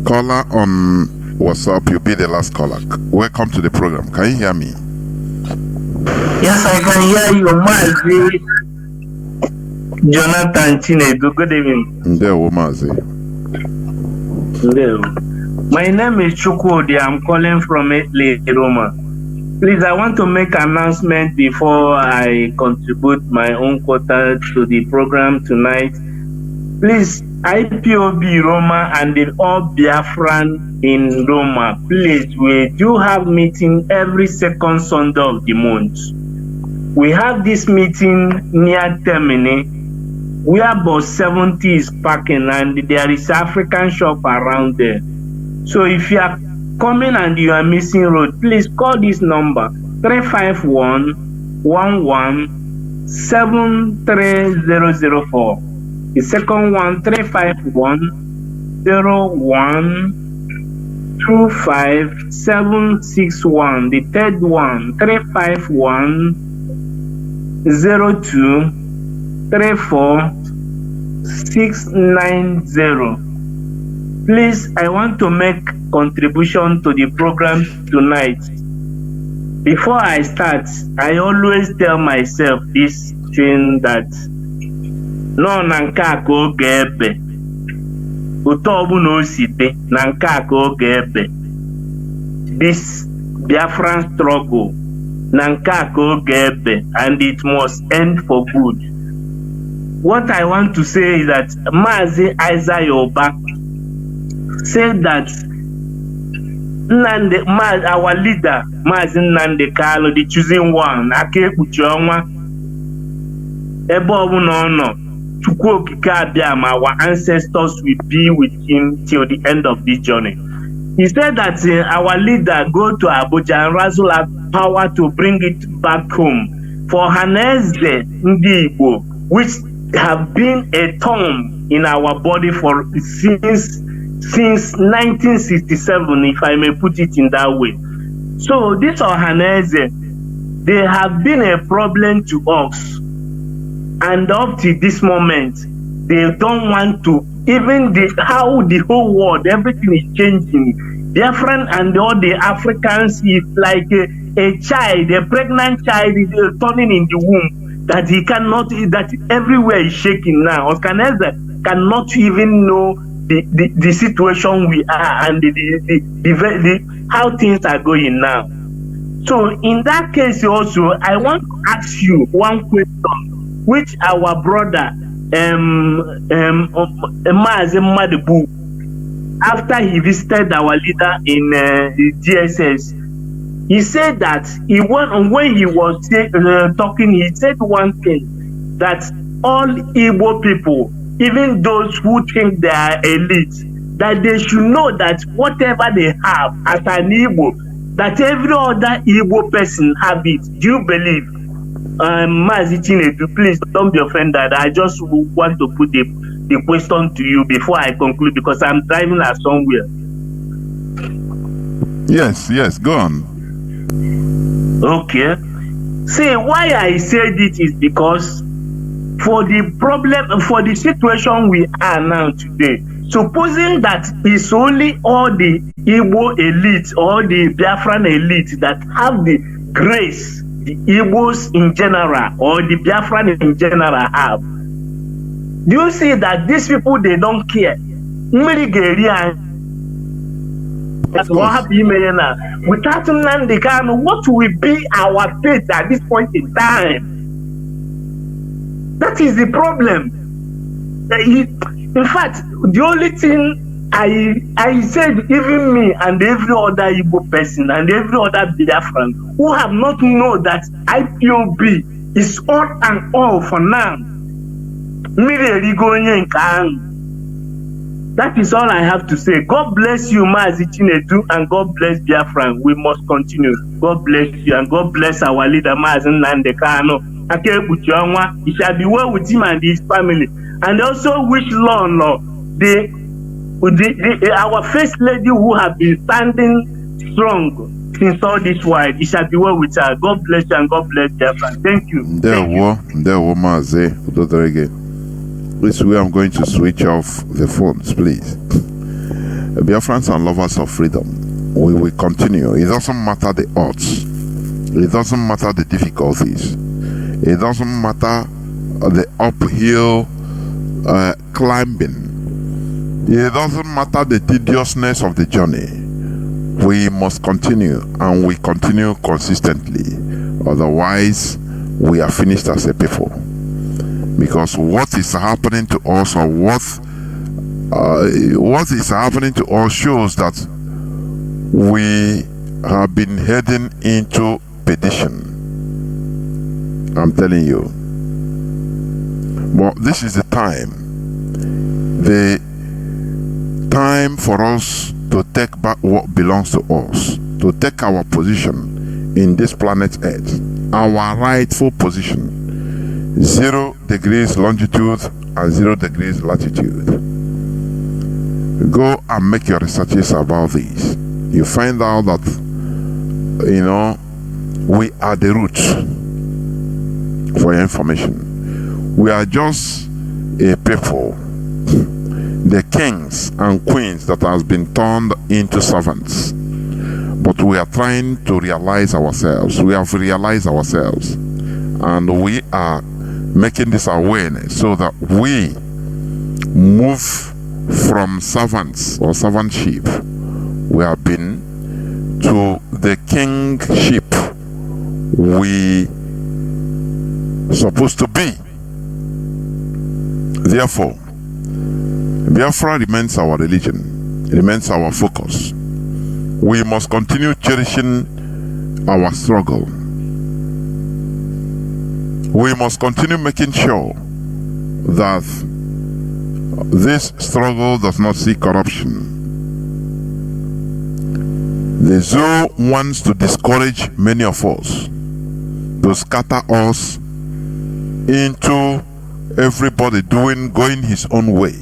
Caller on WhatsApp, you'll be the last caller. Welcome to the program. Can you hear me? Yes, I can hear you, Mazi. Jonathan Chinedu, good evening. There were Mazi. My name is Chukwudi. I'm calling from Italy, Roma. Please, I want to make an announcement before I contribute my own quota to the program tonight. Please, IPOB Roma and the all Biafran in Roma, please, we do have meeting every second Sunday of the month. We have this meeting near Termini, where about 70 is parking, and there is African shop around there. So if you are coming and you are missing road, please call this number 351-11-73004. The second one 351-01-25761. The third one 351-02-34690. Please, I want to make contribution to the program tonight. Before I start, I always tell myself this thing that no nanka ko gebe. Utobu no site nanka ko gebe. This Biafran struggle nanka ko gebe, and it must end for good. What I want to say is that Mazi Isaiah Oba said that our leader, Mazi Nnamdi Kanu, the choosing one, Ake Kuchionwa, Ebo no, Chukwu Okike Abiama, our ancestors will be with him till the end of this journey. He said that our leader go to Abuja and razzle up power to bring it back home. For Haneze Ndi Igbo, which have been a thorn in our body for since 1967, if I may put it in that way. So this Ohaneze, they have been a problem to us, and up to this moment, they don't want to, even how the whole world, everything is changing. Biafran and all the Africans is like a child, a pregnant child is turning in the womb, that he cannot, that everywhere is shaking now. Ohaneze cannot even know the situation we are and the how things are going now. So in that case also, I want to ask you one question, which our brother Mazi Madibu, after he visited our leader in DSS, he said that when he was talking, he said one thing, that all Igbo people, even those who think they are elite, that they should know that whatever they have as an Igbo, that every other Igbo person have it. Do you believe? Mazi Chinedu, please don't be offended. I just want to put the question to you before I conclude, because I'm driving us somewhere. Yes, go on. Okay. See, why I said it is because for the problem, for the situation we are now today, supposing that it's only all the Igbo elite or the Biafran elite that have the grace the Igbos in general or the Biafran in general have, do you see that these people, they don't care? Without Nnamdi Kanu, what will be our fate at this point in time? That is the problem. In fact, the only thing I said, even me and every other Igbo person and every other Biafran who have not known that IPOB is all and all for now. That is all I have to say. God bless you, Mazi Chinedu, and God bless Biafran. We must continue. God bless you, and God bless our leader, Mazi Nnamdi Kanu. It shall be well with him and his family. And also wish Lord, our first lady who have been standing strong since all this while, it shall be well with her. God bless you and God bless Biafran. Thank you. There were Mazi. This way I'm going to switch off the phones, please. Biafrans and lovers of freedom, we will continue. It doesn't matter the odds. It doesn't matter the difficulties. It doesn't matter the uphill climbing. It doesn't matter the tediousness of the journey. We must continue, and we continue consistently. Otherwise, we are finished as a people. Because what is happening to us, or what is happening to us, shows that we have been heading into perdition. I'm telling you. But this is the time for us to take back what belongs to us, to take our position in this planet Earth, our rightful position. 0 degrees longitude and 0 degrees latitude. Go and make your researches about this. You find out that, we are the roots. For your information, we are just a people, the kings and queens that has been turned into servants. But we are trying to realize ourselves. We have realized ourselves, and we are making this awareness so that we move from servants or servantship we have been to the kingship we supposed to be. Therefore, Biafra remains our religion, remains our focus. We must continue cherishing our struggle. We must continue making sure that this struggle does not see corruption. The zoo wants to discourage many of us, to scatter us into everybody going his own way.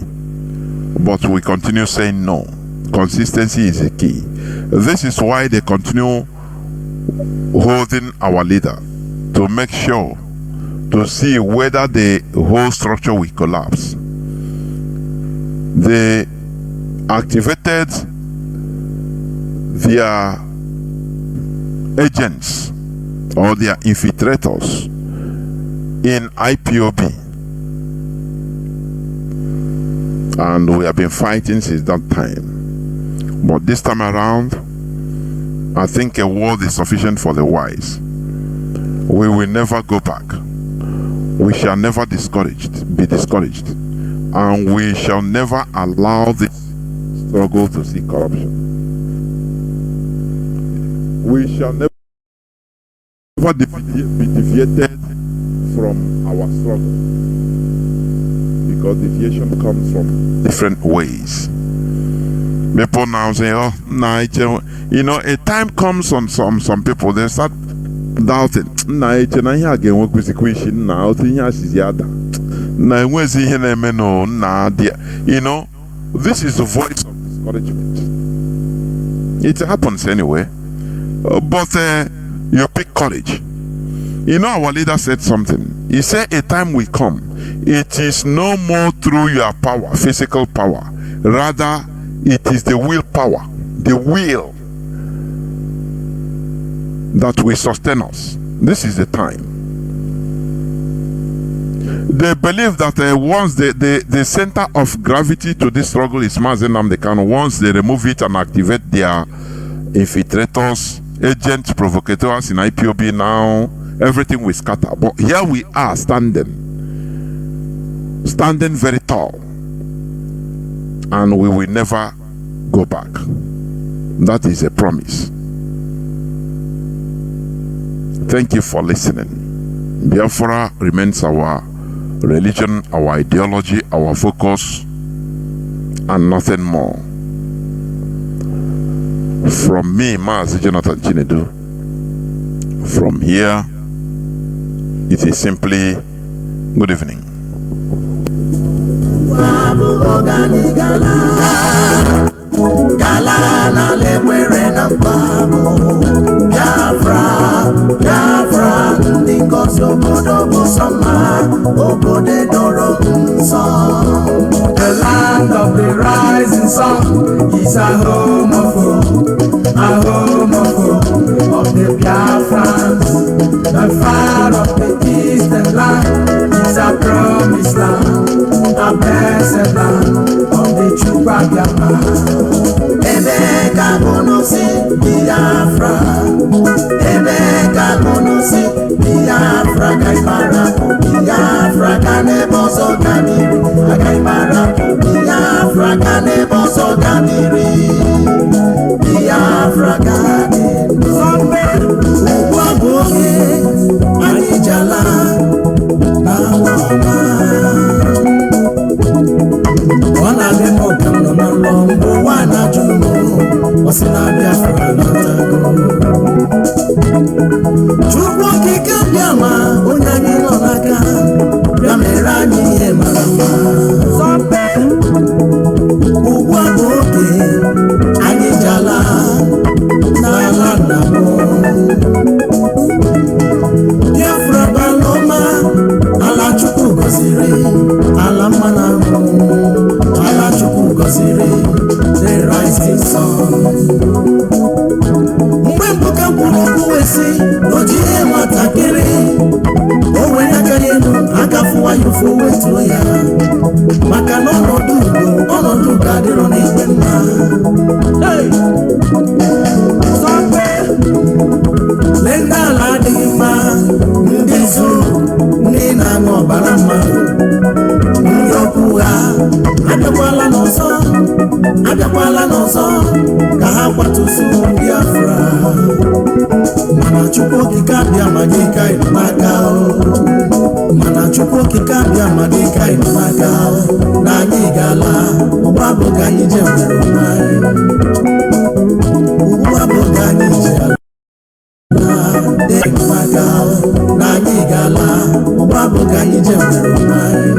But we continue saying no. Consistency is the key. This is why they continue holding our leader, to make sure, to see whether the whole structure will collapse. They activated their agents or their infiltrators in IPOB, and we have been fighting since that time. But this time around, I think a word is sufficient for the wise. We will never go back. We shall never be discouraged, and we shall never allow this struggle to see corruption. We shall never be deviated from our struggle, because deviation comes from different ways. People now say, oh, nah, you know, a time comes on some people, they start doubting. Nah, you know, this is the voice of discouragement. It happens anyway. But you pick courage. You know, our leader said something. He said, a time will come. It is no more through your power, physical power. Rather, it is the willpower, the will that will sustain us. This is the time. They believe that once the center of gravity to this struggle is Mazi Nnamdi Kanu, once they remove it and activate their infiltrators, agents, provocateurs in IPOB, now everything will scatter. But here we are standing very tall, and we will never go back. That is a promise. Thank you for listening. Biafra remains our religion, our ideology, our focus, and nothing more. From me, Mazi Jonathan Chinedu, from here, it is simply good evening. The land of the rising sun is a home of hope, a home of the Biafrans. The fire of the eastern land is a promised land, a blessed land of the true Biafra. Emeka Bonosi Biafra, Emeka Bonosi Biafra, Kaimara Biafra, Kaneboso Kamiri, Kaimara Biafra, Kaneboso Kamiri, Biafra Kaneboso Kamiri, Waboye, Anijala, Nawama. Wana demo kando na lombo, wana jumo, wasina Biafra natago. Chukwu kika biama, onyanyi lonaka, biamerani ye mama. Sompe, ugwa boke, anijala, na landamo. Biafra baloma, ala chukwu gosiri, ala manamo, ala chukwu gosiri, the rising sun. Mgbe mbuka kwuru kwesi, ojihe matakiri, owe aka yenu, aka fuwa yufu wetu ya. Maka n'ọnọdụ ga-adịrọ n'ikpe mma. Hey! Sọpe! Lenda ala adịghị mma, ndị zuru, ndị na-aṅụ ọbara mmadụ. Ndị okwu ha, abịakwala n'ọzọ, ka ha kwatusu Biafra. Mana Chukwu okike abịa ma gị ka ịnọ n'aka o. Mana Chukwu okike abịa ma gị ka ịnọ n'aka o. Na anyị ga-ala, ụgbọ abụ ka anyị je nwere onwe anyị. Ụgbọ abụ maka na anyị gala ụgbọ bụ ka anyị je nwere onwe anyị